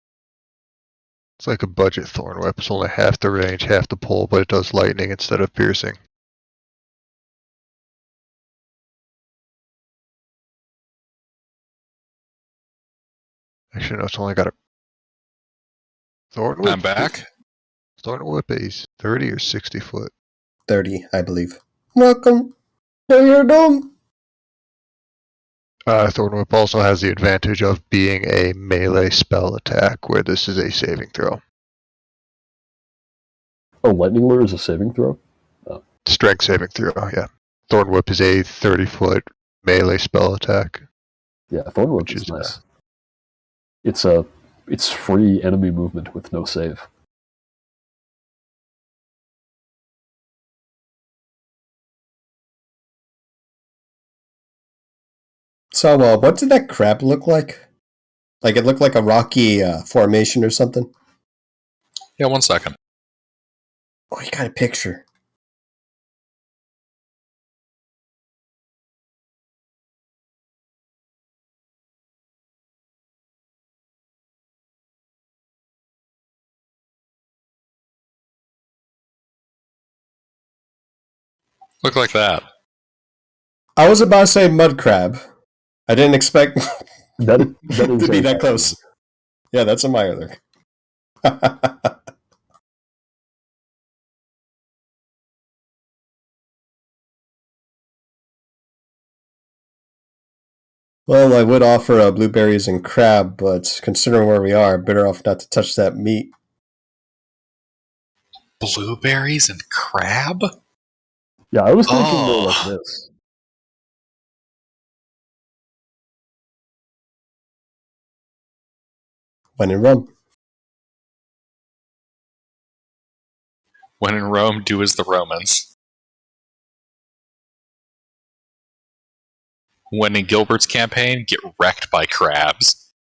Speaker 5: It's like a budget thorn whip. It's only half the range, half the pull, but it does lightning instead of piercing. Actually, no, it's only got a thorn whip.
Speaker 1: I'm back.
Speaker 5: Thorn whip is 30 or 60 foot.
Speaker 3: 30, I believe. Welcome to your dome.
Speaker 5: Thorn whip also has the advantage of being a melee spell attack, where this is a saving throw.
Speaker 2: Oh, lightning lure is a saving throw?
Speaker 5: Strength saving throw, yeah. Thorn whip is a 30-foot melee spell attack.
Speaker 2: Yeah, Thorn Whip
Speaker 5: Which
Speaker 2: is
Speaker 5: is
Speaker 2: nice. It's free enemy movement with no save.
Speaker 3: So, what did that crab look like? Like, it looked like a rocky formation or something?
Speaker 1: Yeah, 1 second.
Speaker 3: Oh, you got a picture.
Speaker 1: Look like that.
Speaker 3: I was about to say mud crab. I didn't expect
Speaker 2: That is
Speaker 3: to be
Speaker 2: a-
Speaker 3: that close. Yeah, that's a Mirelurk. Well, I would offer blueberries and crab, but considering where we are, better off not to touch that meat.
Speaker 1: Blueberries and crab?
Speaker 2: Yeah, I was thinking more
Speaker 1: Oh.
Speaker 2: like this.
Speaker 3: When in Rome.
Speaker 1: When in Rome, do as the Romans. When in Gilbert's campaign, get wrecked by crabs.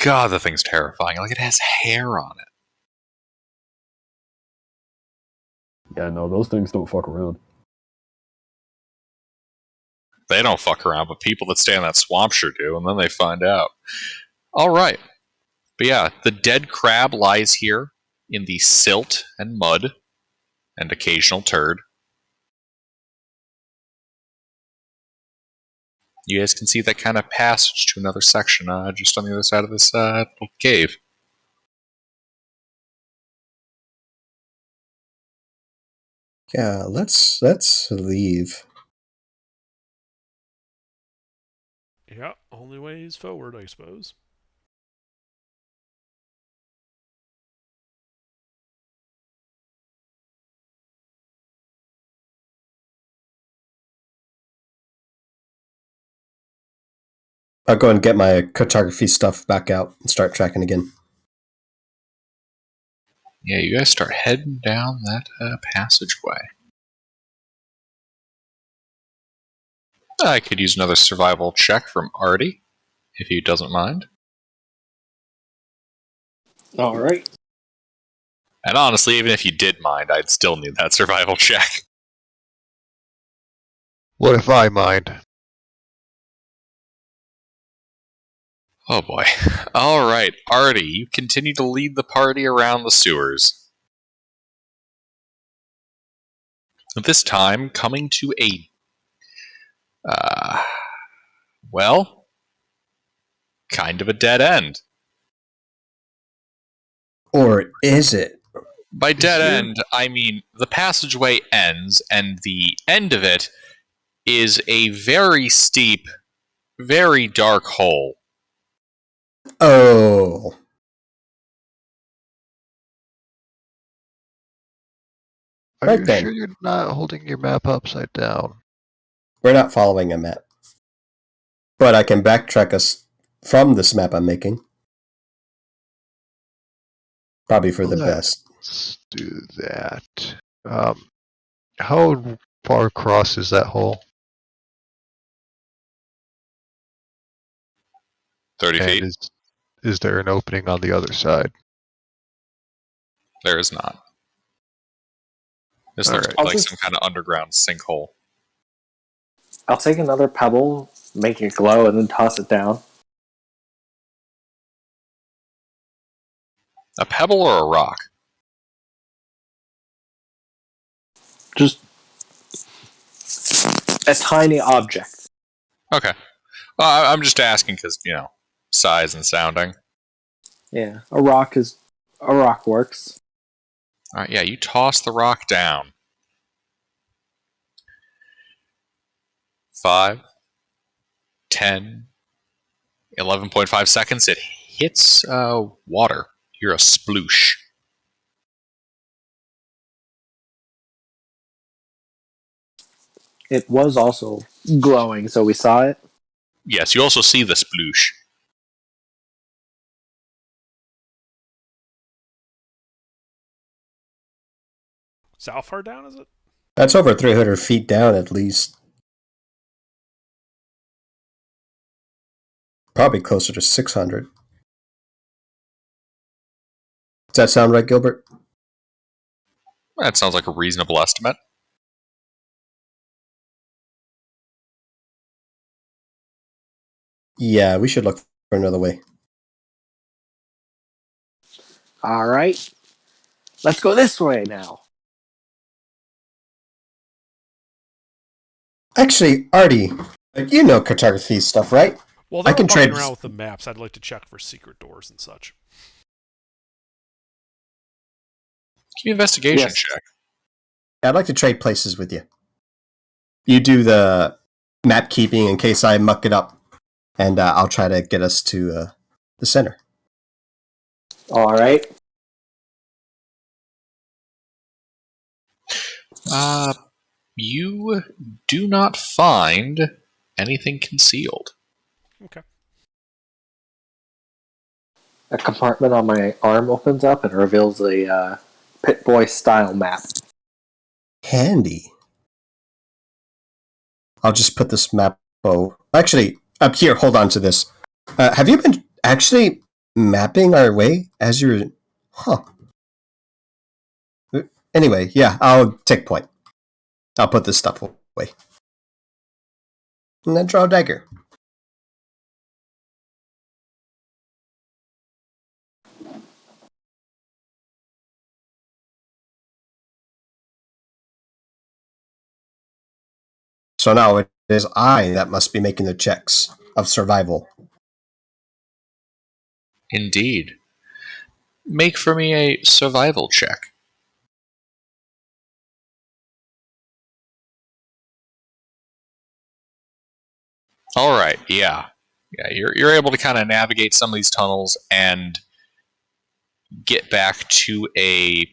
Speaker 1: God, the thing's terrifying. Like, it has hair on it.
Speaker 2: Yeah, no, those things don't fuck around.
Speaker 1: They don't fuck around, but people that stay in that swamp sure do, and then they find out. All right. But yeah, the dead crab lies here in the silt and mud and occasional turd. You guys can see that kind of passage to another section just on the other side of this little cave.
Speaker 3: Yeah, let's leave.
Speaker 4: Yeah, only way is forward, I suppose.
Speaker 3: I'll go and get my cartography stuff back out and start tracking again.
Speaker 1: Yeah, you guys start heading down that passageway. I could use another survival check from Artie, if he doesn't mind.
Speaker 6: All right.
Speaker 1: And honestly, even if you did mind, I'd still need that survival check.
Speaker 5: What if I mind?
Speaker 1: Oh boy. Alright, Artie, you continue to lead the party around the sewers. This time, coming to a... well, kind of a dead end.
Speaker 3: Or is it?
Speaker 1: By dead end, I mean the passageway ends, and the end of it is a very steep, very dark hole.
Speaker 3: Oh.
Speaker 5: Are
Speaker 3: Right
Speaker 5: you
Speaker 3: then.
Speaker 5: sure you're not holding your map upside down?
Speaker 3: We're not following a map. But I can backtrack us from this map I'm making. Probably for the best.
Speaker 5: Let's do that. How far across is that hole?
Speaker 1: 30
Speaker 5: And
Speaker 1: feet?
Speaker 5: is there an opening on the other side?
Speaker 1: There is not. This
Speaker 5: All
Speaker 1: looks
Speaker 5: right.
Speaker 1: like some kind of underground sinkhole.
Speaker 6: I'll take another pebble, make it glow, and then toss it down.
Speaker 1: A pebble or a rock?
Speaker 6: Just a tiny object.
Speaker 1: Okay. I'm just asking because, size and sounding.
Speaker 6: Yeah, a rock works.
Speaker 1: Alright, yeah, you toss the rock down. 5, 10, 11.5 seconds. It hits water. You're a sploosh.
Speaker 6: It was also glowing, so we saw it.
Speaker 1: Yes, you also see the sploosh.
Speaker 4: So how far down is it?
Speaker 3: That's over 300 feet down at least. Probably closer to 600. Does that sound right, Gilbert?
Speaker 1: That sounds like a reasonable estimate.
Speaker 3: Yeah, we should look for another way.
Speaker 6: All right, let's go this way now.
Speaker 3: Actually, Artie, you know cartography stuff, right?
Speaker 4: Well,
Speaker 3: I
Speaker 4: they're
Speaker 3: can
Speaker 4: fucking
Speaker 3: trade.
Speaker 4: around with the maps. I'd like to check for secret doors and such.
Speaker 1: Give me an investigation
Speaker 6: Yes.
Speaker 1: check.
Speaker 3: I'd like to trade places with you. You do the map keeping in case I muck it up, and I'll try to get us to the center.
Speaker 6: All right.
Speaker 1: You do not find anything concealed.
Speaker 4: Okay.
Speaker 6: A compartment on my arm opens up and reveals a Pit Boy style map.
Speaker 3: Handy. I'll just put this map. Oh, actually, up here. Hold on to this. Have you been actually mapping our way as you're? Huh. Anyway, yeah, I'll take point. I'll put this stuff away. And then draw a dagger. So now It is I that must be making the checks of survival.
Speaker 1: Indeed. Make for me a survival check. All right, yeah. You're able to kind of navigate some of these tunnels and get back to a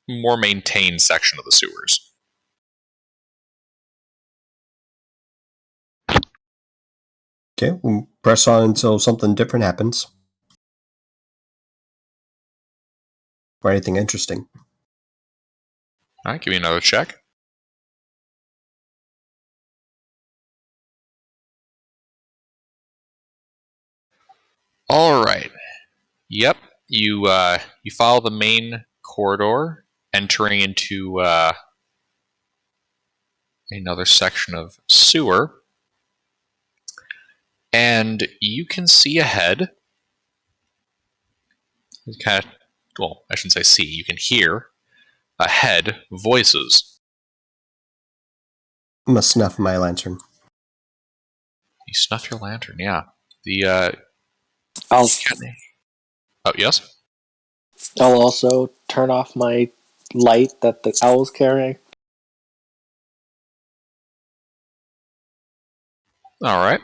Speaker 1: more maintained section of the sewers.
Speaker 3: Okay, we'll press on until something different happens. Or anything interesting.
Speaker 1: All right, give me another check. All right. Yep. You follow the main corridor, entering into another section of sewer, and you can see ahead. Kind of, well, I shouldn't say see. You can hear ahead voices.
Speaker 3: I must snuff my lantern.
Speaker 1: You snuff your lantern. Yeah. The
Speaker 6: I'll
Speaker 1: oh yes.
Speaker 6: I'll also turn off my light that the owl's carrying.
Speaker 1: All right.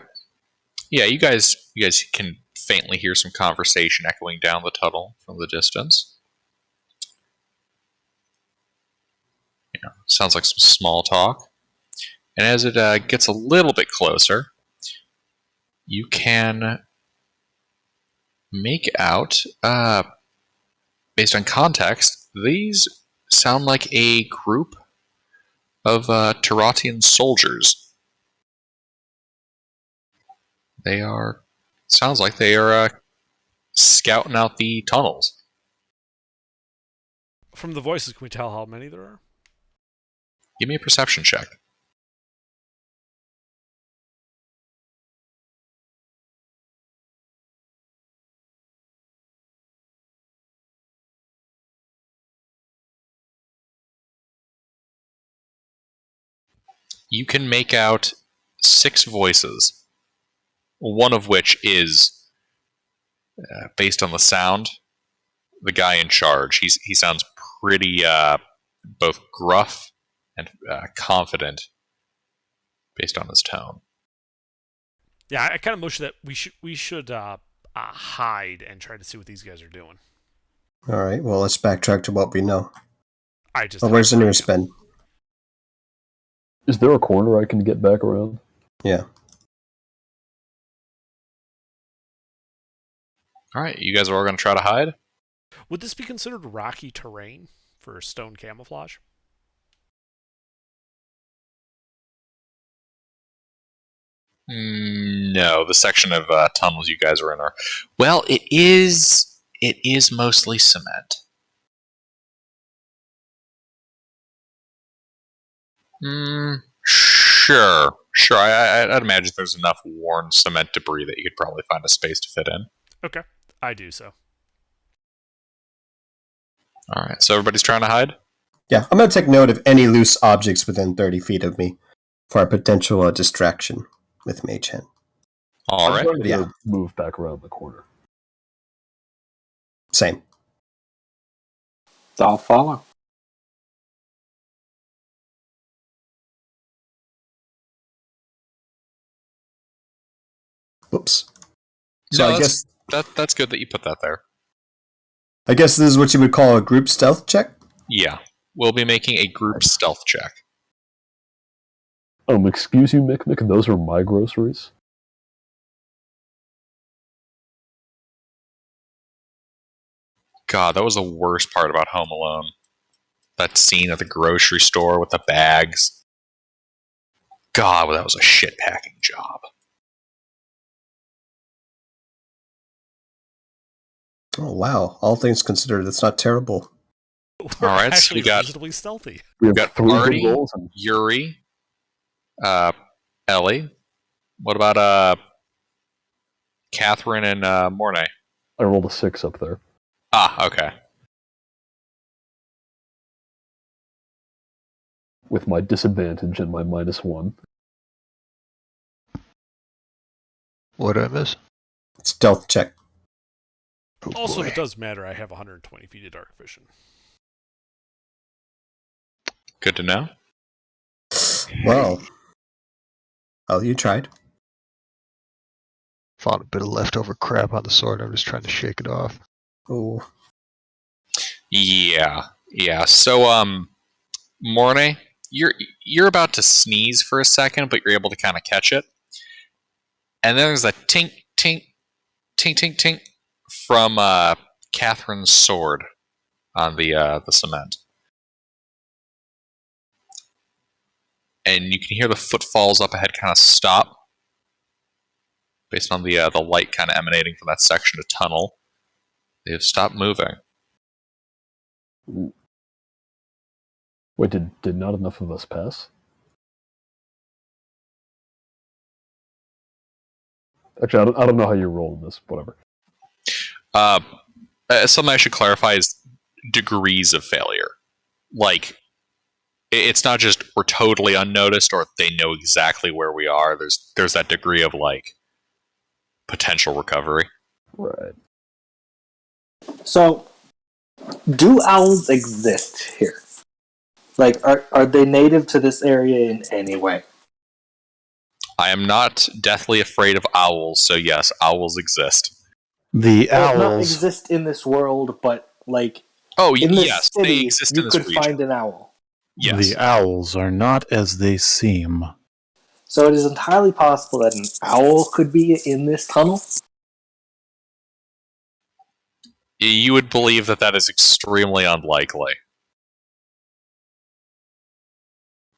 Speaker 1: Yeah, you guys can faintly hear some conversation echoing down the tunnel from the distance. Yeah, sounds like some small talk. And as it gets a little bit closer, you can make out, based on context, these sound like a group of Teratian soldiers. Sounds like they are scouting out the tunnels.
Speaker 4: From the voices, can we tell how many there are?
Speaker 1: Give me a perception check. You can make out 6 voices, one of which is, based on the sound, the guy in charge. He sounds pretty both gruff and confident based on his tone.
Speaker 4: Yeah, I kind of motion that we should hide and try to see what these guys are doing.
Speaker 3: All right, well, let's backtrack to what we know.
Speaker 4: I just.
Speaker 3: Well, where's the nearest bin?
Speaker 2: Is there a corner I can get back around?
Speaker 3: Yeah.
Speaker 1: All right, you guys are all going to try to hide?
Speaker 4: Would this be considered rocky terrain for stone camouflage?
Speaker 1: No, the section of tunnels you guys are in are. Well, it is. It is mostly cement. Sure. I'd imagine there's enough worn cement debris that you could probably find a space to fit in.
Speaker 4: Okay, I do so.
Speaker 1: All right, so everybody's trying to hide?
Speaker 3: Yeah, I'm going to take note of any loose objects within 30 feet of me for a potential distraction with Mage Hand.
Speaker 1: All
Speaker 2: I'm
Speaker 1: right.
Speaker 2: going to
Speaker 3: Yeah.
Speaker 2: move back around the corner.
Speaker 3: Same.
Speaker 6: I'll follow.
Speaker 3: Whoops. So
Speaker 1: No,
Speaker 3: I guess
Speaker 1: that's good that you put that there.
Speaker 3: this is what you would call a group stealth check?
Speaker 1: Yeah, we'll be making a group stealth check.
Speaker 2: Excuse you, Mick, those are my groceries.
Speaker 1: God, that was the worst part about Home Alone. That scene at the grocery store with the bags. God, well, that was a shit packing job.
Speaker 3: Oh, wow. All things considered, that's not terrible.
Speaker 4: We're
Speaker 1: All right, so
Speaker 4: actually
Speaker 1: we got-
Speaker 4: reasonably stealthy.
Speaker 2: We
Speaker 1: We've
Speaker 2: have
Speaker 1: got
Speaker 2: 3 good
Speaker 1: Artie,
Speaker 2: rolls and
Speaker 1: Yuri, Ellie. What about Catherine and Mornay?
Speaker 2: I rolled a 6 up there.
Speaker 1: Ah, okay.
Speaker 2: with my disadvantage and my -1.
Speaker 5: What did I miss?
Speaker 3: Stealth check.
Speaker 5: Oh,
Speaker 4: Also,
Speaker 5: boy.
Speaker 4: if it does matter, I have 120 feet of dark vision.
Speaker 1: Good to know.
Speaker 3: Well, you tried.
Speaker 5: Found a bit of leftover crap on the sword. I'm just trying to shake it off.
Speaker 3: Oh,
Speaker 1: Yeah. So, Mornay, you're about to sneeze for a second, but you're able to kind of catch it. And then there's a tink, tink, tink, tink, tink from Catherine's sword on the cement. And you can hear the footfalls up ahead kind of stop, based on the light kind of emanating from that section of tunnel. They've stopped moving.
Speaker 2: Wait, did not enough of us pass? Actually, I don't know how you're rolling this. Whatever.
Speaker 1: Something I should clarify is degrees of failure. Like, it's not just we're totally unnoticed or they know exactly where we are. There's that degree of like potential recovery.
Speaker 2: Right.
Speaker 6: So, do owls exist here? Like, are they native to this area in any way?
Speaker 1: I am not deathly afraid of owls, so yes, owls exist.
Speaker 7: The
Speaker 6: Well, not
Speaker 7: owls.
Speaker 6: exist in this world, but like
Speaker 1: Oh,
Speaker 6: in this
Speaker 1: yes,
Speaker 6: city,
Speaker 1: they exist
Speaker 6: you
Speaker 1: in this
Speaker 6: could
Speaker 1: region.
Speaker 6: find an owl.
Speaker 1: Yes.
Speaker 7: The owls are not as they seem.
Speaker 6: So it is entirely possible that an owl could be in this tunnel.
Speaker 1: You would believe that is extremely unlikely.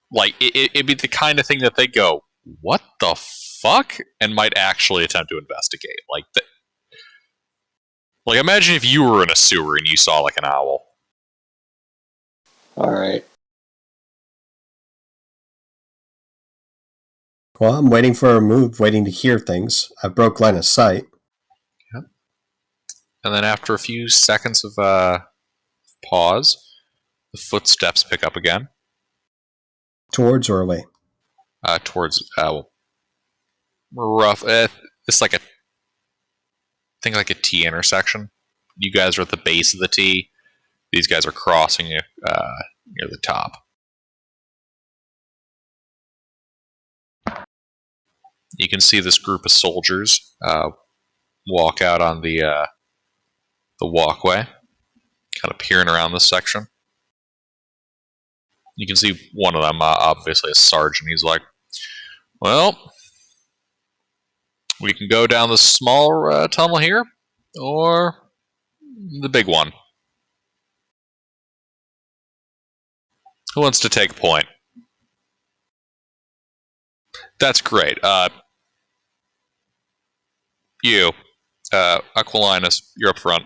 Speaker 1: Like, it'd be the kind of thing that they go, what the fuck? And might actually attempt to investigate. Like, imagine if you were in a sewer and you saw, like, an owl.
Speaker 6: Alright.
Speaker 3: well, I'm waiting for a move, waiting to hear things. I broke line of sight.
Speaker 1: Yep. And then after a few seconds of pause, the footsteps pick up again.
Speaker 3: Towards or away?
Speaker 1: Towards, rough, it's like think like a T intersection. You guys are at the base of the T. These guys are crossing near the top. You can see this group of soldiers walk out on the walkway, kind of peering around this section. You can see one of them, obviously a sergeant. He's like, well, we can go down the small tunnel here, or the big one. Who wants to take point? That's great. You, Aquilinus, you're up front.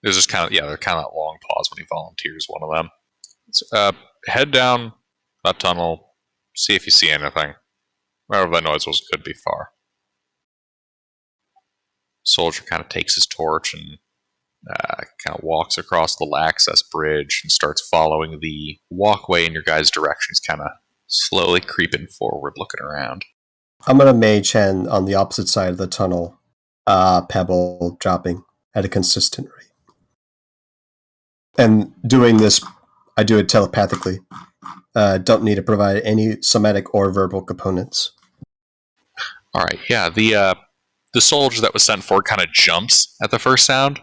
Speaker 1: There's just kind of that long pause when he volunteers one of them. So, head down that tunnel, see if you see anything. Wherever that noise was could be far. Soldier kind of takes his torch and kind of walks across the access bridge and starts following the walkway in your guys' direction. He's kind of slowly creeping forward, looking around.
Speaker 3: I'm going to mage hand on the opposite side of the tunnel, pebble dropping at a consistent rate. And doing this, I do it telepathically. Don't need to provide any somatic or verbal components.
Speaker 1: All right, yeah. The soldier that was sent for kind of jumps at the first sound,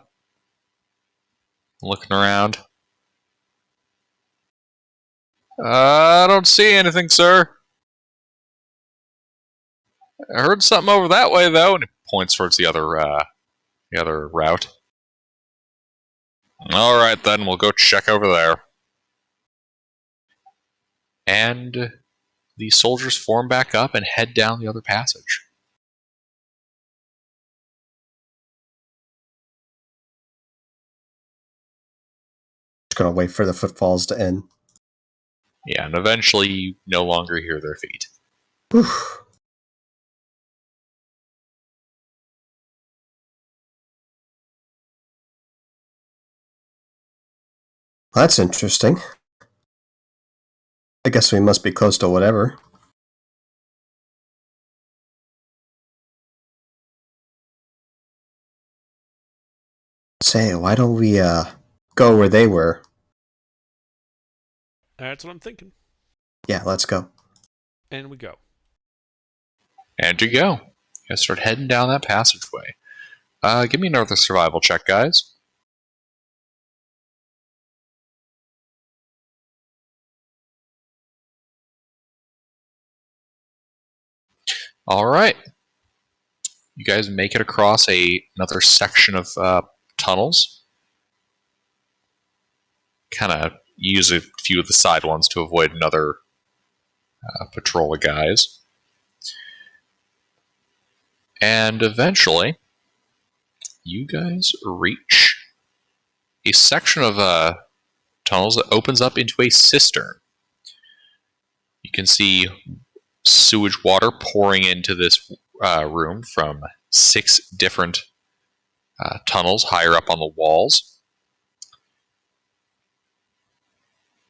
Speaker 1: looking around. I don't see anything, sir. I heard something over that way, though, and he points towards the other route. All right, then we'll go check over there. And the soldiers form back up and head down the other passage.
Speaker 3: Just going to wait for the footfalls to end.
Speaker 1: Yeah, and eventually you no longer hear their feet.
Speaker 3: Oof. That's interesting. I guess we must be close to whatever. Say, why don't we go where they were?
Speaker 4: That's what I'm thinking.
Speaker 3: Yeah, let's go.
Speaker 4: And we go.
Speaker 1: And you go. You guys start heading down that passageway. Give me another survival check, guys. All right. You guys make it across another section of tunnels. Kind of use a few of the side ones to avoid another patrol of guys. And eventually, you guys reach a section of tunnels that opens up into a cistern. You can see sewage water pouring into this room from 6 different tunnels higher up on the walls.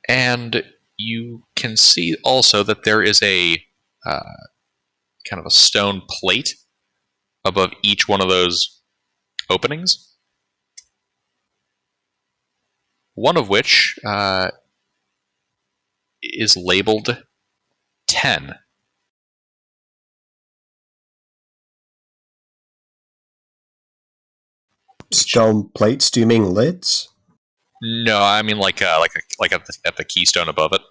Speaker 1: And you can see also that there is a kind of a stone plate above each one of those openings. One of which is labeled 10.
Speaker 3: Stone plates? Do you mean lids?
Speaker 1: No, I mean like at the keystone above it,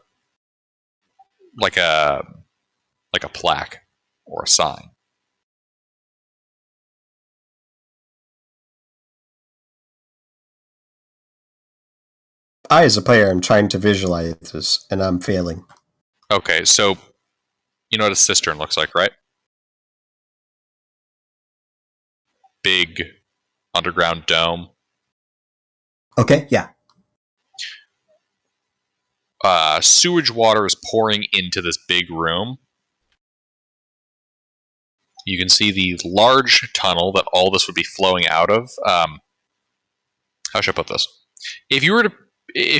Speaker 1: like a plaque or a sign.
Speaker 3: I, as a player, am trying to visualize this, and I'm failing.
Speaker 1: Okay, so you know what a cistern looks like, right? Big underground dome.
Speaker 3: Okay, yeah.
Speaker 1: Sewage water is pouring into this big room. You can see the large tunnel that all this would be flowing out of. How should I put this? If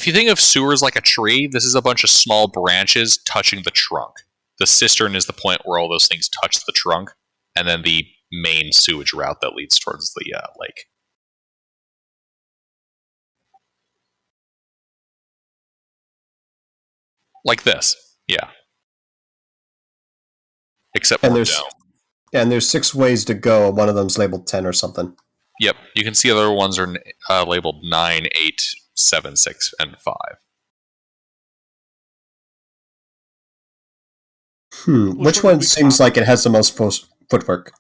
Speaker 1: you think of sewers like a tree, this is a bunch of small branches touching the trunk. The cistern is the point where all those things touch the trunk, and then the main sewage route that leads towards the lake. Like this, yeah. Except
Speaker 3: And
Speaker 1: more
Speaker 3: there's
Speaker 1: dome.
Speaker 3: and there's 6 ways to go. One of them's labeled 10 or something.
Speaker 1: Yep, you can see other ones are labeled 9, 8, 7, 6, and 5.
Speaker 3: Which
Speaker 4: one
Speaker 3: one
Speaker 4: did we
Speaker 3: seems
Speaker 4: come
Speaker 3: like it has the most footwork?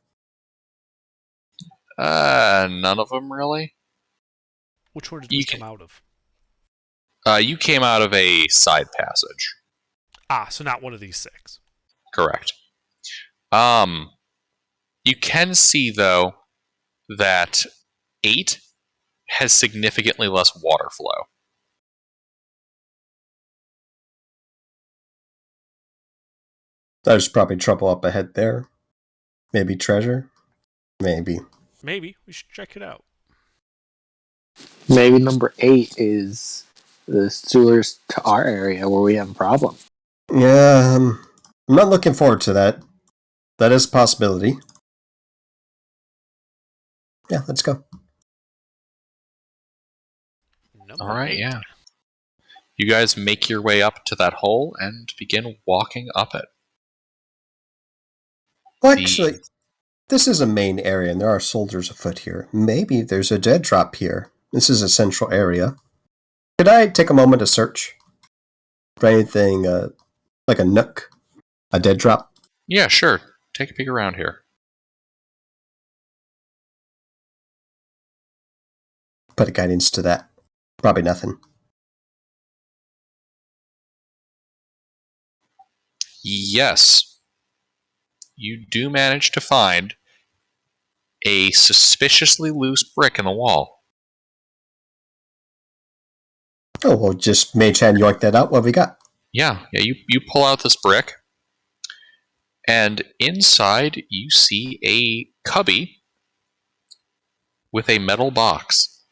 Speaker 1: None of them really.
Speaker 4: Which one did we come out of?
Speaker 1: You came out of a side passage.
Speaker 4: So not one of these 6.
Speaker 1: Correct. You can see though that 8 has significantly less water flow.
Speaker 3: There's probably trouble up ahead there. Maybe treasure? Maybe.
Speaker 4: Maybe. We should check it out.
Speaker 6: Maybe number 8 is the sewers to our area where we have a problem.
Speaker 3: Yeah, I'm not looking forward to that. That is a possibility. Yeah, let's go.
Speaker 4: Number
Speaker 1: All right,
Speaker 4: 8.
Speaker 1: yeah. You guys make your way up to that hole and begin walking up it.
Speaker 3: Well, actually, this is a main area, and there are soldiers afoot here. Maybe there's a dead drop here. This is a central area. Could I take a moment to search for anything like a nook, a dead drop?
Speaker 1: Yeah, sure. Take a peek around here.
Speaker 3: Put a guidance to that. Probably nothing.
Speaker 1: Yes. You do manage to find a suspiciously loose brick in the wall.
Speaker 3: Oh, we'll just mage hand yoink that out. What have we got?
Speaker 1: Yeah, you pull out this brick, and inside you see a cubby with a metal box.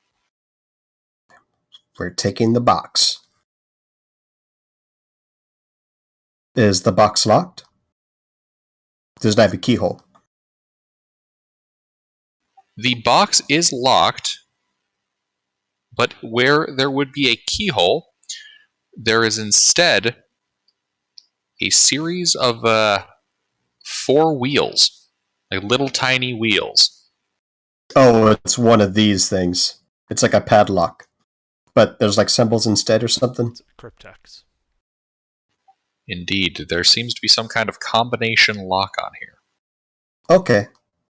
Speaker 3: We're taking the box. Is the box locked? Does it have a keyhole?
Speaker 1: The box is locked, but where there would be a keyhole, there is instead a series of 4 wheels, like little tiny wheels.
Speaker 3: Oh, it's one of these things. It's like a padlock, but there's like symbols instead or something.
Speaker 4: It's cryptex.
Speaker 1: Indeed, there seems to be some kind of combination lock on here.
Speaker 3: Okay.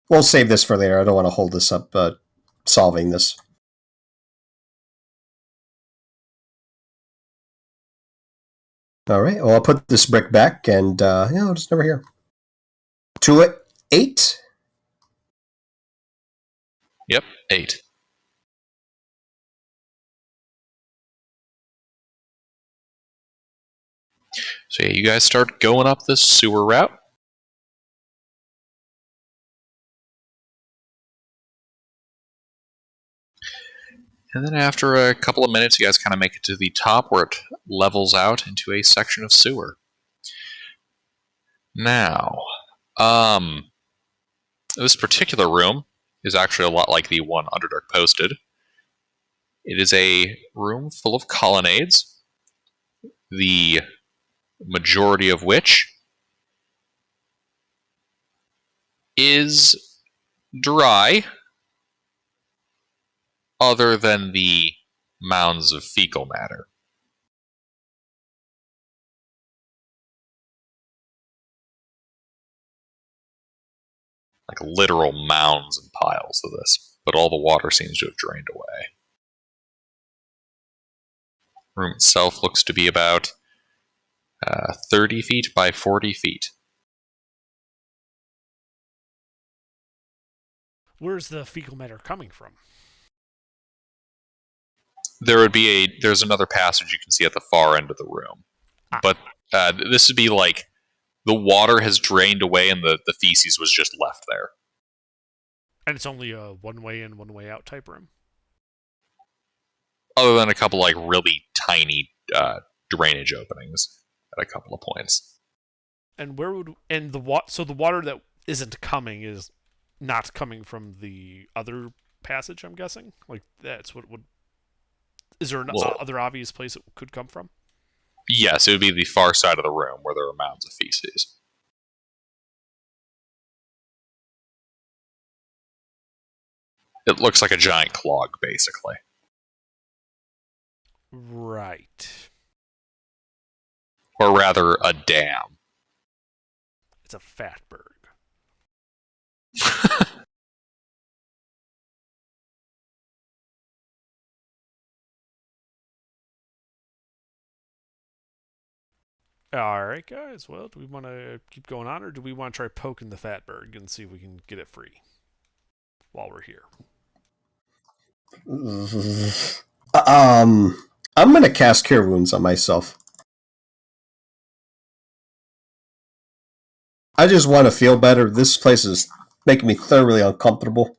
Speaker 3: We'll save this for later. I don't want to hold this up solving this. All right. Well, I'll put this brick back and I'll just over here. 8.
Speaker 1: Yep, 8. So yeah, you guys start going up this sewer route. And then after a couple of minutes, you guys kind of make it to the top where it levels out into a section of sewer. Now, this particular room is actually a lot like the one Underdark posted. It is a room full of colonnades, the majority of which is dry, other than the mounds of fecal matter. Like literal mounds and piles of this, but all the water seems to have drained away. The room itself looks to be about 30 feet by 40 feet.
Speaker 4: Where's the fecal matter coming from?
Speaker 1: There's another passage you can see at the far end of the room. But this would be like the water has drained away and the feces was just left there.
Speaker 4: And it's only a one-way in, one-way out type room?
Speaker 1: Other than a couple like really tiny drainage openings at a couple of points.
Speaker 4: And so the water that isn't coming is not coming from the other passage, I'm guessing? Like that's what would... Is there another obvious place it could come from?
Speaker 1: Yes, it would be the far side of the room where there are mounds of feces. It looks like a giant clog, basically.
Speaker 4: Right.
Speaker 1: Or rather, a dam.
Speaker 4: It's a fatberg. Alright, guys. Well, do we want to keep going on, or do we want to try poking the fatberg and see if we can get it free while we're here?
Speaker 3: I'm going to cast Cure Wounds on myself. I just want to feel better. This place is making me thoroughly uncomfortable.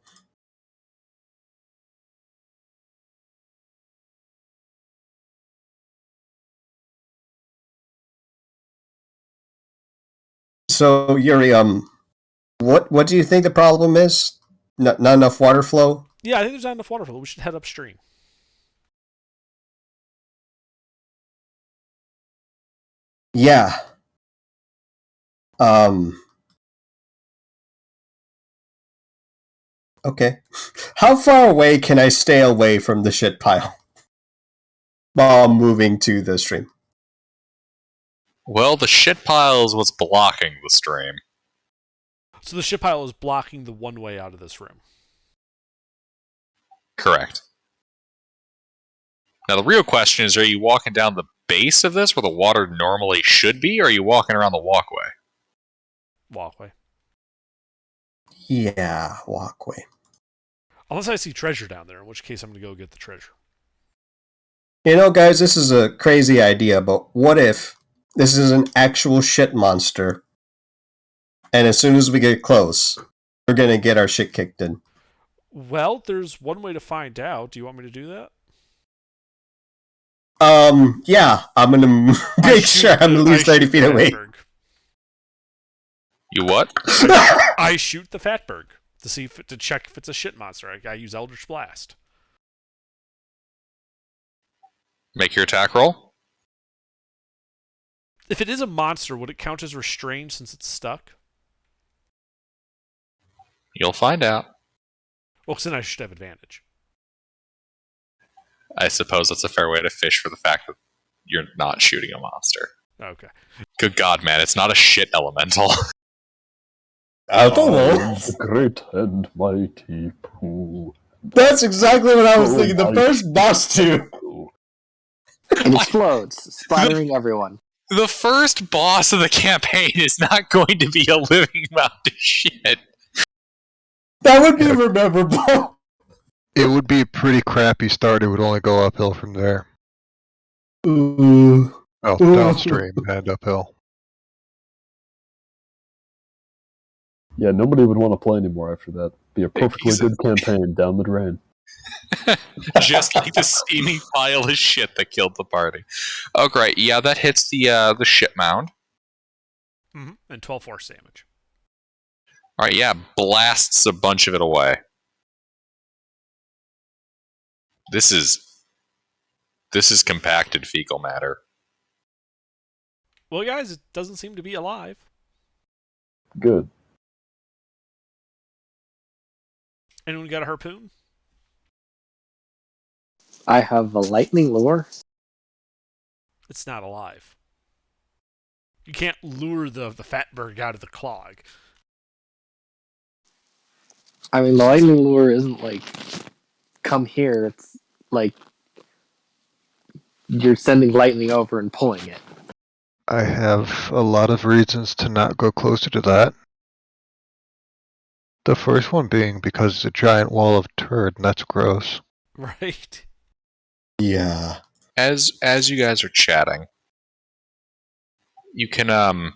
Speaker 3: So, Yuri, what do you think the problem is? Not enough water flow?
Speaker 4: Yeah, I think there's not enough water flow. We should head upstream.
Speaker 3: Yeah. Okay. How far away can I stay away from the shit pile while I'm moving to the stream?
Speaker 1: Well, the shit pile is what's blocking the stream.
Speaker 4: So the ship pile is blocking the one way out of this room.
Speaker 1: Correct. Now the real question is, are you walking down the base of this where the water normally should be, or are you walking around the walkway?
Speaker 4: Walkway.
Speaker 3: Yeah, walkway.
Speaker 4: Unless I see treasure down there, in which case I'm going to go get the treasure.
Speaker 3: You know, guys, this is a crazy idea, but what if this is an actual shit monster, and as soon as we get close, we're going to get our shit kicked in?
Speaker 4: Well, there's one way to find out. Do you want me to do that?
Speaker 3: Yeah, I'm going to make sure I'm at least 30 feet away.
Speaker 1: You what?
Speaker 4: I shoot the Fatberg to check if it's a shit monster. I use Eldritch Blast.
Speaker 1: Make your attack roll.
Speaker 4: If it is a monster, would it count as restrained since it's stuck?
Speaker 1: You'll find out.
Speaker 4: Well, then I should have advantage.
Speaker 1: I suppose that's a fair way to fish for the fact that you're not shooting a monster.
Speaker 4: Okay.
Speaker 1: Good God, man, it's not a shit elemental.
Speaker 3: I don't know.
Speaker 2: The great and mighty Pooh.
Speaker 3: That's exactly what I was thinking. The
Speaker 2: Oh,
Speaker 3: first boss too.
Speaker 8: It explodes, splattering everyone.
Speaker 1: The first boss of the campaign is not going to be a living mound of shit.
Speaker 3: That would be memorable.
Speaker 5: It would be a pretty crappy start. It would only go uphill from there.
Speaker 3: Ooh.
Speaker 5: Well, downstream and uphill.
Speaker 2: Yeah, nobody would want to play anymore after that. Be a perfectly good campaign down the drain.
Speaker 1: Just like the steaming pile of shit that killed the party. Oh, great. Yeah, that hits the shit mound.
Speaker 4: Mm-hmm. And 12 force damage.
Speaker 1: All right, yeah, blasts a bunch of it away. This is compacted fecal matter.
Speaker 4: Well, guys, it doesn't seem to be alive.
Speaker 2: Good.
Speaker 4: Anyone got a harpoon?
Speaker 8: I have a lightning lure.
Speaker 4: It's not alive. You can't lure the Fatberg out of the clog.
Speaker 8: I mean, the lightning lure isn't like, come here. It's like, you're sending lightning over and pulling it.
Speaker 5: I have a lot of reasons to not go closer to that. The first one being because it's a giant wall of turd, and that's gross.
Speaker 4: Right.
Speaker 3: Yeah.
Speaker 1: As you guys are chatting, you can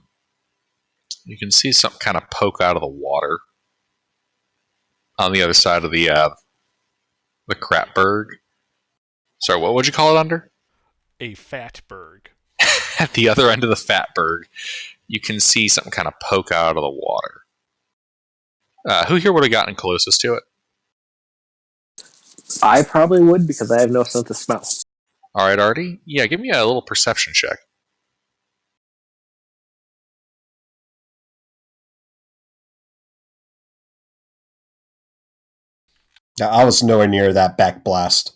Speaker 1: see something kind of poke out of the water on the other side of the crapberg. Sorry, what would you call it under?
Speaker 4: A Fatberg.
Speaker 1: At the other end of the Fatberg, you can see something kind of poke out of the water. Who here would have gotten closest to it?
Speaker 8: I probably would because I have no sense of smell.
Speaker 1: All right, Artie. Yeah, give me a little perception check.
Speaker 3: I was nowhere near that back blast.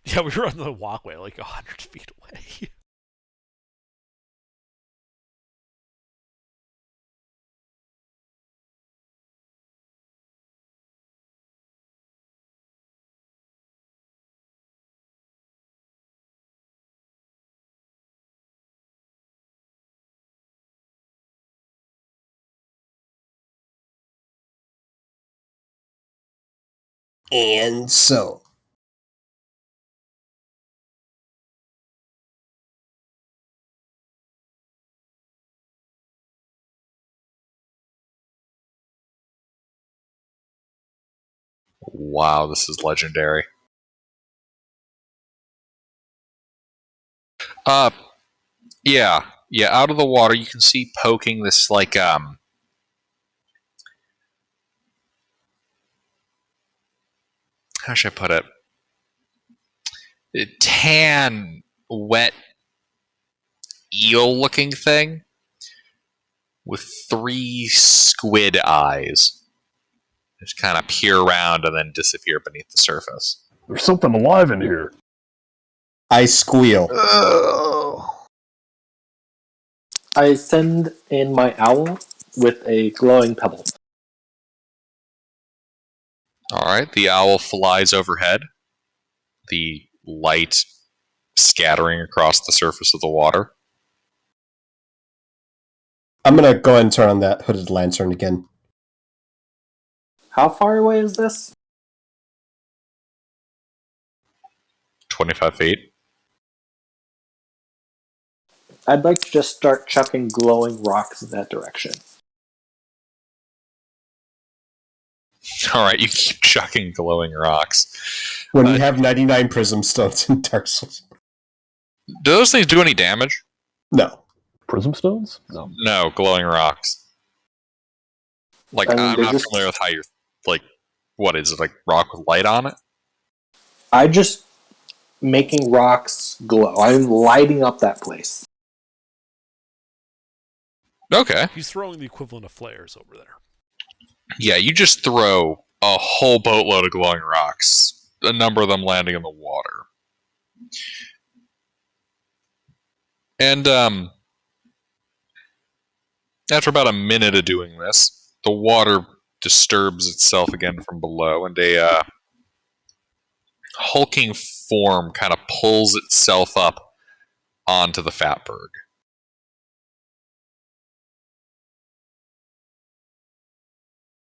Speaker 4: Yeah, we were on the walkway like 100 feet away.
Speaker 3: And so.
Speaker 1: Wow, this is legendary. Yeah, out of the water you can see poking this like how should I put it? A tan, wet, eel-looking thing with 3 squid eyes. Just kind of peer around and then disappear beneath the surface.
Speaker 2: There's something alive in here.
Speaker 3: I squeal.
Speaker 5: Oh.
Speaker 6: I send in my owl with a glowing pebble.
Speaker 1: Alright, the owl flies overhead. The light scattering across the surface of the water.
Speaker 3: I'm gonna go ahead and turn on that hooded lantern again.
Speaker 6: How far away is this?
Speaker 1: 25 feet.
Speaker 6: I'd like to just start chucking glowing rocks in that direction.
Speaker 1: All right, you keep chucking glowing rocks.
Speaker 3: When you have 99 prism stones in Dark Souls.
Speaker 1: Do those things do any damage?
Speaker 3: No.
Speaker 2: Prism stones? No.
Speaker 1: No, glowing rocks. Like,
Speaker 8: I mean,
Speaker 1: I'm
Speaker 8: they're
Speaker 1: not
Speaker 8: just-
Speaker 1: familiar with how you're, like, what is it, like rock with light on it?
Speaker 6: I'm just making rocks glow. I'm lighting up that place.
Speaker 1: Okay.
Speaker 4: He's throwing the equivalent of flares over there.
Speaker 1: Yeah, you just throw a whole boatload of glowing rocks, a number of them landing in the water. And, after about a minute of doing this, the water disturbs itself again from below, and a hulking form kind of pulls itself up onto the fatberg.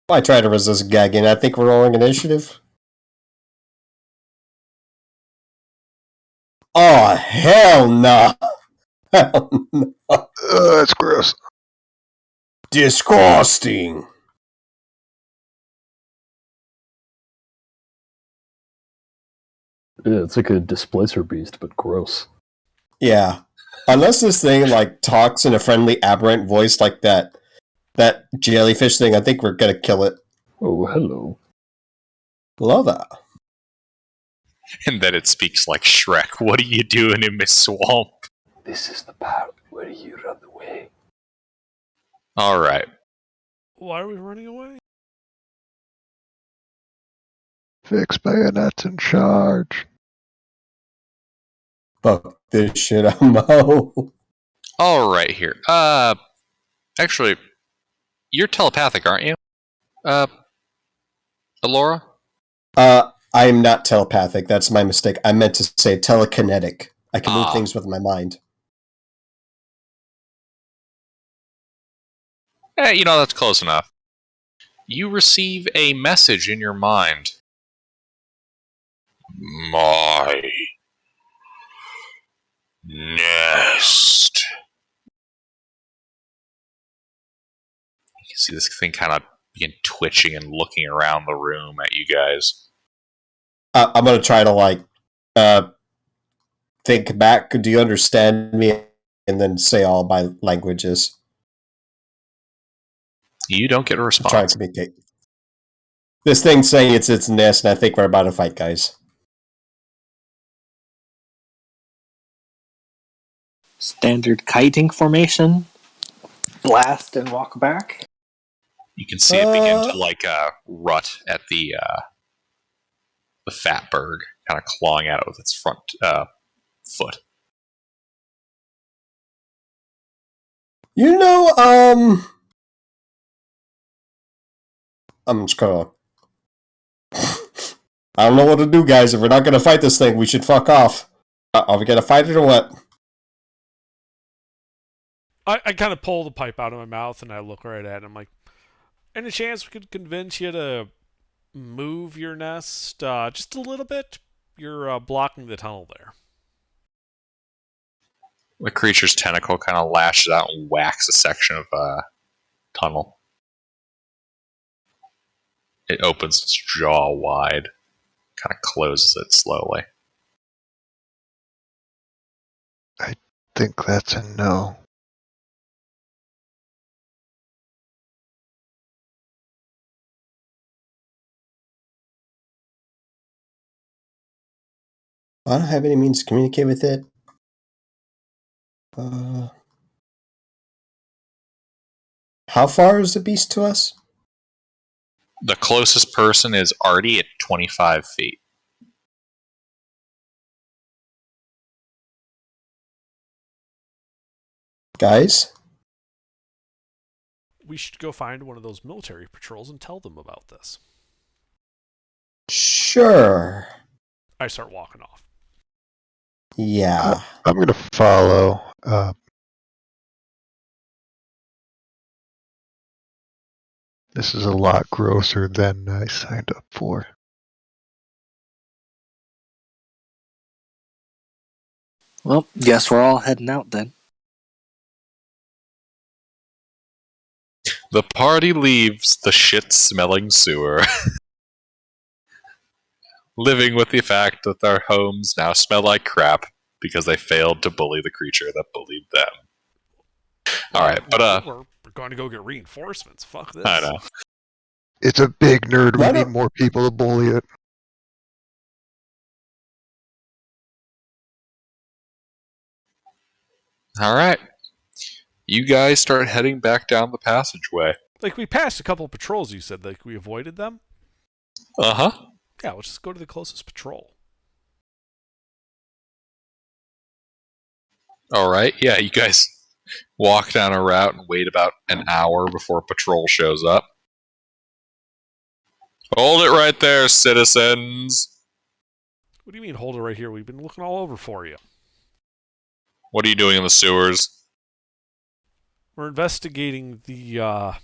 Speaker 3: I try to resist gagging. I think we're rolling initiative. Oh, hell no. Hell no.
Speaker 5: That's gross.
Speaker 3: Disgusting.
Speaker 2: Yeah, it's like a displacer beast, but gross.
Speaker 3: Yeah. Unless this thing, like, talks in a friendly, aberrant voice like that jellyfish thing, I think we're gonna kill it.
Speaker 2: Oh, hello.
Speaker 3: Love that.
Speaker 1: And then it speaks like Shrek. What are you doing in my swamp?
Speaker 2: This is the part where you run away.
Speaker 1: Alright.
Speaker 4: Why are we running away?
Speaker 5: Fix bayonets in charge.
Speaker 3: Fuck this shit, I'm out.
Speaker 1: Alright here. Actually, you're telepathic, aren't you? Alora?
Speaker 3: I am not telepathic. That's my mistake. I meant to say telekinetic. I can move
Speaker 1: Ah.
Speaker 3: things with my mind.
Speaker 1: That's close enough. You receive a message in your mind. My nest. You can see this thing kind of begin twitching and looking around the room at you guys.
Speaker 3: I'm gonna try to, like, think back. Do you understand me? And then say all my languages.
Speaker 1: You don't get a
Speaker 3: Try
Speaker 1: response.
Speaker 3: to communicate. This thing's saying it's its nest, and I think we're about to fight, guys.
Speaker 6: Standard kiting formation. Blast and walk back.
Speaker 1: You can see it begin to rut at the fatberg, kind of clawing at it with its front foot.
Speaker 3: You know, I'm just gonna. I don't know what to do, guys. If we're not gonna fight this thing, we should fuck off. Are we gonna fight it or what?
Speaker 4: I kind of pull the pipe out of my mouth and I look right at it. I'm like, any chance we could convince you to move your nest just a little bit? You're blocking the tunnel there.
Speaker 1: The creature's tentacle kind of lashes out and whacks a section of tunnel. It opens its jaw wide, kind of closes it slowly.
Speaker 5: I think that's a no.
Speaker 3: I don't have any means to communicate with it. How far is the beast to us?
Speaker 1: The closest person is already at 25 feet.
Speaker 3: Guys?
Speaker 4: We should go find one of those military patrols and tell them about this.
Speaker 3: Sure.
Speaker 4: I start walking off.
Speaker 3: Yeah.
Speaker 5: I'm gonna follow. This is a lot grosser than I signed up for.
Speaker 6: Well, guess we're all heading out then.
Speaker 1: The party leaves the shit-smelling sewer. living with the fact that their homes now smell like crap because they failed to bully the creature that bullied them. All right, but
Speaker 4: we're going to go get reinforcements. Fuck this.
Speaker 1: I know.
Speaker 5: It's a big nerd. We
Speaker 3: Why
Speaker 5: need
Speaker 3: don't-
Speaker 5: more people to bully it.
Speaker 1: All right, you guys start heading back down the passageway.
Speaker 4: Like, we passed a couple of patrols, you said. Like, we avoided them?
Speaker 1: Uh-huh.
Speaker 4: Yeah, let's just go to the closest patrol.
Speaker 1: All right, yeah, you guys walk down a route and wait about an hour before a patrol shows up. Hold it right there, citizens.
Speaker 4: What do you mean, hold it right here? We've been looking all over for you.
Speaker 1: What are you doing in the sewers?
Speaker 4: We're investigating the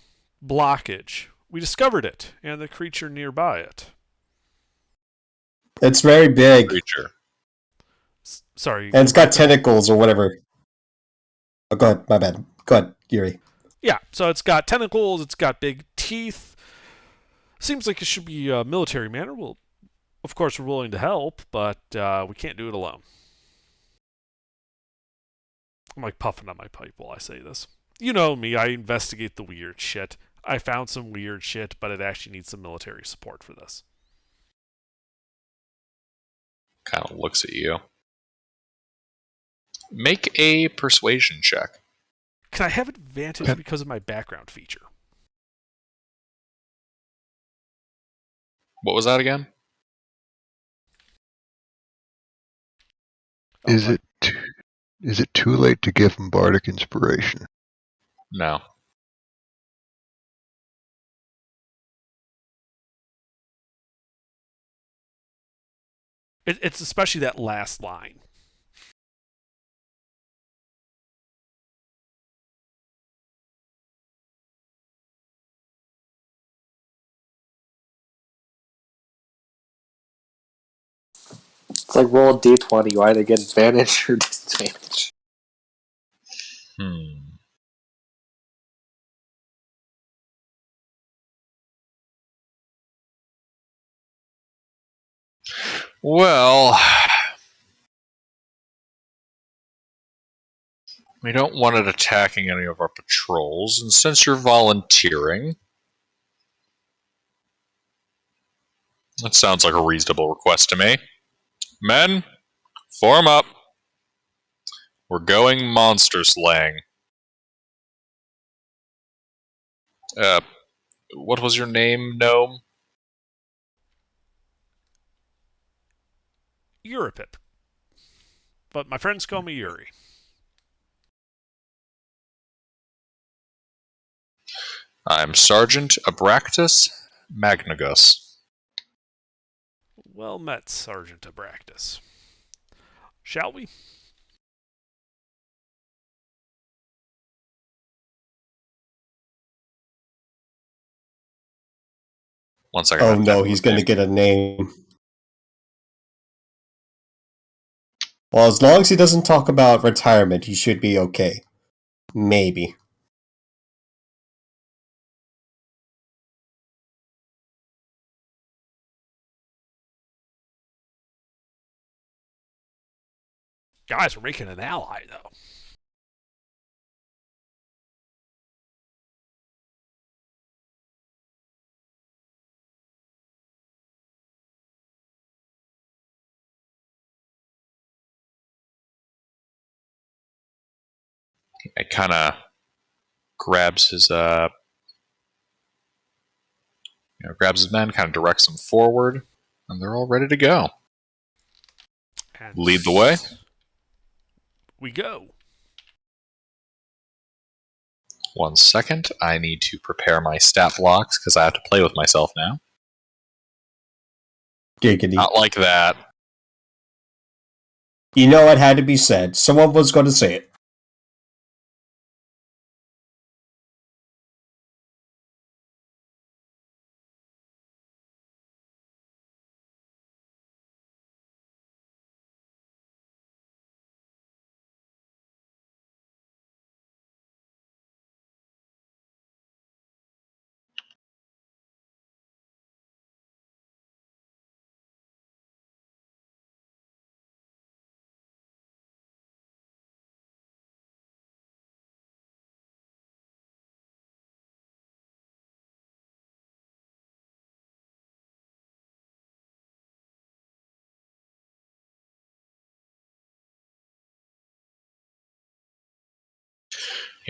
Speaker 4: blockage. We discovered it, and the creature nearby it.
Speaker 3: It's very big.
Speaker 1: Creature.
Speaker 4: Sorry.
Speaker 3: And it's got tentacles or whatever. Oh, go ahead. My bad. Go ahead, Yuri.
Speaker 4: Yeah, so it's got tentacles, it's got big teeth. Seems like it should be a military man. Well, of course, we're willing to help, but we can't do it alone. I'm like puffing on my pipe while I say this. You know me, I investigate the weird shit. I found some weird shit, but it actually needs some military support for this.
Speaker 1: Kind of looks at you. Make a persuasion check.
Speaker 4: Can I have advantage because of my background feature?
Speaker 1: What was that again?
Speaker 5: Is it too late to give him bardic inspiration?
Speaker 1: No.
Speaker 4: It's especially that last line.
Speaker 6: It's like roll a d20. You either get advantage or disadvantage.
Speaker 1: Well, we don't want it attacking any of our patrols, and since you're volunteering, that sounds like a reasonable request to me. Men, form up. We're going monster slaying. What was your name, gnome?
Speaker 4: Euripip. But my friends call me Yuri.
Speaker 1: I'm Sergeant Abractus Magnagus.
Speaker 4: Well met, Sergeant Abractus. Shall we?
Speaker 1: One second.
Speaker 3: Oh no, he's going to get a name. Well, as long as he doesn't talk about retirement, he should be okay. Maybe.
Speaker 4: Guys, we're making an ally, though.
Speaker 1: It kind of grabs his grabs his men, kind of directs them forward, and they're all ready to go.
Speaker 4: And
Speaker 1: Lead the way.
Speaker 4: We go.
Speaker 1: 1 second. I need to prepare my stat blocks because I have to play with myself now.
Speaker 3: Giggity.
Speaker 1: Not like that.
Speaker 3: You know it had to be said. Someone was going to say it.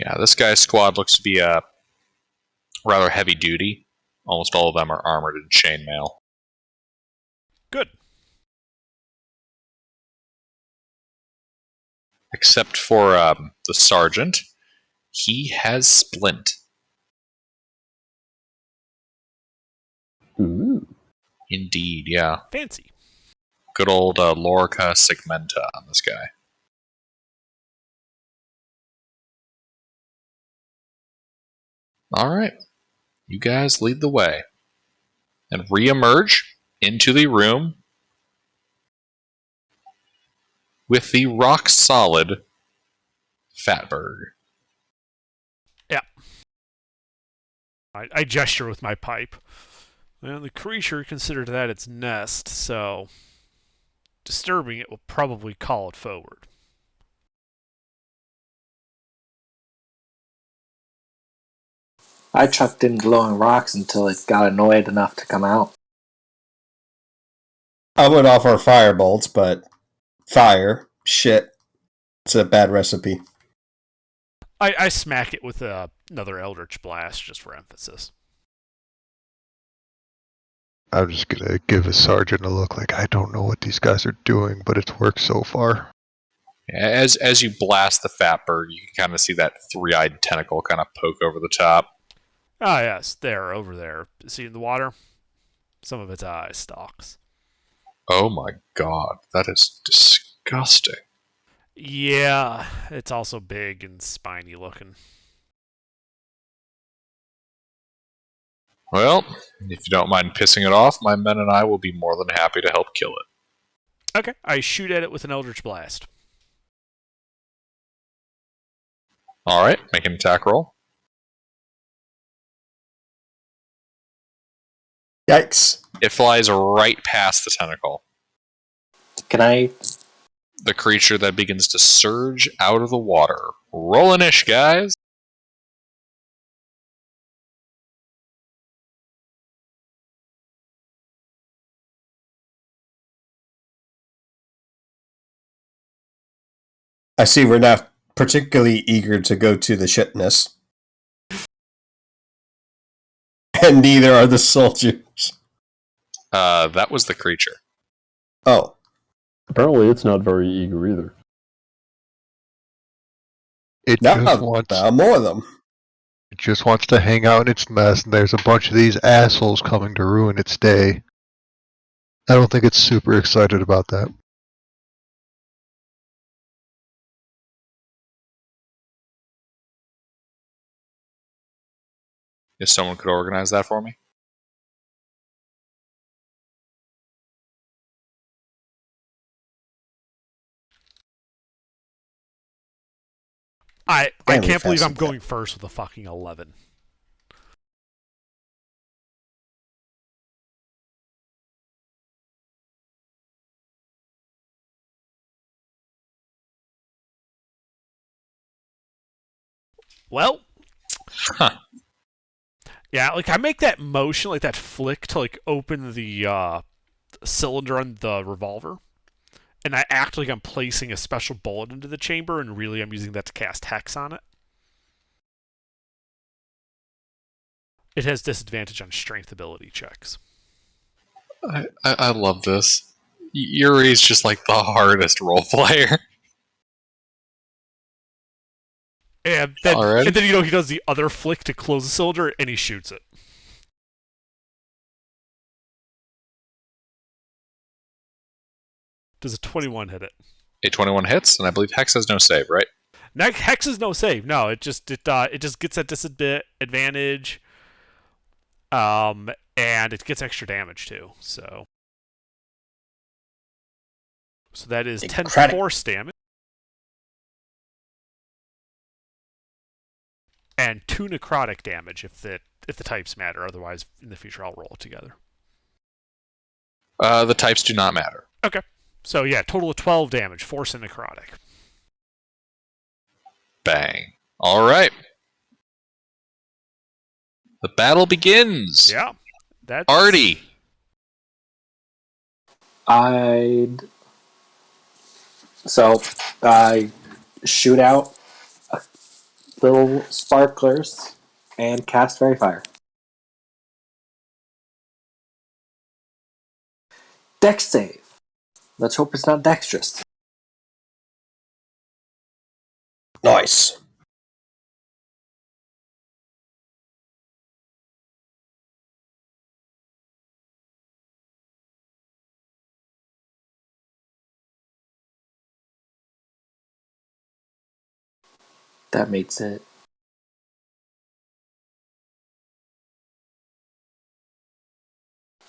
Speaker 1: Yeah, this guy's squad looks to be rather heavy duty. Almost all of them are armored in chainmail.
Speaker 4: Good.
Speaker 1: Except for the sergeant. He has splint.
Speaker 2: Ooh.
Speaker 1: Indeed, yeah.
Speaker 4: Fancy.
Speaker 1: Good old Lorica Segmenta on this guy. Alright. You guys lead the way. And re-emerge into the room with the rock-solid Fatberg.
Speaker 4: Yeah. I gesture with my pipe. And the creature considered that its nest, so disturbing it will probably call it forward.
Speaker 6: I chucked in glowing rocks until it got annoyed enough to come out.
Speaker 3: I would offer fire bolts, but fire, shit, it's a bad recipe.
Speaker 4: I smack it with another Eldritch Blast just for emphasis.
Speaker 5: I'm just gonna give a sergeant a look like I don't know what these guys are doing, but it's worked so far.
Speaker 1: As you blast the Fatberg, you can kind of see that three-eyed tentacle kind of poke over the top.
Speaker 4: Ah, yes, there, over there. See in the water? Some of its eye stalks.
Speaker 1: Oh my god, that is disgusting.
Speaker 4: Yeah, it's also big and spiny looking.
Speaker 1: Well, if you don't mind pissing it off, my men and I will be more than happy to help kill it.
Speaker 4: Okay, I shoot at it with an Eldritch Blast.
Speaker 1: Alright, make an attack roll.
Speaker 3: Yikes.
Speaker 1: It flies right past the tentacle.
Speaker 6: Can I?
Speaker 1: The creature that begins to surge out of the water. Roll an ish, guys!
Speaker 3: I see we're not particularly eager to go to the shitness. And neither are the soldiers.
Speaker 1: That was the creature.
Speaker 3: Oh.
Speaker 2: Apparently, it's not very eager either.
Speaker 5: It
Speaker 3: Now,
Speaker 5: just wants
Speaker 3: more of them.
Speaker 5: it just wants to hang out in its mess, and there's a bunch of these assholes coming to ruin its day. I don't think it's super excited about that.
Speaker 1: If someone could organize that for me.
Speaker 4: I
Speaker 3: Damn,
Speaker 4: can't believe
Speaker 3: fast
Speaker 4: I'm
Speaker 3: with that.
Speaker 4: going first with a fucking 11. Well,
Speaker 1: Huh.
Speaker 4: yeah, like I make that motion, like that flick to like open the cylinder on the revolver, and I act like I'm placing a special bullet into the chamber, and really I'm using that to cast Hex on it. It has disadvantage on strength ability checks.
Speaker 1: I love this. Yuri's just like the hardest role player.
Speaker 4: And then,
Speaker 1: Alright.
Speaker 4: and then he does the other flick to close the cylinder, and he shoots it. Does a 21 hit it?
Speaker 1: A 21 hits, and I believe Hex has no save, right?
Speaker 4: Hex is no save. No, it just gets that disadvantage, and it gets extra damage too. So that is 10 force damage, and 2 necrotic damage if the types matter. Otherwise, in the future, I'll roll it together.
Speaker 1: The types do not matter.
Speaker 4: Okay. So yeah, total of 12 damage, force and necrotic.
Speaker 1: Bang. Alright. The battle begins.
Speaker 4: Yeah. That's
Speaker 1: Artie.
Speaker 6: I shoot out little sparklers and cast Fairy Fire. Dex save. Let's hope it's not dexterous.
Speaker 3: Nice.
Speaker 6: That makes it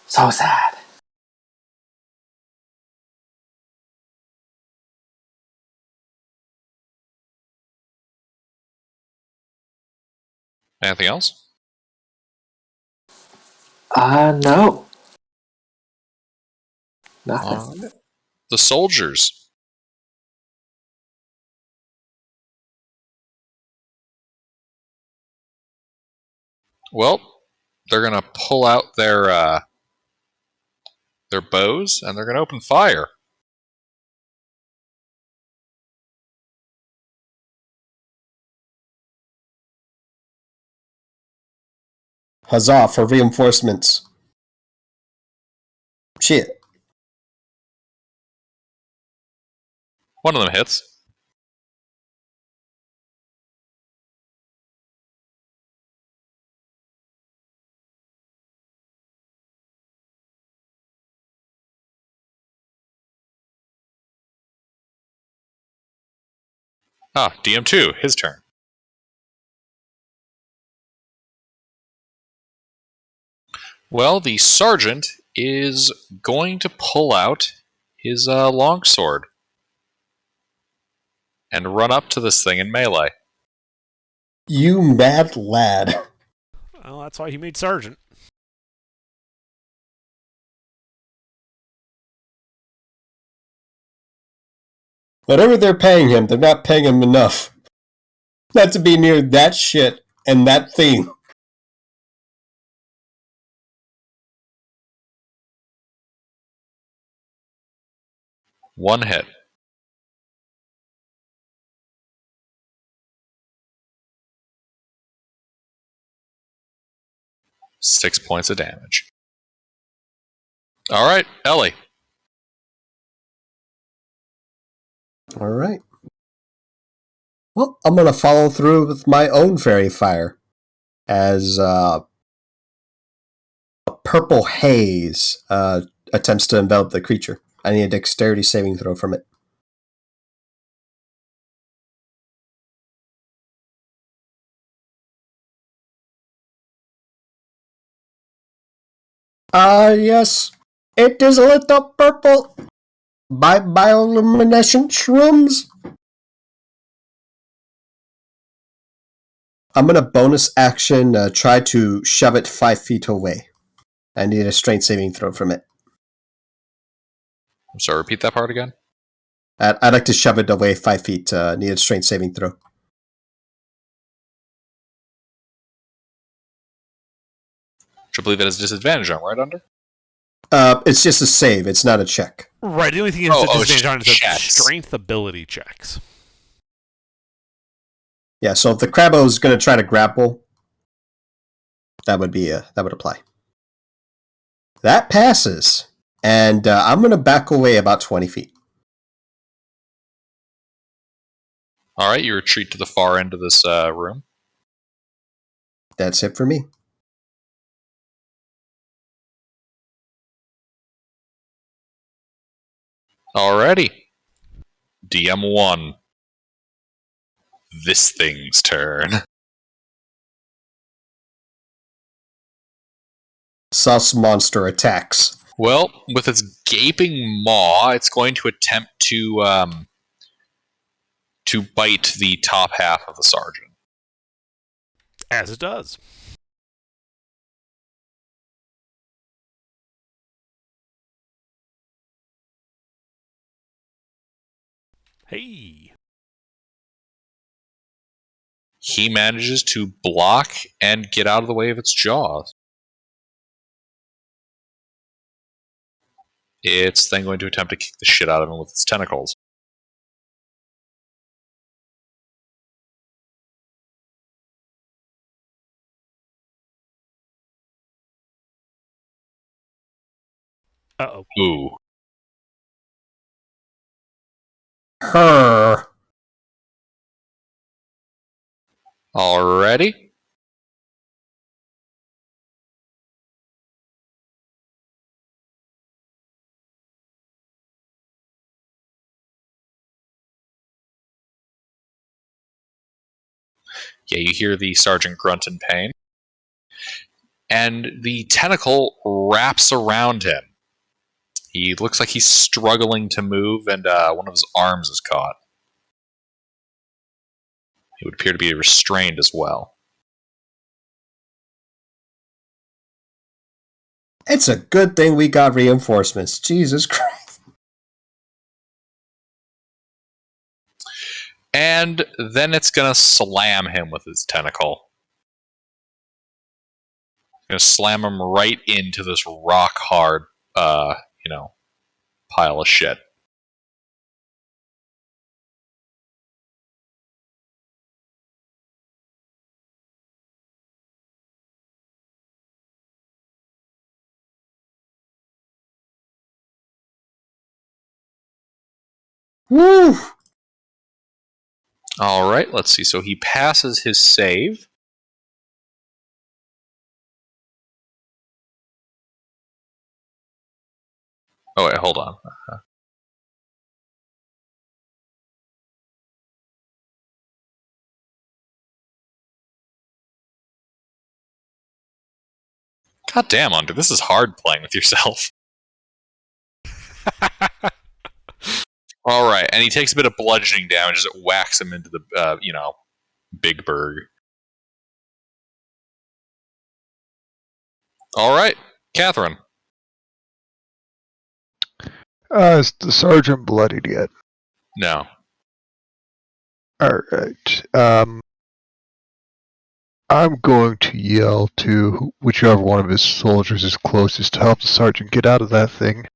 Speaker 6: so sad.
Speaker 1: Anything else?
Speaker 6: No. Nothing.
Speaker 1: Alright. The soldiers. Well, they're gonna pull out their bows and they're gonna open fire.
Speaker 3: Huzzah for reinforcements. Shit.
Speaker 1: One of them hits. Ah, DM2, his turn. Well, the sergeant is going to pull out his longsword and run up to this thing in melee.
Speaker 3: You mad lad.
Speaker 4: Well, that's why he made sergeant.
Speaker 3: Whatever they're paying him, they're not paying him enough. Not to be near that shit and that thing.
Speaker 1: One hit. Six points of damage. Alright, Ellie.
Speaker 3: Alright. Well, I'm going to follow through with my own fairy fire. As a purple haze attempts to envelop the creature. I need a dexterity saving throw from it. Yes. It is lit up purple by bioluminescent shrooms. I'm going to bonus action try to shove it 5 feet away. I need a strength saving throw from it.
Speaker 1: I'm sorry, repeat that part again?
Speaker 3: I'd like to shove it away 5 feet. Need a strength saving throw.
Speaker 1: Which I believe it has disadvantage on, right, Under?
Speaker 3: It's just a save. It's not a check.
Speaker 4: Right, the only thing is
Speaker 1: Oh,
Speaker 4: disadvantage on is that
Speaker 1: checks.
Speaker 4: strength ability checks.
Speaker 3: Yeah, so if the Crabbo is going to try to grapple, that would apply. That passes, and I'm going to back away about 20 feet.
Speaker 1: Alright, you retreat to the far end of this room.
Speaker 3: That's it for me.
Speaker 1: Alrighty. DM1. This thing's turn.
Speaker 3: Sus monster attacks.
Speaker 1: Well, with its gaping maw, it's going to attempt to bite the top half of the sergeant.
Speaker 4: As it does. Hey.
Speaker 1: He manages to block and get out of the way of its jaws. It's then going to attempt to kick the shit out of him with its tentacles.
Speaker 4: Uh-oh.
Speaker 1: Ooh.
Speaker 3: Her.
Speaker 1: Alrighty. Yeah, you hear the sergeant grunt in pain. And the tentacle wraps around him. He looks like he's struggling to move, and one of his arms is caught. He would appear to be restrained as well.
Speaker 3: It's a good thing we got reinforcements. Jesus Christ.
Speaker 1: And then it's going to slam him with its tentacle. Going to slam him right into this rock hard, pile of shit.
Speaker 3: Woo!
Speaker 1: All right, let's see. So he passes his save. Oh, wait, hold on. God damn, Under, this is hard playing with yourself. All right, and he takes a bit of bludgeoning damage as it whacks him into the, Big Berg. All right, Catherine.
Speaker 5: Is the sergeant bloodied yet?
Speaker 1: No.
Speaker 5: Alright. I'm going to yell to whichever one of his soldiers is closest to help the sergeant get out of that thing.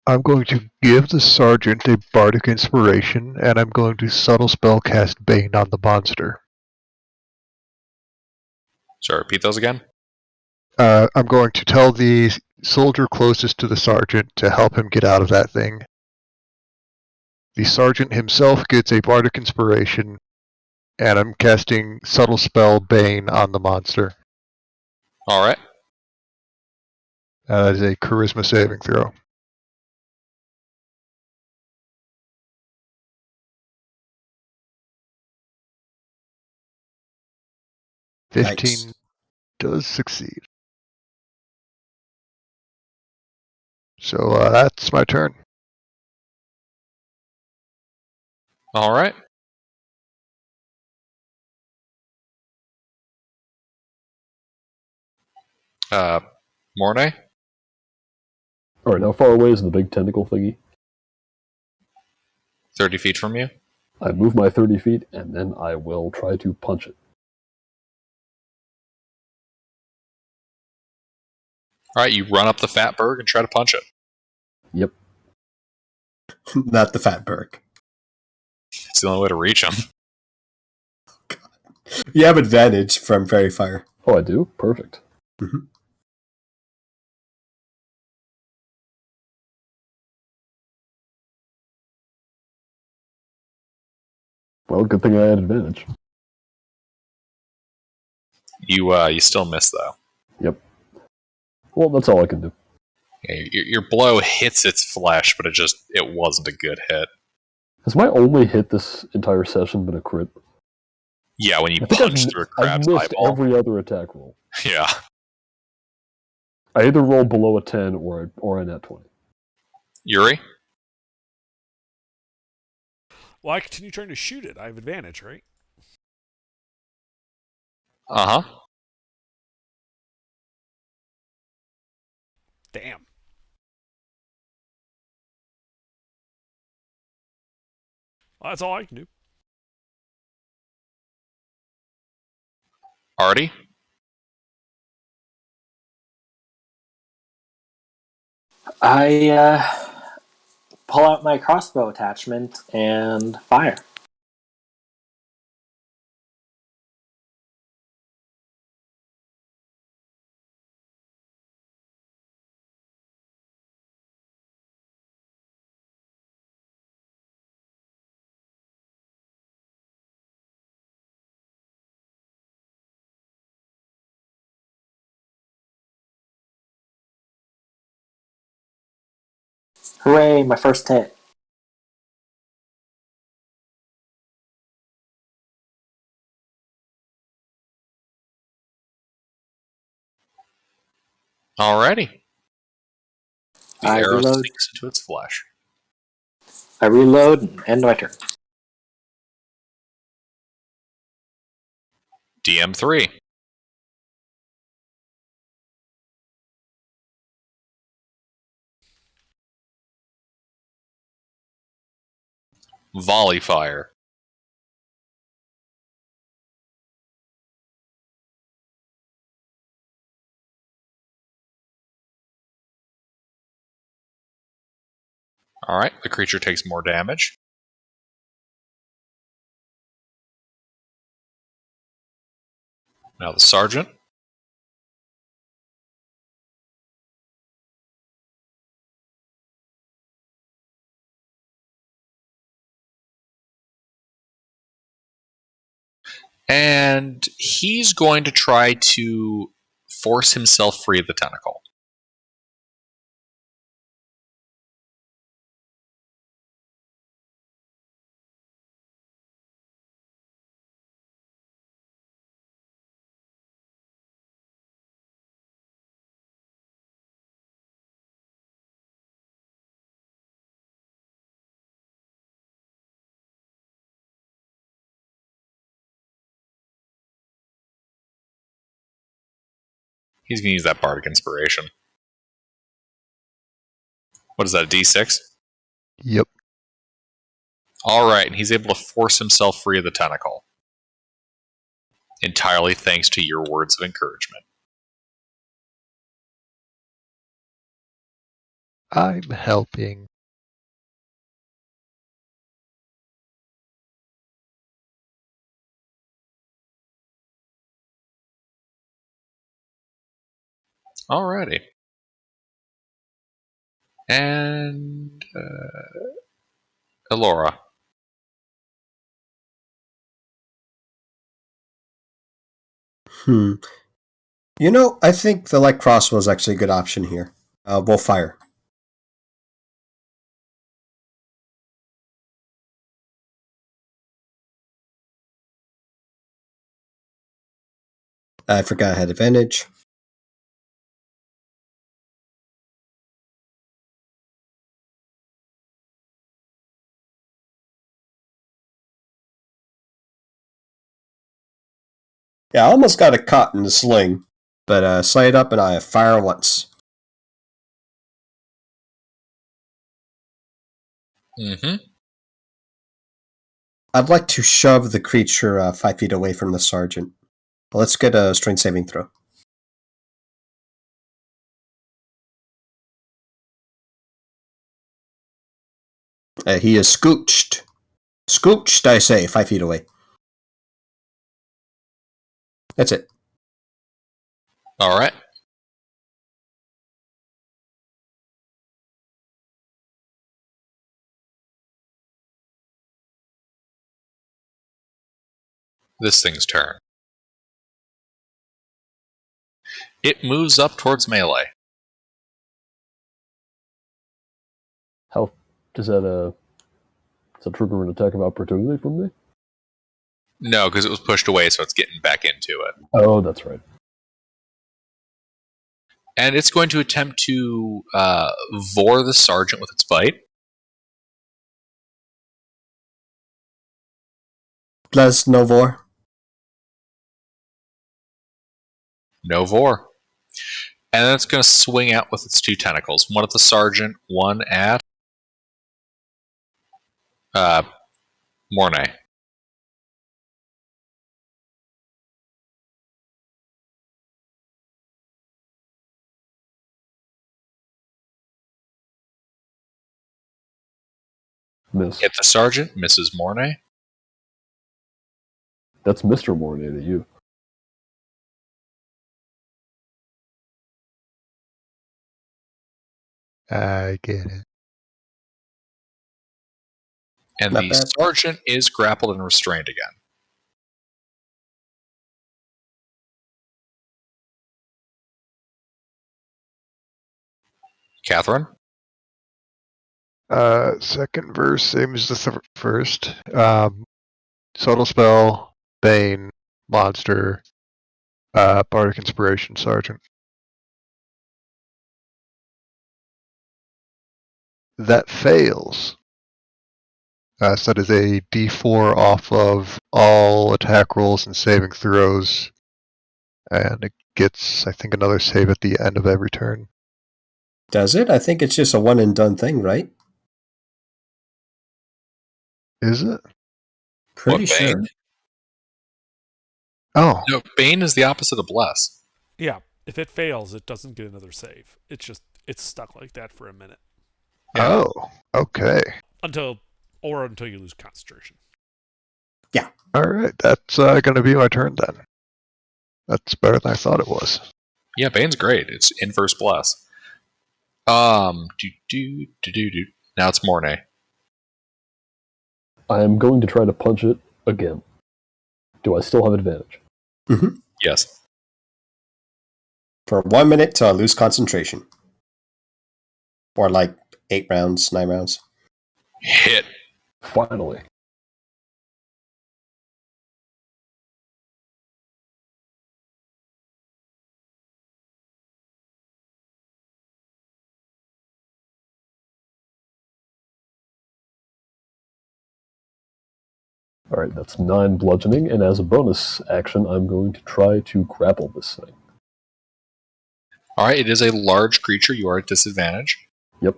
Speaker 5: I'm going to give the sergeant a bardic inspiration, and I'm going to subtle spell cast Bane on the monster.
Speaker 1: Sorry, repeat those again?
Speaker 5: I'm going to tell the soldier closest to the sergeant to help him get out of that thing. The sergeant himself gets a bardic inspiration, and I'm casting subtle spell Bane on the monster.
Speaker 1: All right.
Speaker 5: That is a charisma saving throw.
Speaker 3: Yikes.
Speaker 5: 15 does succeed. So that's my turn.
Speaker 1: All right. Mornay?
Speaker 2: Alright, how far away is the big tentacle thingy?
Speaker 1: 30 feet from you?
Speaker 2: I move my 30 feet, and then I will try to punch it.
Speaker 1: All right, you run up the fat berg and try to punch it.
Speaker 2: Yep.
Speaker 3: Not the fat Berg.
Speaker 1: It's the only way to reach him.
Speaker 3: You have advantage from Fairy Fire.
Speaker 2: Oh, I do? Perfect.
Speaker 3: Mhm.
Speaker 2: Well, good thing I had advantage.
Speaker 1: You still miss, though.
Speaker 2: Yep. Well, that's all I can do.
Speaker 1: Yeah, your blow hits its flesh, but it wasn't a good hit.
Speaker 2: Has my only hit this entire session been a crit?
Speaker 1: Yeah, when you
Speaker 2: I think
Speaker 1: punch through a
Speaker 2: I've
Speaker 1: crab's
Speaker 2: missed
Speaker 1: eyeball.
Speaker 2: every other attack roll.
Speaker 1: Yeah.
Speaker 2: I either roll below a 10 or a net 20.
Speaker 1: Yuri?
Speaker 4: Well, I continue trying to shoot it. I have advantage, right?
Speaker 1: Uh-huh.
Speaker 4: Damn. Well, that's all I can do.
Speaker 1: Artie?
Speaker 6: I pull out my crossbow attachment and fire. Hooray, my first hit.
Speaker 1: Alrighty. The
Speaker 6: I
Speaker 1: arrow
Speaker 6: reload.
Speaker 1: sinks into its flesh.
Speaker 6: I reload and end my turn.
Speaker 1: DM3. Volley fire. Alright, the creature takes more damage. Now the sergeant. And he's going to try to force himself free of the tentacle. He's going to use that bardic inspiration. What is that, a D6?
Speaker 5: Yep.
Speaker 1: Alright, and he's able to force himself free of the tentacle. Entirely thanks to your words of encouragement.
Speaker 5: I'm helping.
Speaker 1: Alrighty. And Elora.
Speaker 3: I think the light crossbow is actually a good option here. We'll fire. I forgot I had advantage. Yeah, I almost got it caught in the sling, but slide up and I fire once.
Speaker 1: Mm-hmm.
Speaker 3: I'd like to shove the creature 5 feet away from the sergeant. Let's get a strength saving throw. He is scooched. Scooched, I say, 5 feet away. That's it.
Speaker 1: Alright. This thing's turn. It moves up towards melee.
Speaker 2: How does that trigger an attack of opportunity from me?
Speaker 1: No, because it was pushed away, so it's getting back into it.
Speaker 2: Oh, that's right.
Speaker 1: And it's going to attempt to vor the sergeant with its bite.
Speaker 3: Plus Novor.
Speaker 1: No vor. And then it's going to swing out with its two tentacles. One at the sergeant, one at Mornay.
Speaker 2: Miss.
Speaker 1: Hit the sergeant, misses Mornay.
Speaker 2: That's Mr. Mornay to you.
Speaker 5: I get it.
Speaker 1: And
Speaker 3: Not
Speaker 1: the
Speaker 3: bad.
Speaker 1: sergeant is grappled and restrained again. Catherine?
Speaker 5: Second verse, same as the first. Subtle spell, Bane, monster, bardic inspiration, sergeant. That fails. So that is a D4 off of all attack rolls and saving throws, and it gets, I think, another save at the end of every turn.
Speaker 3: Does it? I think it's just a one and done thing, right?
Speaker 5: Is it?
Speaker 3: Pretty
Speaker 1: What,
Speaker 3: sure.
Speaker 1: Bane?
Speaker 5: Oh,
Speaker 1: No, Bane is the opposite of Bless.
Speaker 4: Yeah, if it fails, it doesn't get another save. It's stuck like that for a minute
Speaker 1: Yeah.
Speaker 5: oh, okay.
Speaker 4: until you lose concentration.
Speaker 5: All right, that's going to be my turn then. That's better than I thought it was.
Speaker 1: Yeah, Bane's great. It's inverse Bless. Do. Now it's Mornay.
Speaker 2: I am going to try to punch it again. Do I still have advantage?
Speaker 1: Yes.
Speaker 3: For 1 minute to lose concentration. Or like 8 rounds, 9 rounds.
Speaker 1: Hit.
Speaker 2: Finally. Alright, that's 9 bludgeoning, and as a bonus action, I'm going to try to grapple this thing.
Speaker 1: Alright, it is a large creature. You are at disadvantage.
Speaker 2: Yep.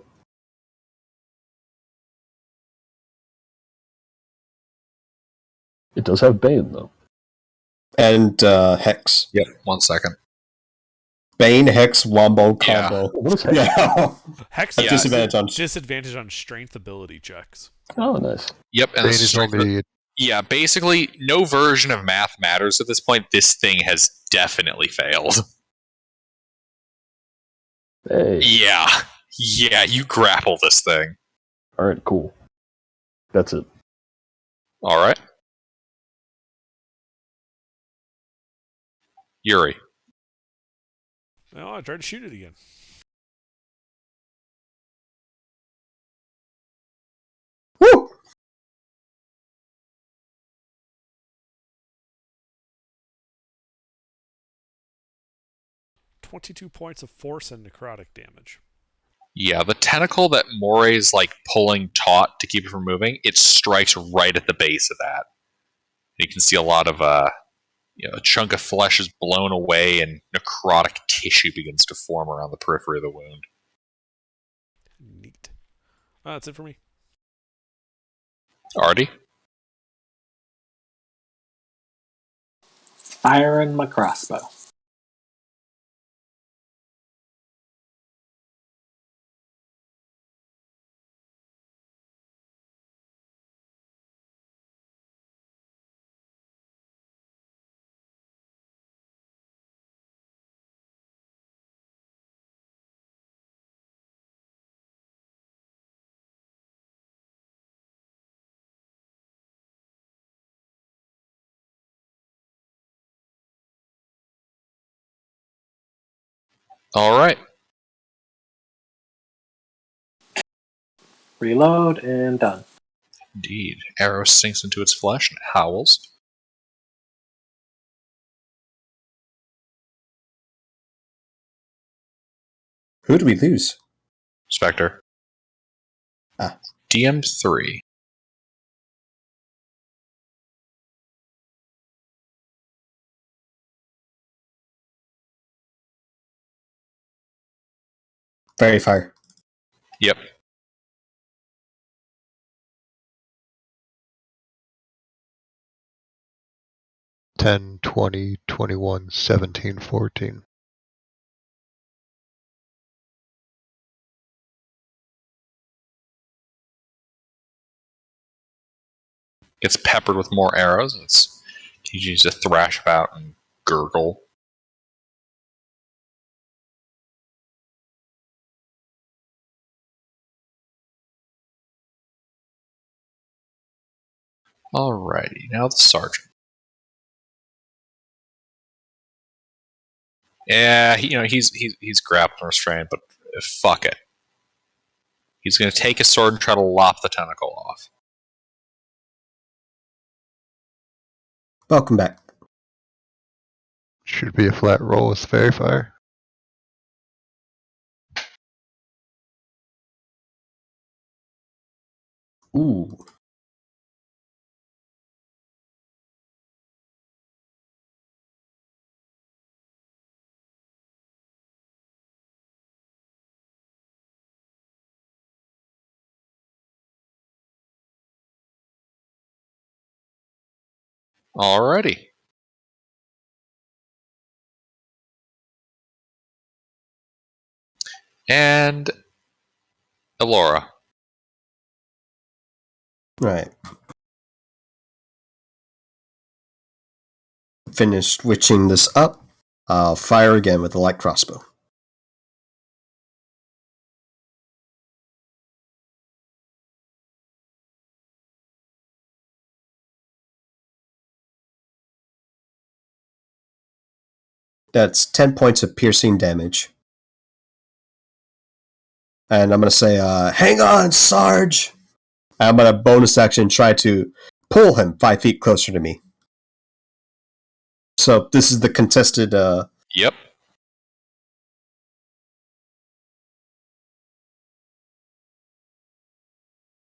Speaker 2: It does have Bane, though.
Speaker 3: And Hex.
Speaker 1: Yep. 1 second.
Speaker 3: Bane, Hex, Wombo
Speaker 1: Yeah.
Speaker 3: combo.
Speaker 2: What is Hex?
Speaker 3: Yeah.
Speaker 4: Hex
Speaker 3: At
Speaker 1: Yeah.
Speaker 3: disadvantage on
Speaker 4: strength ability checks.
Speaker 2: Oh, nice.
Speaker 1: Yep. And
Speaker 5: Bane
Speaker 1: this
Speaker 5: is
Speaker 1: is
Speaker 5: only
Speaker 1: yeah, basically, no version of math matters at this point. This thing has definitely failed.
Speaker 2: Hey.
Speaker 1: Yeah. Yeah, you grapple this thing.
Speaker 2: Alright, cool. That's it.
Speaker 1: Alright. Yuri.
Speaker 4: Oh, I tried to shoot it again.
Speaker 3: Woo!
Speaker 4: 22 points of force and necrotic damage.
Speaker 1: Yeah, the tentacle that Moray's like pulling taut to keep it from moving, it strikes right at the base of that. You can see a lot of a chunk of flesh is blown away and necrotic tissue begins to form around the periphery of the wound.
Speaker 4: Neat. That's it for me.
Speaker 1: Artie?
Speaker 6: Firing my crossbow.
Speaker 1: Alright.
Speaker 6: Reload and done.
Speaker 1: Indeed. Arrow sinks into its flesh and howls.
Speaker 3: Who do we lose?
Speaker 1: Spectre.
Speaker 3: Ah.
Speaker 1: DM3.
Speaker 3: Very fire.
Speaker 1: Yep.
Speaker 5: ten, 20, 21, 17, 14.
Speaker 1: Gets peppered with more arrows. It's continues to thrash about and gurgle. Alrighty, now the sergeant. Yeah, he's grappled and restrained, but fuck it. He's going to take his sword and try to lop the tentacle off.
Speaker 3: Welcome back.
Speaker 5: Should be a flat roll with Fairy Fire.
Speaker 3: Ooh.
Speaker 1: Alrighty. And Elora.
Speaker 3: Right. Finished switching this up. I'll fire again with the light crossbow. That's 10 points of piercing damage. And I'm going to say, hang on, Sarge! I'm going to bonus action try to pull him 5 feet closer to me. So this is the contested...
Speaker 1: Yep.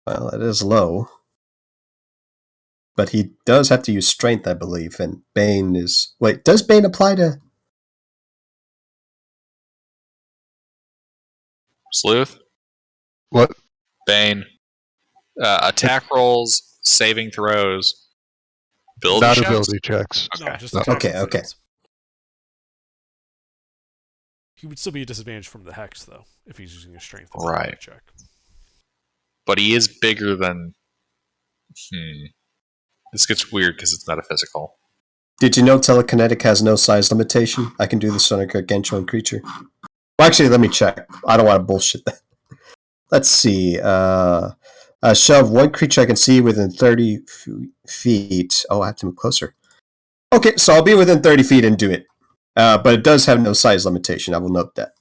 Speaker 3: Well, it is low. But he does have to use strength, I believe. And Bane is... Wait, does Bane apply to...
Speaker 1: Sleuth.
Speaker 5: What?
Speaker 1: Bane. Attack rolls, saving throws, ability
Speaker 5: Not
Speaker 1: checks?
Speaker 5: ability checks.
Speaker 4: No,
Speaker 1: Okay.
Speaker 4: just
Speaker 5: No.
Speaker 4: attack
Speaker 3: Okay,
Speaker 4: rolls it
Speaker 3: okay.
Speaker 4: is. He would still be a disadvantage from the hex, though, if he's using a strength
Speaker 1: Right.
Speaker 4: check.
Speaker 1: But he is bigger than... This gets weird because it's metaphysical.
Speaker 3: Did you know telekinetic has no size limitation? I can do this on a gargantuan creature. Well, actually, let me check. I don't want to bullshit that. Let's see. Shove one creature I can see within 30 feet. Oh, I have to move closer. Okay, so I'll be within 30 feet and do it. But it does have no size limitation. I will note that.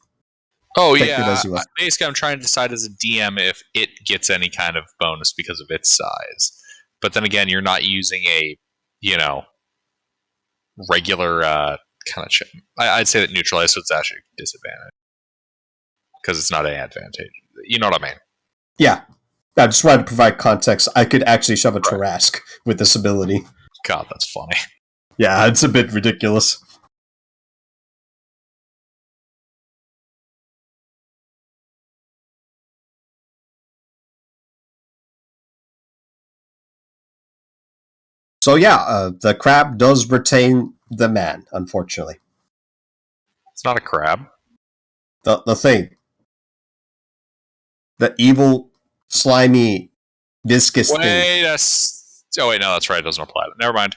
Speaker 1: Oh,
Speaker 3: Take it
Speaker 1: yeah.
Speaker 3: as you will.
Speaker 1: Basically, I'm trying to decide as a DM if it gets any kind of bonus because of its size. But then again, you're not using a, regular kind of check. I'd say that neutralize, so it's actually a disadvantage. Because it's not an advantage. You know what I mean?
Speaker 3: Yeah. I just wanted to provide context. I could actually shove a Tarrasque with this ability.
Speaker 1: God, that's funny.
Speaker 3: Yeah, it's a bit ridiculous. So yeah, the crab does retain the man, unfortunately.
Speaker 1: It's not a crab.
Speaker 3: The thing. The evil, slimy, viscous thing.
Speaker 1: Oh, wait, no, that's right. It doesn't apply. Never mind.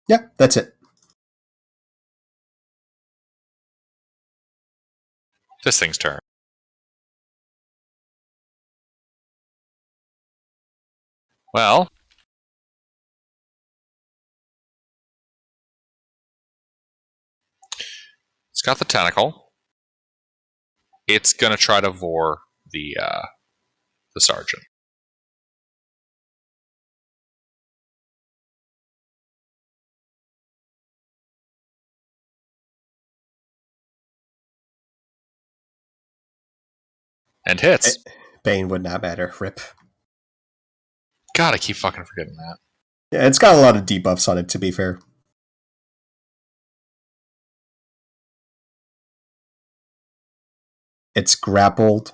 Speaker 3: Yeah, that's it.
Speaker 1: This thing's turn. Well, it's got the tentacle. It's gonna try to vor the sergeant. And hits.
Speaker 3: Bane would not matter. Rip.
Speaker 1: God, I keep fucking forgetting that.
Speaker 3: Yeah, it's got a lot of debuffs on it, to be fair. It's grappled.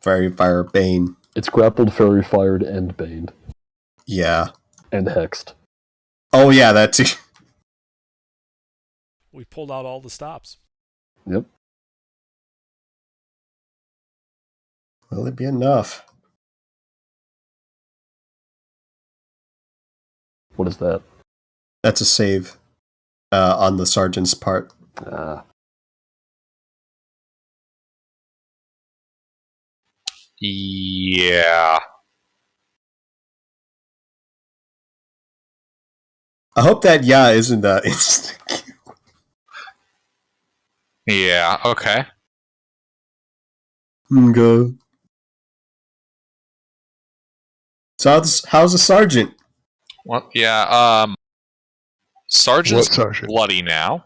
Speaker 3: Fairy Fire Bane.
Speaker 2: It's grappled, fairy fired, and baned.
Speaker 3: Yeah.
Speaker 2: And hexed.
Speaker 3: Oh yeah, that too.
Speaker 4: We pulled out all the stops.
Speaker 2: Yep.
Speaker 3: Will it be enough?
Speaker 2: What is that?
Speaker 3: That's a save on the sergeant's part.
Speaker 1: Yeah.
Speaker 3: I hope that isn't
Speaker 1: Yeah, okay.
Speaker 3: Go. So how's the sergeant?
Speaker 1: Well, yeah. Sergeant's
Speaker 5: What sergeant?
Speaker 1: bloody now.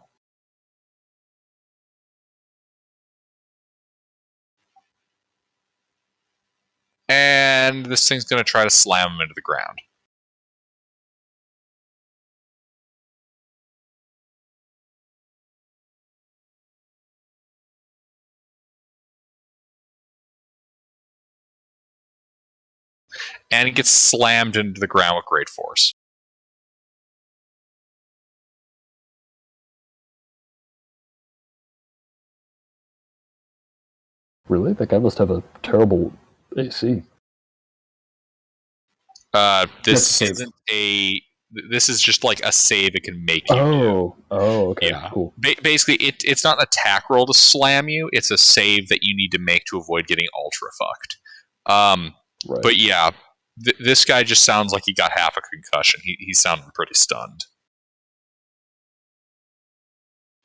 Speaker 1: And this thing's going to try to slam him into the ground. And he gets slammed into the ground with great force.
Speaker 2: Really? That guy must have a terrible AC.
Speaker 1: This
Speaker 3: That's
Speaker 1: isn't a. This is just like a save it can make you do.
Speaker 2: Oh, okay,
Speaker 1: Yeah.
Speaker 2: cool.
Speaker 1: Basically, it's not an attack roll to slam you. It's a save that you need to make to avoid getting ultra fucked.
Speaker 2: Right.
Speaker 1: But yeah, this guy just sounds like he got half a concussion. He sounded pretty stunned.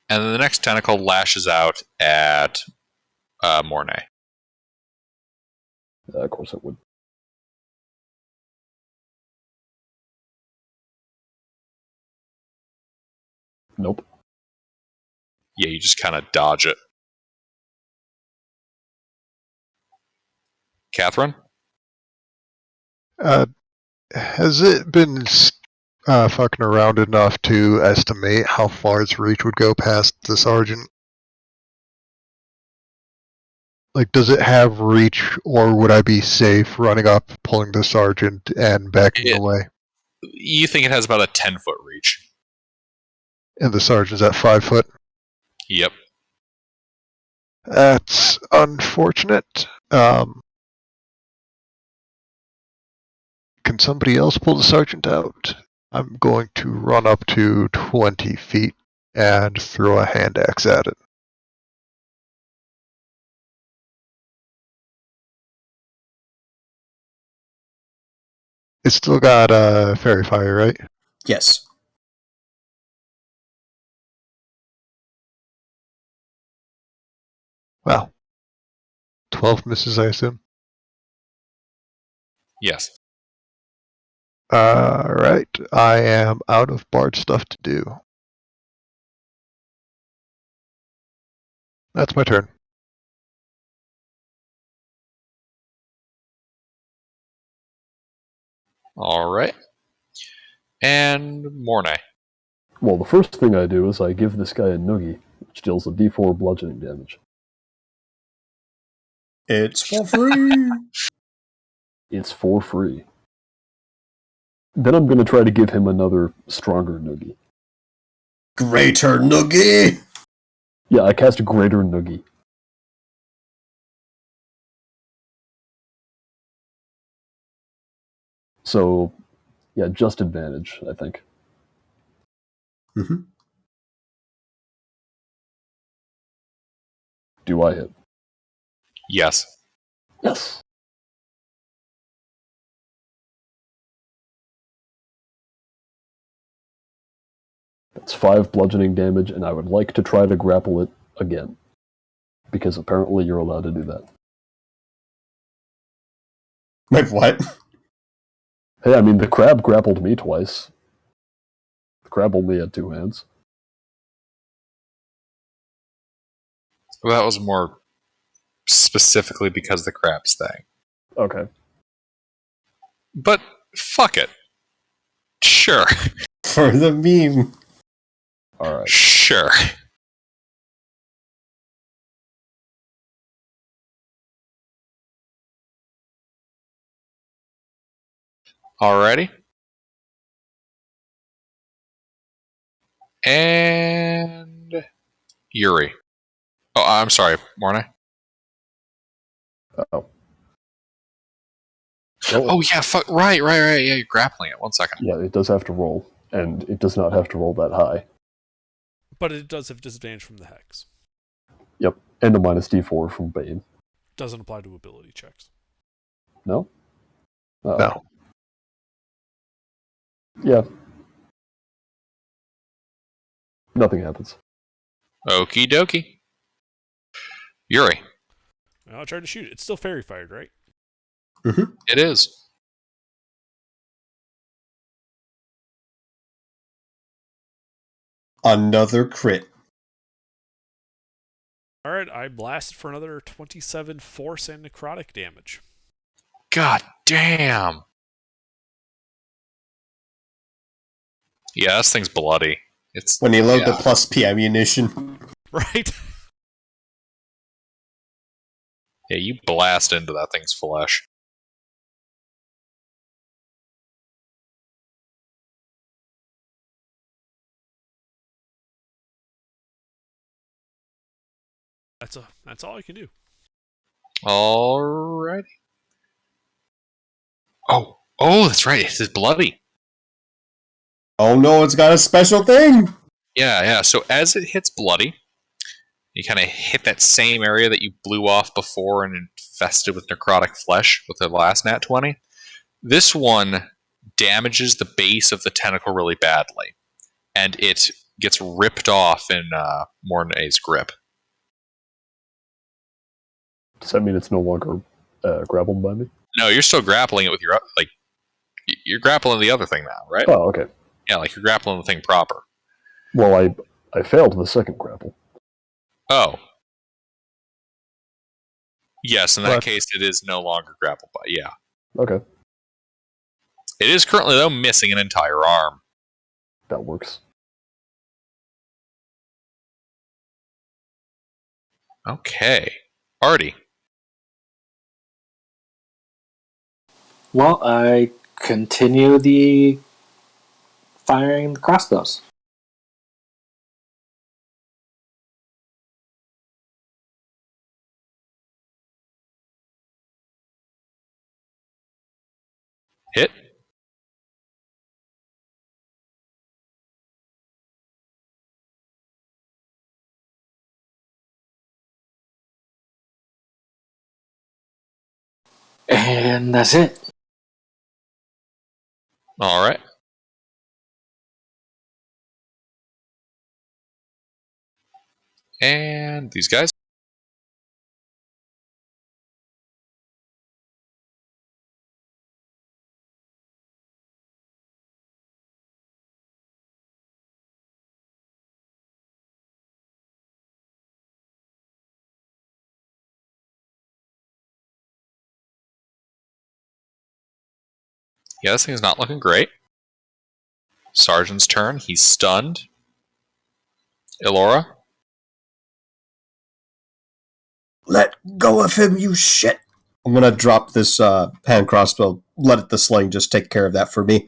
Speaker 1: And then the next tentacle lashes out at Mornay.
Speaker 2: Of course it would. Nope.
Speaker 1: Yeah, you just kind of dodge it. Catherine?
Speaker 5: Has it been fucking around enough to estimate how far its reach would go past the sergeant? Like, does it have reach, or would I be safe running up, pulling the sergeant, and backing away?
Speaker 1: You think it has about a 10-foot reach.
Speaker 5: And the sergeant's at 5 foot?
Speaker 1: Yep.
Speaker 5: That's unfortunate. Can somebody else pull the sergeant out? I'm going to run up to 20 feet and throw a hand axe at it. It's still got fairy fire, right?
Speaker 3: Yes.
Speaker 5: Wow. 12 misses, I assume.
Speaker 1: Yes.
Speaker 5: Alright, I am out of bard stuff to do. That's my turn.
Speaker 1: All right. And Mornay.
Speaker 2: Well, the first thing I do is I give this guy a noogie, which deals a d4 bludgeoning damage.
Speaker 3: It's for free.
Speaker 2: It's for free. Then I'm going to try to give him another stronger noogie.
Speaker 3: Greater noogie.
Speaker 2: Yeah, I cast a greater noogie. So, yeah, just advantage, I think.
Speaker 3: Mm-hmm.
Speaker 2: Do I hit?
Speaker 1: Yes.
Speaker 2: Yes. That's 5 bludgeoning damage, and I would like to try to grapple it again. Because apparently you're allowed to do that.
Speaker 3: Wait, what?
Speaker 2: Hey, I mean, the crab grappled me twice. The crab only had 2 hands.
Speaker 1: Well, that was more specifically because of the crabs thing.
Speaker 2: Okay.
Speaker 1: But fuck it. Sure.
Speaker 3: For the meme.
Speaker 2: Alright.
Speaker 1: Sure. Alrighty. And Yuri. Oh, I'm sorry, Mornay.
Speaker 2: Oh.
Speaker 1: Oh yeah, fuck. Right. Yeah, you're grappling it. 1 second.
Speaker 2: Yeah, it does have to roll, and it does not have to roll that high.
Speaker 4: But it does have disadvantage from the hex.
Speaker 2: Yep, and a minus d4 from Bane.
Speaker 4: Doesn't apply to ability checks.
Speaker 2: No?
Speaker 5: No.
Speaker 2: Yeah. Nothing happens.
Speaker 1: Okie dokie. Yuri.
Speaker 4: I'll try to shoot it. It's still fairy fired, right?
Speaker 1: It is.
Speaker 3: Another crit.
Speaker 4: All right, I blasted for another 27 force and necrotic damage.
Speaker 1: God damn. Yeah, this thing's bloody. It's
Speaker 3: When you load the plus P ammunition.
Speaker 4: Right?
Speaker 1: Yeah, you blast into that thing's flesh.
Speaker 4: That's all I can do.
Speaker 1: Alrighty. Oh, that's right. It's bloody.
Speaker 3: Oh no, it's got a special thing!
Speaker 1: Yeah. So as it hits bloody, you kind of hit that same area that you blew off before and infested with necrotic flesh with the last nat 20. This one damages the base of the tentacle really badly, and it gets ripped off in Mornay's grip.
Speaker 2: Does that mean it's no longer grappled by me?
Speaker 1: No, you're still grappling it with your you're grappling the other thing now, right?
Speaker 2: Oh, okay.
Speaker 1: Yeah, like you're grappling the thing proper.
Speaker 2: Well, I failed the second grapple.
Speaker 1: Oh. Yes, in that
Speaker 5: But-
Speaker 1: case, it is no longer grappled by. Yeah.
Speaker 2: Okay,
Speaker 1: It is currently, though, missing an entire arm.
Speaker 2: that works.
Speaker 1: Okay. Artie.
Speaker 6: Well, I continue the firing the crossbows.
Speaker 1: Hit.
Speaker 6: And that's it.
Speaker 1: All right. And these guys. Yeah, this thing's not looking great. Sergeant's turn. He's stunned. Elora.
Speaker 3: Let go of him, you shit! I'm gonna drop this hand crossbow. Let the sling just take care of that for me.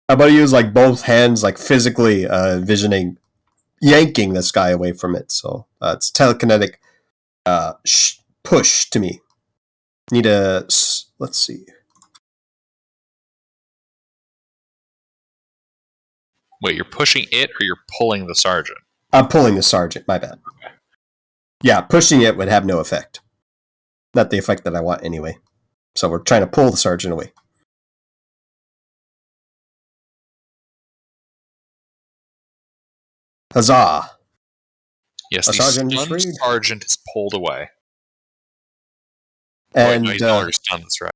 Speaker 3: I'm gonna use like both hands, like physically visioning, yanking this guy away from it. So it's telekinetic push to me. Need a let's see.
Speaker 1: Wait, you're pushing it or you're pulling the sergeant?
Speaker 3: I'm pulling the sergeant. My bad. Yeah, pushing it would have no effect. Not the effect that I want anyway. So we're trying to pull the sergeant away. Huzzah!
Speaker 1: Yes,
Speaker 3: A
Speaker 1: the
Speaker 3: sergeant is
Speaker 1: stunned
Speaker 3: freed.
Speaker 1: sergeant is pulled away. Wait,
Speaker 3: And
Speaker 1: no, he's no longer stunned, that's right.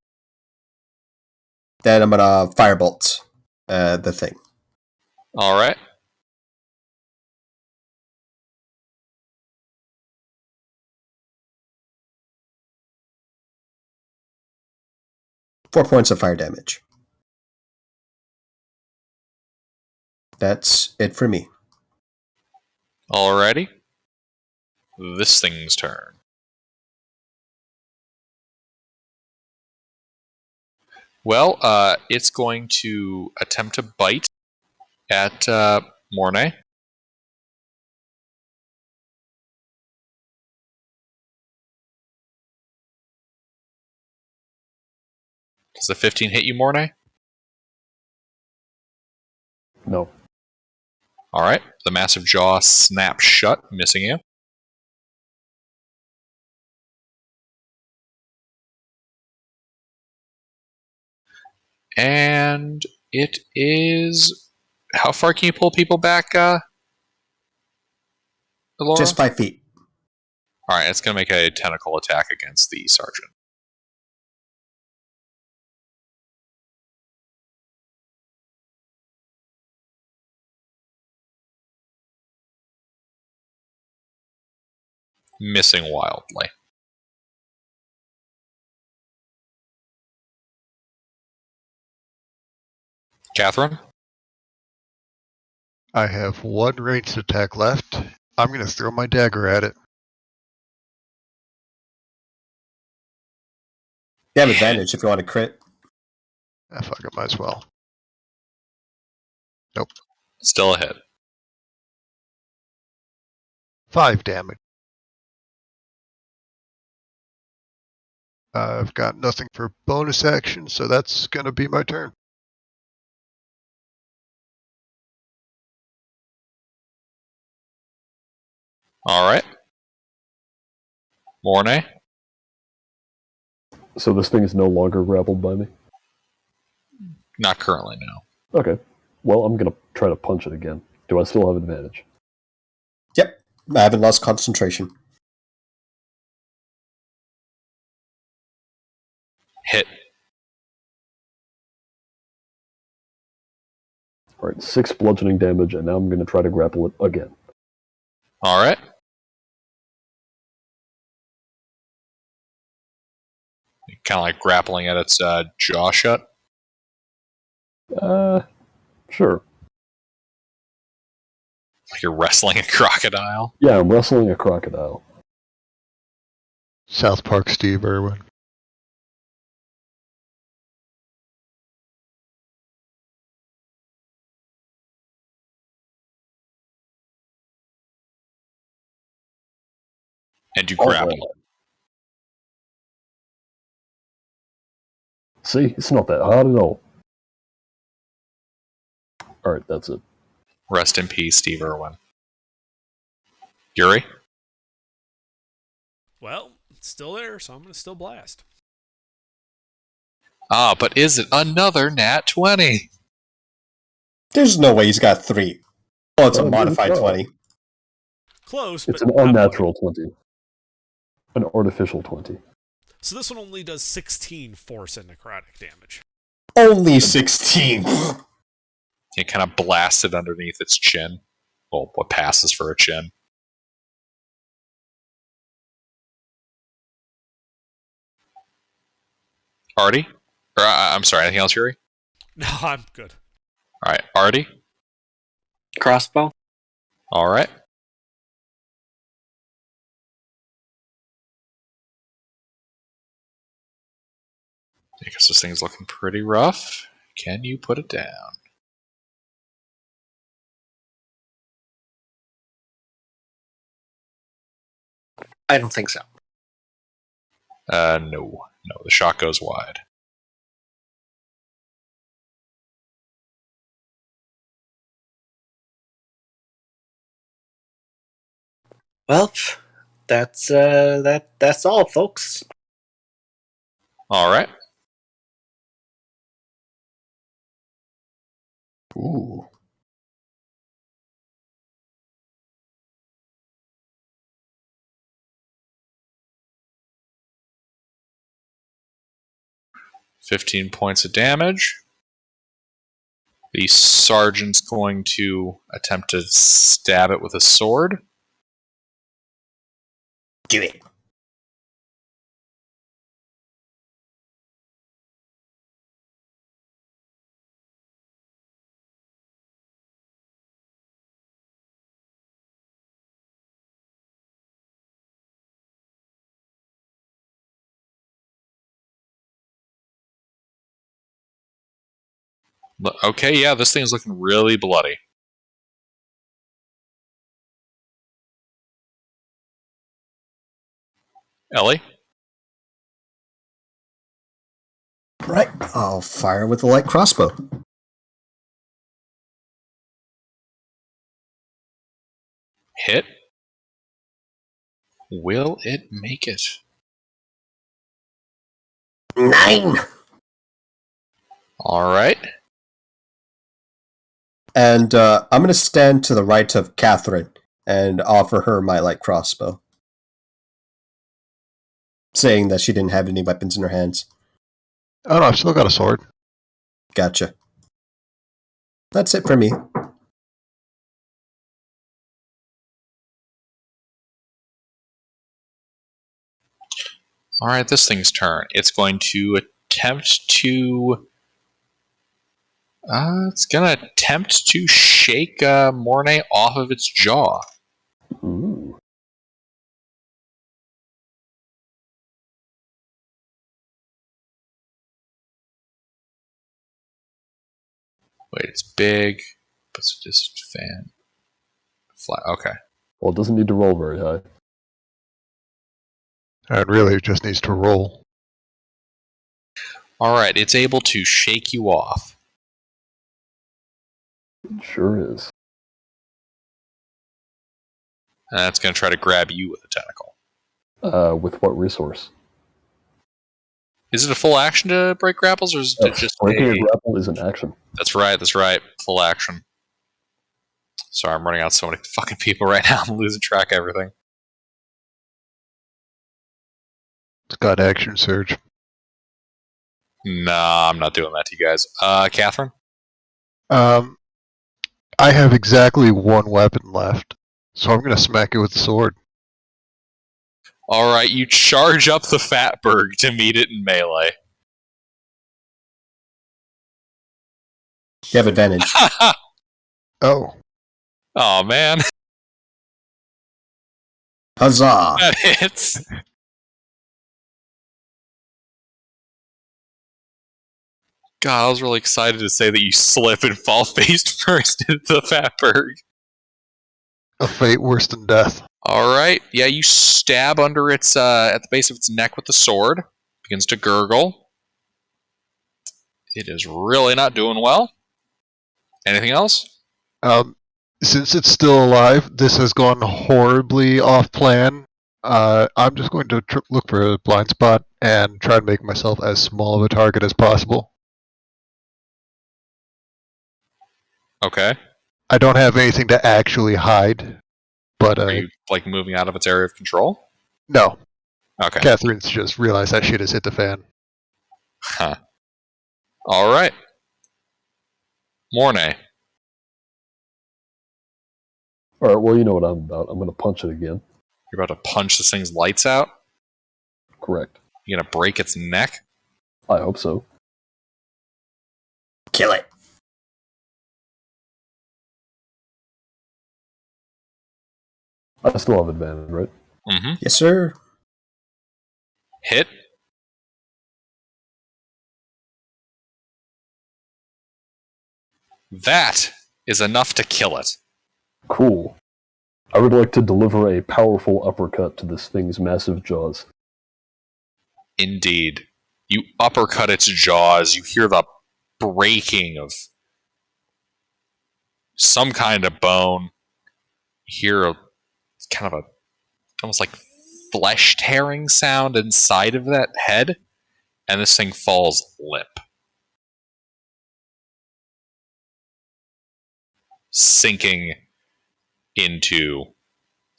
Speaker 3: then I'm gonna firebolt the thing.
Speaker 1: All right.
Speaker 3: .4 points of fire damage. That's it for me.
Speaker 1: Alrighty. This thing's turn. Well, it's going to attempt to bite at Mornay. Does the 15 hit you, Mornay?
Speaker 2: No.
Speaker 1: All right. The massive jaw snaps shut, missing you. And it is... How far can you pull people back, Elora?
Speaker 3: Just 5 feet.
Speaker 1: Alright, it's going to make a tentacle attack against the sergeant. Missing wildly. Catherine?
Speaker 5: I have one ranged attack left. I'm going to throw my dagger at it.
Speaker 3: You have advantage if you want to crit.
Speaker 5: Ah, fuck it, might as well. Nope.
Speaker 1: Still ahead.
Speaker 5: 5 damage. I've got nothing for bonus action, so that's going to be my turn.
Speaker 1: Alright. Mornay?
Speaker 2: So this thing is no longer grappled by me?
Speaker 1: Not currently, no.
Speaker 2: Okay. Well, I'm going to try to punch it again. Do I still have advantage?
Speaker 3: Yep. I haven't lost concentration.
Speaker 1: Hit.
Speaker 2: Alright, 6 bludgeoning damage, and now I'm going to try to grapple it again.
Speaker 1: Alright. Kind of like grappling at its jaw shut.
Speaker 2: Sure.
Speaker 1: Like you're wrestling a crocodile.
Speaker 2: Yeah, I'm wrestling a crocodile.
Speaker 5: South Park Steve Irwin.
Speaker 1: And you
Speaker 2: All
Speaker 1: grapple
Speaker 2: right.
Speaker 1: it.
Speaker 2: See, it's not that hard at all. Alright, that's it.
Speaker 1: Rest in peace, Steve Irwin. Yuri?
Speaker 4: Well, it's still there, so I'm going to still blast.
Speaker 1: Ah, but is it another nat 20?
Speaker 3: There's no way he's got 3. Oh, it's a
Speaker 2: Oh,
Speaker 3: modified
Speaker 2: no.
Speaker 3: 20.
Speaker 4: Close,
Speaker 2: It's
Speaker 4: but
Speaker 2: an
Speaker 4: not
Speaker 2: unnatural 20. An artificial 20.
Speaker 4: So this one only does 16 force and necrotic damage.
Speaker 3: Only 16.
Speaker 1: You kind of blast it underneath its chin. Well, what passes for a chin. Artie? Or, I'm sorry, anything else, Yuri?
Speaker 4: No, I'm good.
Speaker 1: Alright, Artie?
Speaker 6: Crossbow.
Speaker 1: Alright. I guess this thing's looking pretty rough. Can you put it down?
Speaker 6: I don't think so.
Speaker 1: No. No, the shot goes wide.
Speaker 6: Well, that's all, folks.
Speaker 1: Alright.
Speaker 3: Ooh.
Speaker 1: $15 points of damage. The sergeant's going to attempt to stab it with a sword.
Speaker 3: Do it.
Speaker 1: Okay, yeah, this thing's looking really bloody. Ellie?
Speaker 3: Right. I'll fire with the light crossbow.
Speaker 1: Hit? Will it make it?
Speaker 3: 9!
Speaker 1: Alright.
Speaker 3: And I'm going to stand to the right of Catherine and offer her my light crossbow. saying that she didn't have any weapons in her hands.
Speaker 5: Oh no, I've still got a sword.
Speaker 3: Gotcha. That's it for me.
Speaker 1: All right, this thing's turn. It's going to attempt to. It's gonna attempt to shake Mornay off of its jaw.
Speaker 2: Ooh.
Speaker 1: Wait, it's big, but it's just fan flat. Okay.
Speaker 2: Well, it doesn't need to roll very high.
Speaker 5: It really just needs to roll.
Speaker 1: All right, it's able to shake you off.
Speaker 2: It sure is.
Speaker 1: And that's gonna try to grab you with a tentacle.
Speaker 2: With what resource?
Speaker 1: Is it a full action to break grapples, or is it just
Speaker 2: breaking a grapple is an action.
Speaker 1: That's right. Full action. Sorry, I'm running out so many fucking people right now. I'm losing track of everything.
Speaker 5: It's got action surge.
Speaker 1: Nah, I'm not doing that to you guys. Catherine?
Speaker 5: I have exactly one weapon left, so I'm gonna smack it with the sword.
Speaker 1: Alright, you charge up the Fatberg to meet it in melee.
Speaker 3: You have advantage.
Speaker 5: Oh,
Speaker 1: Oh man,
Speaker 3: Huzzah!
Speaker 1: that hits. God, I was really excited to say that you slip and fall face first into the Fatberg.
Speaker 5: a fate worse than death.
Speaker 1: Alright, yeah, you stab under its, at the base of its neck with the sword. Begins to gurgle. It is really not doing well. Anything else?
Speaker 5: Since it's still alive, this has gone horribly off plan. I'm just going to look for a blind spot and try to make myself as small of a target as possible.
Speaker 1: Okay.
Speaker 5: I don't have anything to actually hide, but
Speaker 1: Are you, like, moving out of its area of control?
Speaker 5: no.
Speaker 1: Okay.
Speaker 5: Catherine's just realized that shit has hit the fan.
Speaker 1: Huh. Alright. Mornay.
Speaker 2: Alright, well, you know what I'm about. I'm going to punch it again.
Speaker 1: You're about to punch this thing's lights out?
Speaker 2: Correct.
Speaker 1: You're gonna break its neck?
Speaker 2: I hope so.
Speaker 3: Kill it.
Speaker 2: I still have advantage, right?
Speaker 1: Mm-hmm.
Speaker 3: Yes, sir.
Speaker 1: Hit. That is enough to kill it.
Speaker 2: Cool. I would like to deliver a powerful uppercut to this thing's massive jaws.
Speaker 1: Indeed. You uppercut its jaws. You hear the breaking of some kind of bone. You hear a kind of a almost like flesh tearing sound inside of that head, and this thing falls limp. Sinking into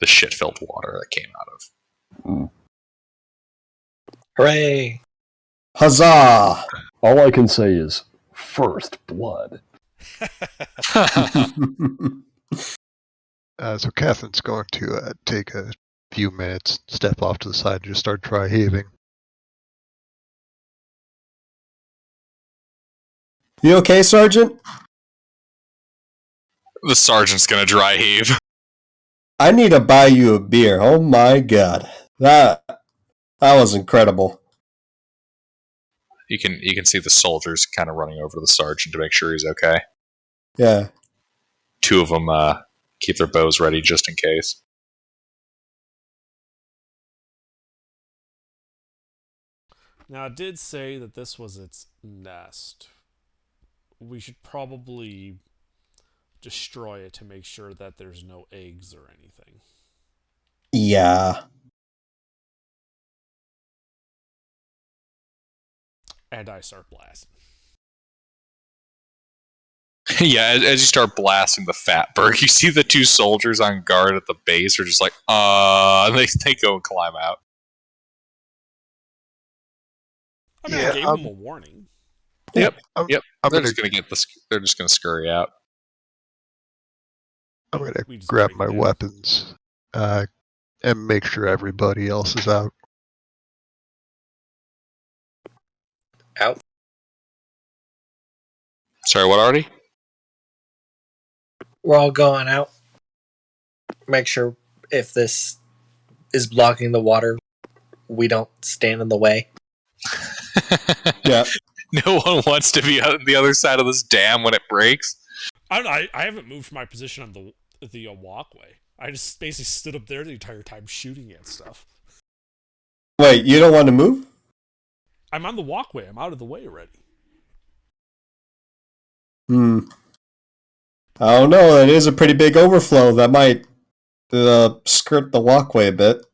Speaker 1: the shit-filled water that came out of.
Speaker 6: Hooray!
Speaker 3: Huzzah!
Speaker 2: All I can say is, first blood.
Speaker 5: So Catherine's going to take a few minutes, step off to the side, and just start dry heaving.
Speaker 3: You okay, Sergeant?
Speaker 1: The sergeant's gonna dry heave.
Speaker 3: I need to buy you a beer. Oh my god. That was incredible.
Speaker 1: You can see the soldiers kind of running over the sergeant to make sure he's okay.
Speaker 3: Yeah.
Speaker 1: Two of them keep their bows ready just in case.
Speaker 4: Now, it did say that this was its nest. We should probably destroy it to make sure that there's no eggs or anything.
Speaker 3: Yeah.
Speaker 4: And I start blasting.
Speaker 1: Yeah, as you start blasting the Fatberg, you see the two soldiers on guard at the base are just like, and they go and climb out.
Speaker 4: I mean, I
Speaker 5: Yeah,
Speaker 4: gave them a warning.
Speaker 1: Yep.
Speaker 5: I'm
Speaker 1: They're
Speaker 5: gonna
Speaker 1: just gonna get this. They're just gonna scurry out.
Speaker 5: I'm gonna
Speaker 4: We just
Speaker 5: grab
Speaker 4: break
Speaker 5: my
Speaker 4: down.
Speaker 5: weapons, and make sure everybody else is out.
Speaker 6: Out.
Speaker 1: Sorry, what, Artie?
Speaker 6: We're all going out. Make sure if this is blocking the water, we don't stand in the way.
Speaker 3: Yeah.
Speaker 1: No one wants to be on the other side of this dam when it breaks.
Speaker 4: I haven't moved from my position on the walkway. I just basically stood up there the entire time shooting at stuff.
Speaker 3: Wait, you don't want to move?
Speaker 4: I'm on the walkway. I'm out of the way already.
Speaker 3: I don't know. It is a pretty big overflow. That might skirt the walkway a bit.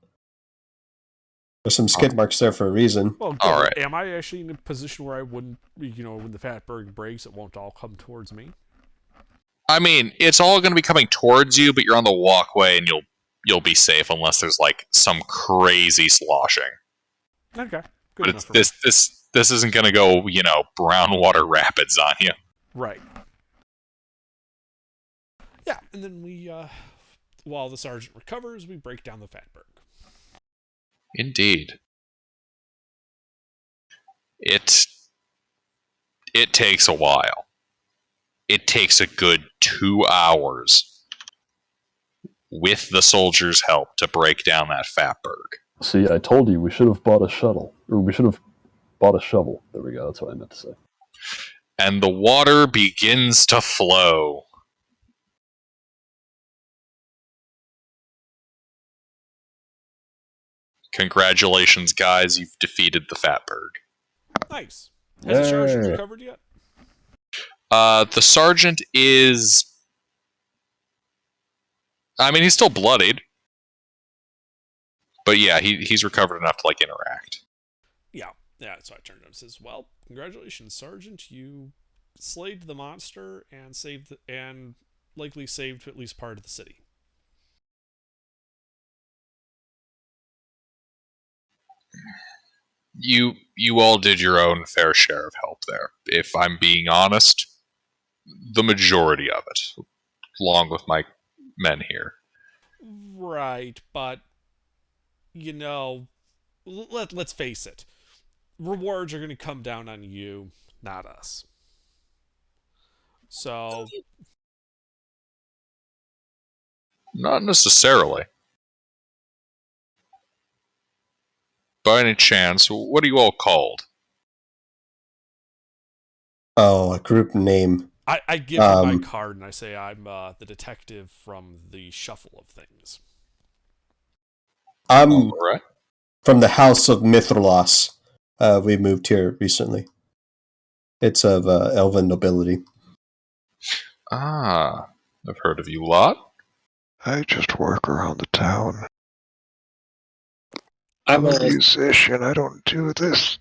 Speaker 3: There's some skid marks there for a reason.
Speaker 4: Well, good.
Speaker 1: All right.
Speaker 4: Am I actually in a position where I wouldn't, when the fatberg breaks, it won't all come towards me?
Speaker 1: I mean, it's all going to be coming towards you, but you're on the walkway, and you'll be safe unless there's like some crazy sloshing.
Speaker 4: Okay, good
Speaker 1: But
Speaker 4: enough for me.
Speaker 1: this isn't going to go, brown water rapids on you.
Speaker 4: Right. Yeah, and then we, while the sergeant recovers, we break down the fatberg.
Speaker 1: Indeed. It takes a while. It takes a good 2 hours with the soldiers' help to break down that fatberg.
Speaker 2: See, I told you we should have bought a shuttle. Or we should have bought a shovel. There we go, that's what I meant to say.
Speaker 1: And the water begins to flow. Congratulations, guys, you've defeated the fatberg.
Speaker 4: Nice. Has the sergeant
Speaker 2: Yay.
Speaker 4: recovered yet?
Speaker 1: The sergeant is... I mean, he's still bloodied. But yeah, he's recovered enough to, interact.
Speaker 4: Yeah, so I turned to him and says, well, congratulations, Sergeant. You slayed the monster and likely saved at least part of the city.
Speaker 1: You all did your own fair share of help there. If I'm being honest, the majority of it, along with my men here.
Speaker 4: Right, but, let's face it. Rewards are going to come down on you, not us. So,
Speaker 1: Not necessarily. By any chance, what are you all called?
Speaker 3: Oh, a group name.
Speaker 4: I give him my card and I say I'm the detective from the Shuffle of Things.
Speaker 3: I'm
Speaker 1: All right.
Speaker 3: from the House of Mithralos. We moved here recently. It's of elven nobility.
Speaker 1: Ah, I've heard of you a lot.
Speaker 5: I just work around the town.
Speaker 6: I'm
Speaker 5: I'm a
Speaker 6: a
Speaker 5: musician. I don't do this.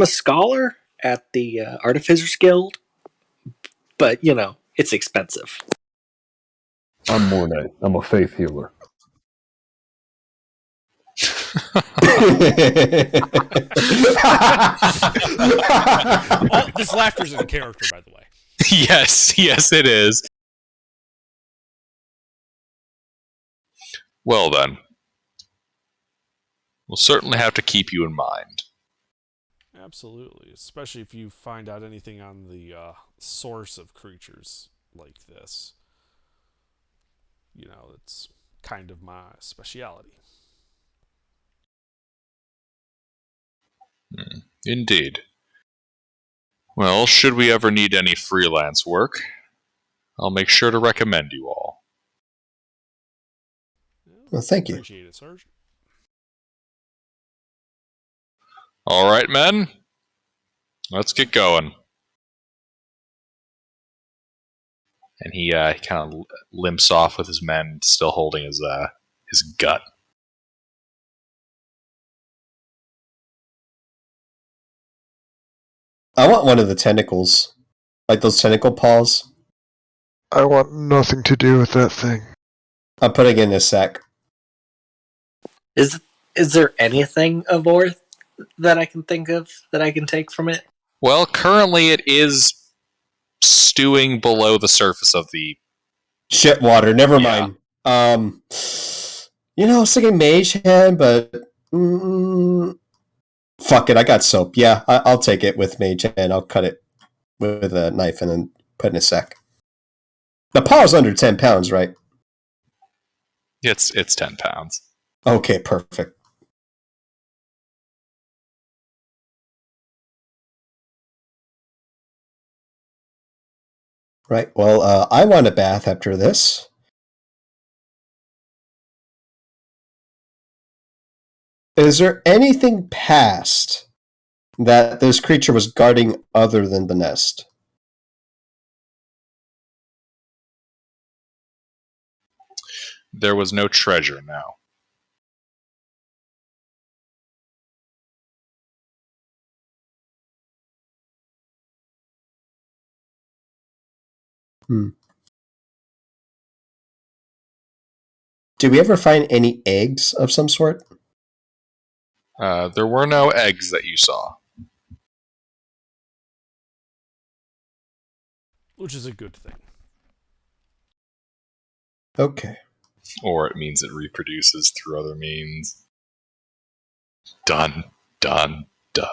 Speaker 6: scholar at the Artificers Guild, but it's expensive.
Speaker 2: I'm Mornay. I'm a faith healer.
Speaker 4: This laughter's in character, by the way.
Speaker 1: yes, it is. Well then, we'll certainly have to keep you in mind.
Speaker 4: Absolutely, especially if you find out anything on the source of creatures like this. It's kind of my speciality.
Speaker 1: Indeed. Well, should we ever need any freelance work, I'll make sure to recommend you all.
Speaker 3: Well, thank you.
Speaker 4: Appreciate it, Sergeant.
Speaker 1: All right, men. Let's get going. And he kind of limps off with his men, still holding his gut.
Speaker 3: I want one of the tentacles. Like those tentacle paws.
Speaker 5: I want nothing to do with that thing.
Speaker 3: I'm putting it in a sack.
Speaker 6: Is Is there anything of worth that I can think of that I can take from it?
Speaker 1: Well, currently it is stewing below the surface of the...
Speaker 3: Shit water. Never
Speaker 1: Yeah.
Speaker 3: mind. I was thinking mage hand, but fuck it. I got soap. Yeah, I'll take it with mage hand. I'll cut it with a knife and then put in a sack. The paw's under 10 pounds, right?
Speaker 1: It's 10 pounds.
Speaker 3: Okay, perfect. Right. Well, I want a bath after this. Is there anything past that this creature was guarding other than the nest?
Speaker 1: There was no treasure now.
Speaker 3: Did we ever find any eggs of some sort?
Speaker 1: There were no eggs that you saw.
Speaker 4: Which is a good thing.
Speaker 3: Okay.
Speaker 1: Or it means it reproduces through other means. Done, done, done,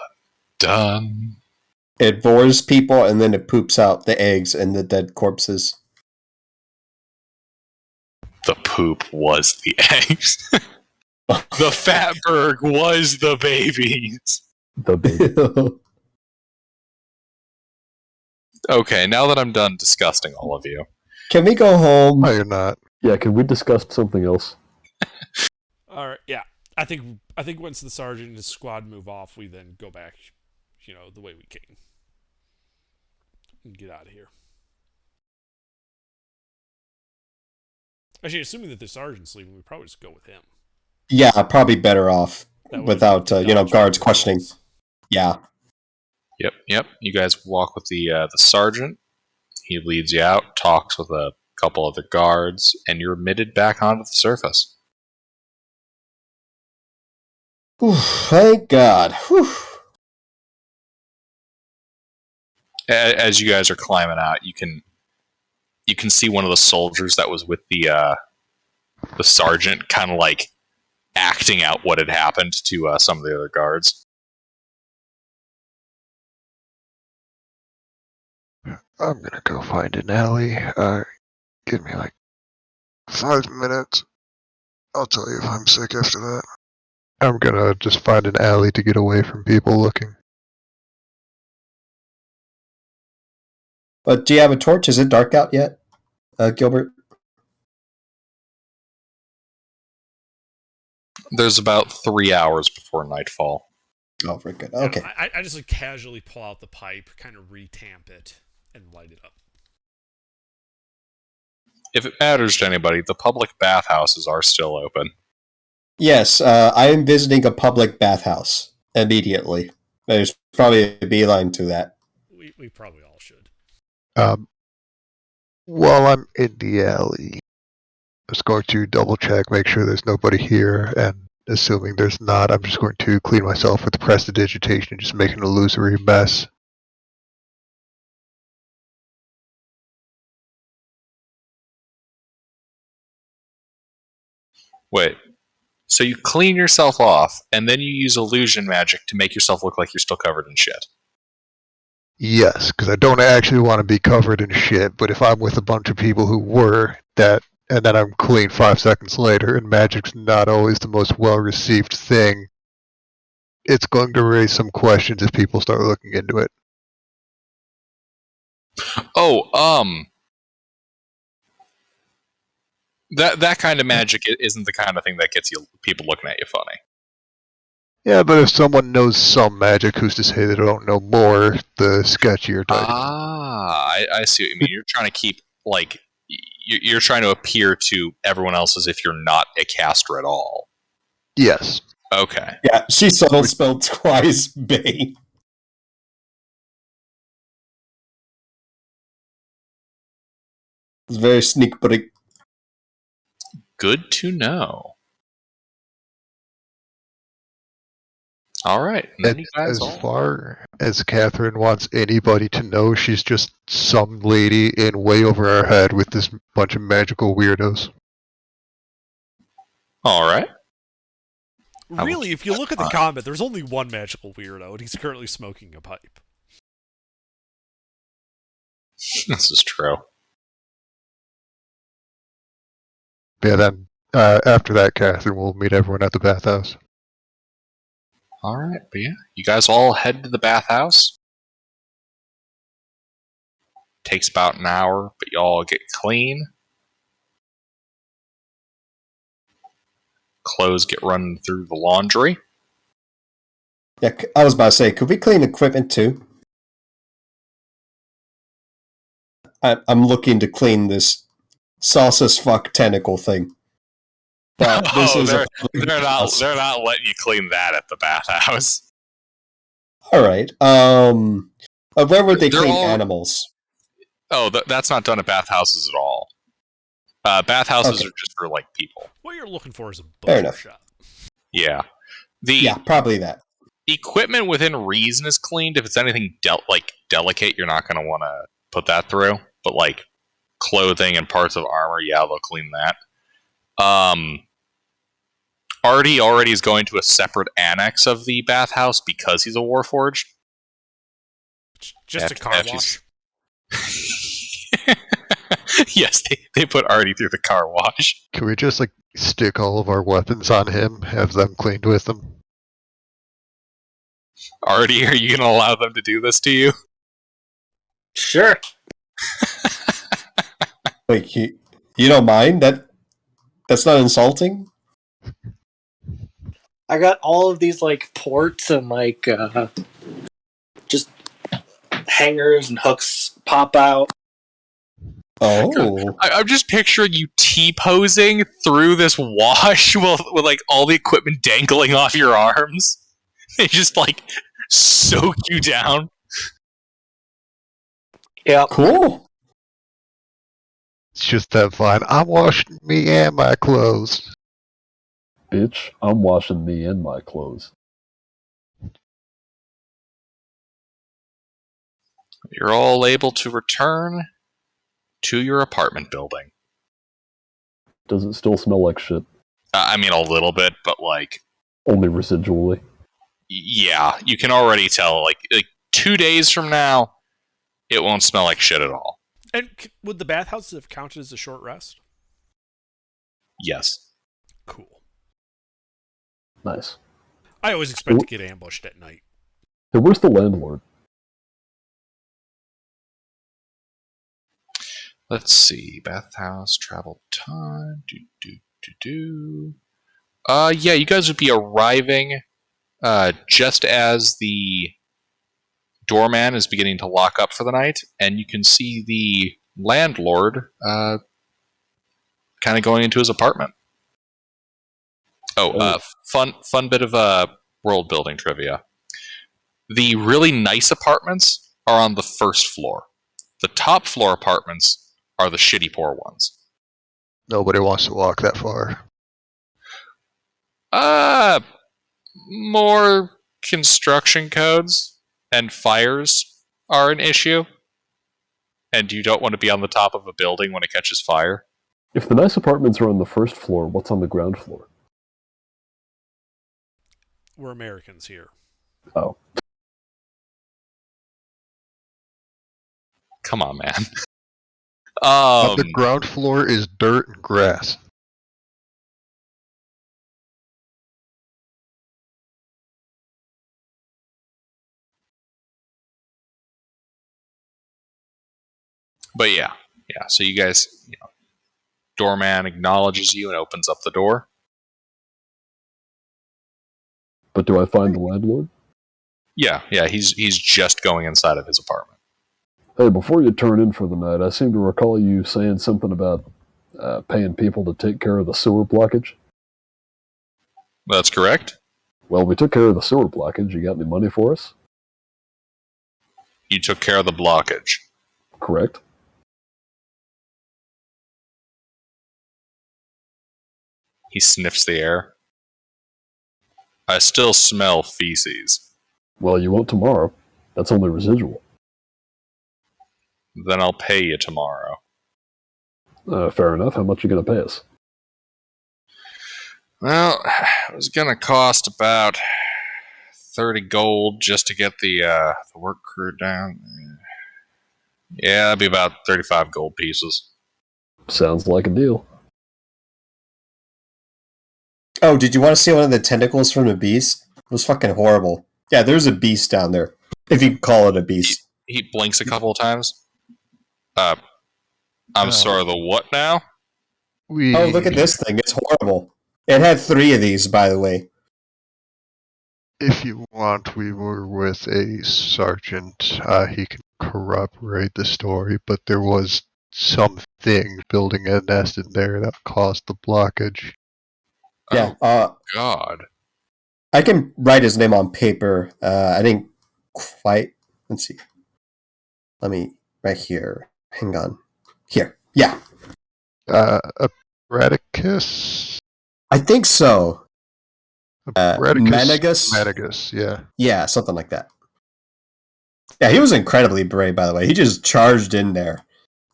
Speaker 1: done.
Speaker 3: It vores people and then it poops out the eggs and the dead corpses.
Speaker 1: The poop was the eggs. The fatberg was the babies.
Speaker 2: The baby.
Speaker 1: Okay, now that I'm done disgusting all of you.
Speaker 3: Can we go home?
Speaker 5: No, you're not.
Speaker 2: Yeah, can we discuss something else?
Speaker 4: All right, yeah. I think once the sergeant and his squad move off, we then go back, the way we came. And get out of here. Actually, assuming that the sergeant's leaving, we probably just go with him.
Speaker 3: Yeah, probably better off
Speaker 4: That way
Speaker 3: without,
Speaker 4: we can dodge
Speaker 3: guards
Speaker 4: the
Speaker 3: questioning.
Speaker 4: patrols.
Speaker 3: Yeah.
Speaker 1: Yep. You guys walk with the sergeant. He leads you out, talks with a couple other guards, and you're admitted back onto the surface.
Speaker 3: Whew, thank God. Whew.
Speaker 1: As you guys are climbing out, you can see one of the soldiers that was with the sergeant kind of like acting out what had happened to some of the other guards.
Speaker 5: I'm gonna go find an alley. Give me like 5 minutes. I'll tell you if I'm sick after that. I'm gonna just find an alley to get away from people looking.
Speaker 3: But do you have a torch? Is it dark out yet, Gilbert?
Speaker 1: There's about 3 hours before nightfall.
Speaker 3: Oh, very good.
Speaker 4: Yeah,
Speaker 3: Okay.
Speaker 4: I just casually pull out the pipe, kind of retamp it, and light it up.
Speaker 1: If it matters to anybody, the public bathhouses are still open.
Speaker 3: Yes, I am visiting a public bathhouse immediately. There's probably a beeline to that.
Speaker 4: We probably all should.
Speaker 5: While I'm in the alley, I'm just going to double check, make sure there's nobody here, and assuming there's not, I'm just going to clean myself with prestidigitation and just make an illusory mess.
Speaker 1: Wait, so you clean yourself off, and then you use illusion magic to make yourself look like you're still covered in shit?
Speaker 5: Yes, because I don't actually want to be covered in shit, but if I'm with a bunch of people who were, and then I'm clean 5 seconds later, and magic's not always the most well-received thing, it's going to raise some questions if people start looking into it.
Speaker 1: Oh, that kind of magic isn't the kind of thing that gets people looking at you funny.
Speaker 5: Yeah, but if someone knows some magic, who's to say they don't know more, the sketchier type.
Speaker 1: I see what you mean. You're trying to keep, like, you're trying to appear to everyone else as if you're not a caster at all.
Speaker 5: Yes.
Speaker 1: Okay.
Speaker 3: Yeah, she subtle spelled twice, Bane. It's very sneak, but
Speaker 1: Good to know. All right, and then you guys
Speaker 5: As
Speaker 1: all.
Speaker 5: far as Catherine wants anybody to know, she's just some lady in way over our head with this bunch of magical weirdos.
Speaker 1: All right. I will
Speaker 4: Really,
Speaker 1: keep
Speaker 4: if you
Speaker 1: that
Speaker 4: look at
Speaker 1: in
Speaker 4: the
Speaker 1: mind.
Speaker 4: comment, there's only one magical weirdo, and he's currently smoking a pipe.
Speaker 1: This is true.
Speaker 5: Yeah, then after that, Catherine will meet everyone at the bathhouse.
Speaker 1: All right, but yeah, you guys all head to the bathhouse. Takes about an hour, but you all get clean. Clothes get run through the laundry.
Speaker 3: Yeah, I was about to say, could we clean equipment too? I'm looking to clean this sauce as fuck tentacle thing. But this is a public bathhouse.
Speaker 1: they're not letting you clean that at the bathhouse.
Speaker 3: All right. Where would they
Speaker 1: They're
Speaker 3: clean
Speaker 1: all-
Speaker 3: animals?
Speaker 1: Oh, that's not done at bathhouses at all. Bathhouses
Speaker 3: Okay.
Speaker 1: are just for like people.
Speaker 4: What you're looking for is a
Speaker 3: Fair
Speaker 4: butcher
Speaker 3: enough.
Speaker 4: shop.
Speaker 1: Yeah. The
Speaker 3: Yeah, probably that.
Speaker 1: equipment within reason is cleaned. If it's anything delicate, you're not going to want to put that through. But like clothing and parts of armor, yeah, they'll clean that. Artie already is going to a separate annex of the bathhouse because he's a warforged.
Speaker 4: Just a car wash.
Speaker 1: Yes, they put Artie through the car wash.
Speaker 5: Can we just like stick all of our weapons on him, have them cleaned with them?
Speaker 1: Artie, are you going to allow them to do this to you?
Speaker 6: Sure.
Speaker 3: Wait, you don't mind? That's not insulting?
Speaker 6: I got all of these like ports and like just hangers and hooks pop out.
Speaker 3: Oh.
Speaker 1: I'm just picturing you T-posing through this wash with like all the equipment dangling off your arms. They just like soak you down.
Speaker 6: Yep.
Speaker 3: Cool.
Speaker 5: It's just that fine. I'm washing me and my clothes.
Speaker 2: Bitch, I'm washing me and my clothes.
Speaker 1: You're all able to return to your apartment building.
Speaker 2: Does it still smell like shit?
Speaker 1: I mean, a little bit, but like,
Speaker 2: Only residually.
Speaker 1: yeah, you can already tell. Like 2 days from now, it won't smell like shit at all.
Speaker 4: And would the bathhouses have counted as a short rest?
Speaker 1: Yes.
Speaker 4: Cool.
Speaker 2: Nice.
Speaker 4: I always expect to get ambushed at night.
Speaker 2: Hey, where's the landlord?
Speaker 1: Let's see. Bathhouse, travel time. Yeah, you guys would be arriving just as the doorman is beginning to lock up for the night, and you can see the landlord kind of going into his apartment. Fun bit of world building trivia. The really nice apartments are on the first floor. The top floor apartments are the shitty poor ones.
Speaker 5: Nobody wants to walk that far.
Speaker 1: More construction codes and fires are an issue. And you don't want to be on the top of a building when it catches fire.
Speaker 2: If the nice apartments are on the first floor, what's on the ground floor?
Speaker 4: We're Americans here.
Speaker 2: Oh.
Speaker 1: Come on, man.
Speaker 5: On the ground floor is dirt and grass.
Speaker 1: But yeah. So you guys, doorman acknowledges you and opens up the door.
Speaker 2: But do I find the landlord?
Speaker 1: Yeah. He's just going inside of his apartment.
Speaker 2: Hey, before you turn in for the night, I seem to recall you saying something about paying people to take care of the sewer blockage.
Speaker 1: That's correct.
Speaker 2: Well, we took care of the sewer blockage. You got any money for us?
Speaker 1: You took care of the blockage.
Speaker 2: Correct.
Speaker 1: He sniffs the air. I still smell feces.
Speaker 2: Well, you won't tomorrow. That's only residual.
Speaker 1: Then I'll pay you tomorrow.
Speaker 2: Fair enough. How much are you going to pay us?
Speaker 1: Well, it was gonna cost about 30 gold just to get the work crew down. Yeah, that'd be about 35 gold pieces.
Speaker 2: Sounds like a deal.
Speaker 3: Oh, did you want to see one of the tentacles from the beast? It was fucking horrible. Yeah, there's a beast down there. If you can call it a beast.
Speaker 1: He blinks a couple of times. I'm sorry, the what now?
Speaker 3: Oh, look at this thing. It's horrible. It had 3 of these, by the way.
Speaker 5: If you want, we were with a sergeant. He can corroborate the story, but there was something building a nest in there that caused the blockage.
Speaker 3: Yeah.
Speaker 1: God.
Speaker 3: I can write his name on paper. I didn't quite. Let's see. Let me. Right here. Hang on. Here. Yeah.
Speaker 5: Radicus?
Speaker 3: I think so. Managus?
Speaker 5: Managus, yeah.
Speaker 3: Yeah, something like that. Yeah, he was incredibly brave, by the way. He just charged in there.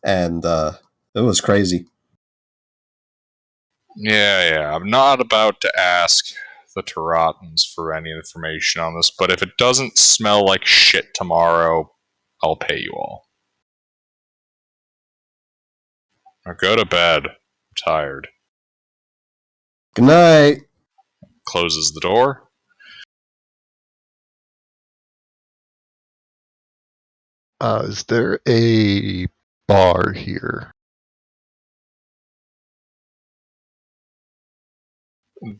Speaker 3: And it was crazy.
Speaker 1: Yeah. I'm not about to ask the Taratans for any information on this, but if it doesn't smell like shit tomorrow, I'll pay you all. Now go to bed. I'm tired.
Speaker 3: Good night.
Speaker 1: Closes the door.
Speaker 5: Is there a bar here?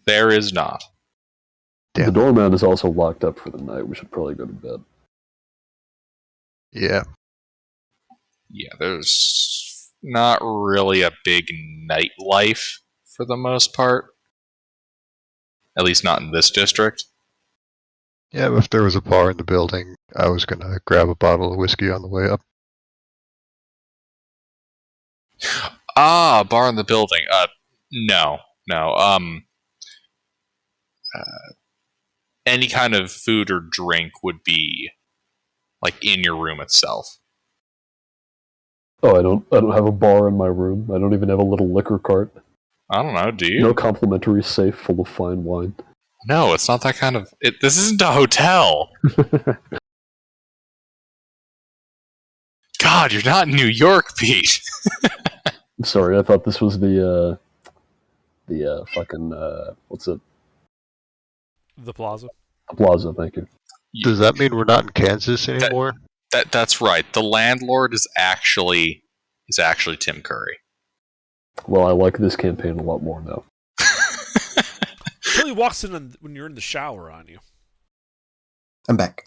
Speaker 1: There is not.
Speaker 2: The
Speaker 5: Damn.
Speaker 2: doorman is also locked up for the night. We should probably go to bed.
Speaker 5: Yeah.
Speaker 1: Yeah, there's not really a big nightlife for the most part. At least not in this district.
Speaker 5: Yeah, if there was a bar in the building, I was gonna grab a bottle of whiskey on the way up.
Speaker 1: Ah, bar in the building. No. Any kind of food or drink would be like in your room itself.
Speaker 2: Oh, I don't have a bar in my room. I don't even have a little liquor cart.
Speaker 1: I don't know, do you?
Speaker 2: No complimentary safe full of fine wine.
Speaker 1: No, it's not that kind of... This isn't a hotel. God, you're not in New York, Pete.
Speaker 2: I'm sorry, I thought this was the fucking, what's it?
Speaker 4: The plaza.
Speaker 2: The Plaza, thank you.
Speaker 5: Does that mean we're not in Kansas anymore?
Speaker 1: That's right. The landlord is actually Tim Curry.
Speaker 2: Well, I like this campaign a lot more now.
Speaker 4: Until he walks in when you're in the shower on you.
Speaker 3: I'm back.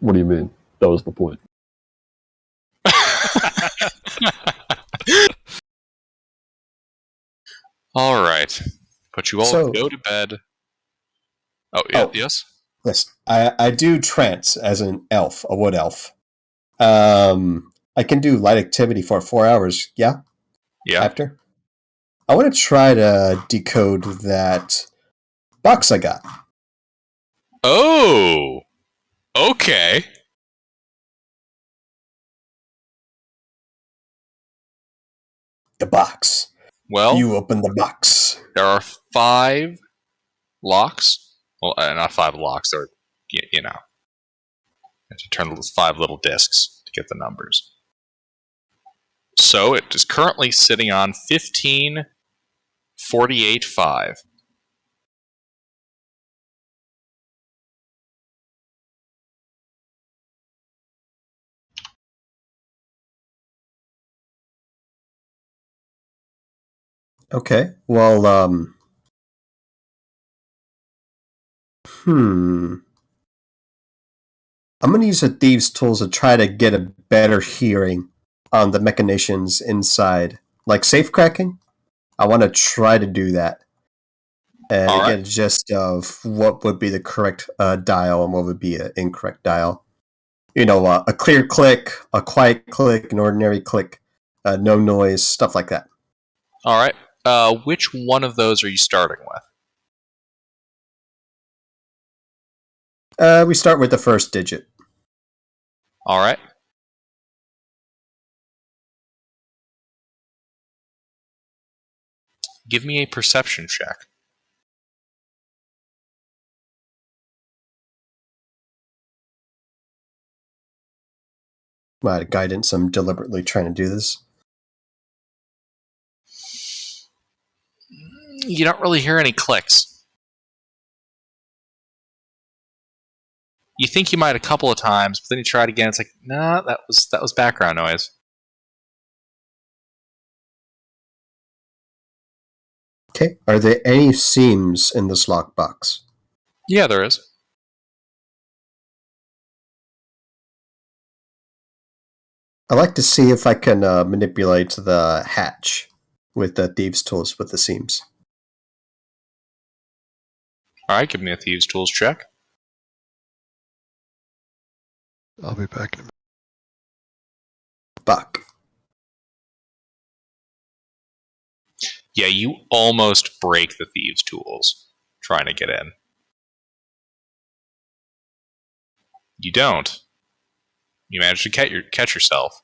Speaker 2: What do you mean? That was the point.
Speaker 1: All right. But you all
Speaker 3: So-
Speaker 1: go to bed. Oh, yeah,
Speaker 3: Oh.
Speaker 1: yes?
Speaker 3: Yes, I do trance as an elf, a wood elf. I can do light activity for 4 hours. Yeah.
Speaker 1: Yeah.
Speaker 3: After. I want to try to decode that box I got.
Speaker 1: Oh! Okay.
Speaker 3: The box.
Speaker 1: Well,
Speaker 3: You open the box.
Speaker 1: there are 5 locks. Well, not 5 locks. There are, you know. You have to turn those 5 little discs to get the numbers. So it is currently sitting on 1548.5.
Speaker 3: Okay. Well, I'm going to use the thieves' tools to try to get a better hearing on the machinations inside. Like safe cracking? I want to try to do that. And
Speaker 1: All right.
Speaker 3: get a gist of what would be the correct dial and what would be an incorrect dial. You know, a clear click, a quiet click, an ordinary click, no noise, stuff like that.
Speaker 1: All right. Which one of those are you starting with?
Speaker 3: We start with the first digit.
Speaker 1: All right. Give me a perception check.
Speaker 3: My guidance, I'm deliberately trying to do this.
Speaker 1: You don't really hear any clicks. You think you might a couple of times, but then you try it again. It's like, nah, that was background noise.
Speaker 3: Okay. Are there any seams in this lockbox?
Speaker 1: Yeah, there is.
Speaker 3: I like to see if I can manipulate the hatch with the thieves' tools with the seams.
Speaker 1: All right, give me a thieves' tools check.
Speaker 5: I'll be back in a minute.
Speaker 3: Buck.
Speaker 1: Yeah, you almost break the thieves' tools trying to get in. You don't. You manage to catch yourself,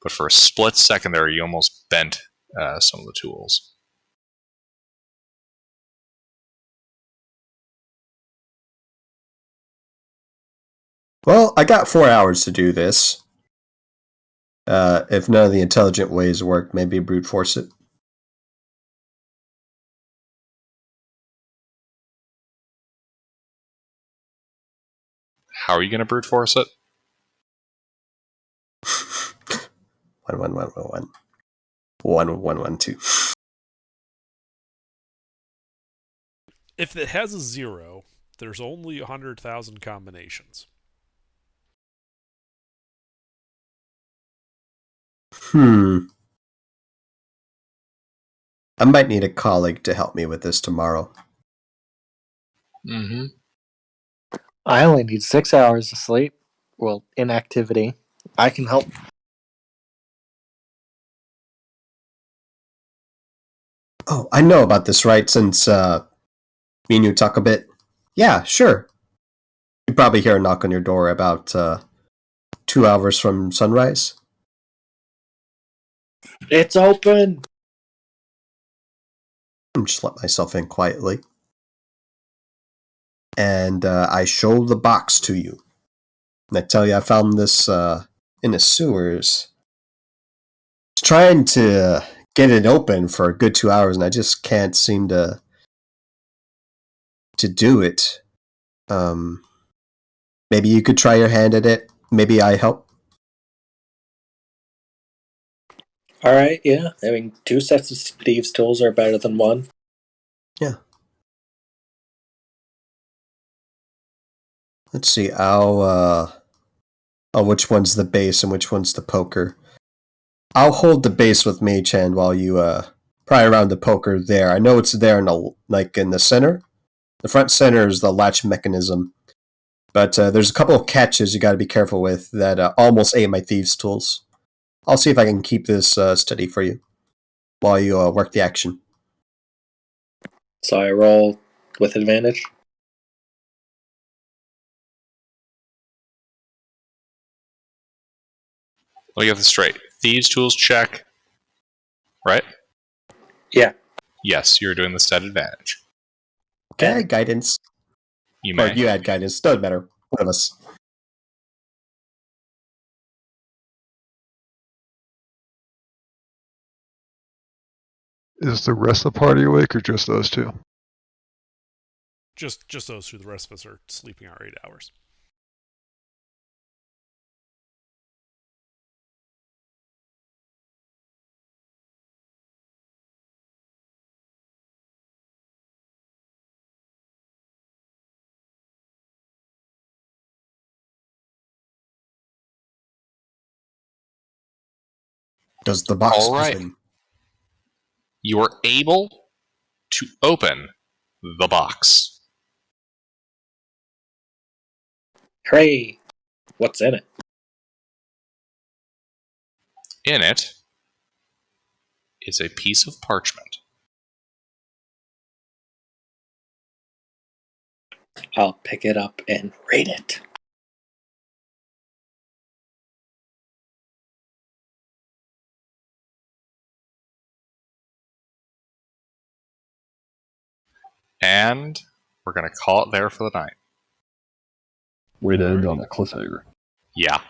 Speaker 1: but for a split second there, you almost bent some of the tools.
Speaker 3: Well, I got 4 hours to do this. If none of the intelligent ways work, maybe brute force it.
Speaker 1: How are you going to brute force it?
Speaker 3: 1 1 1 1 1 1 1 1 2.
Speaker 4: If it has a 0, there's only 100,000 combinations.
Speaker 3: I might need a colleague to help me with this tomorrow.
Speaker 1: Mm-hmm.
Speaker 8: I only need 6 hours of sleep. Well, inactivity. I can help.
Speaker 3: Oh, I know about this, right? Since me and you talk a bit. Yeah, sure. You probably hear a knock on your door about 2 hours from sunrise.
Speaker 8: It's open!
Speaker 3: Just let myself in quietly. And I show the box to you. And I tell you, I found this in the sewers. Trying to get it open for a good 2 hours, and I just can't seem to do it. Maybe you could try your hand at it. Maybe I help.
Speaker 6: Alright, yeah. I mean, 2 sets of thieves' tools are better than 1.
Speaker 3: Yeah. Let's see. I'll which one's the base and which one's the poker. I'll hold the base with Mage Hand while you pry around the poker there. I know it's there in the center. The front center is the latch mechanism. But there's a couple of catches you got to be careful with that almost ate my thieves' tools. I'll see if I can keep this steady for you while you work the action.
Speaker 6: So I roll with advantage.
Speaker 1: Let me get this straight. Thieves' tools check. Right?
Speaker 6: Yeah.
Speaker 1: Yes, you're doing this at advantage.
Speaker 3: Okay, guidance.
Speaker 1: You
Speaker 3: Or
Speaker 1: may.
Speaker 3: you had guidance. Doesn't matter. One of us.
Speaker 5: Is the rest of the party awake or just those two?
Speaker 4: Just those two. The rest of us are sleeping our 8 hours.
Speaker 3: Does the box
Speaker 1: All right.
Speaker 3: open?
Speaker 1: You are able to open the box.
Speaker 6: Hooray! What's in it?
Speaker 1: In it is a piece of parchment.
Speaker 6: I'll pick it up and rate it.
Speaker 1: And we're going to call it there for the night.
Speaker 2: Way to end on a cliffhanger.
Speaker 1: Yeah.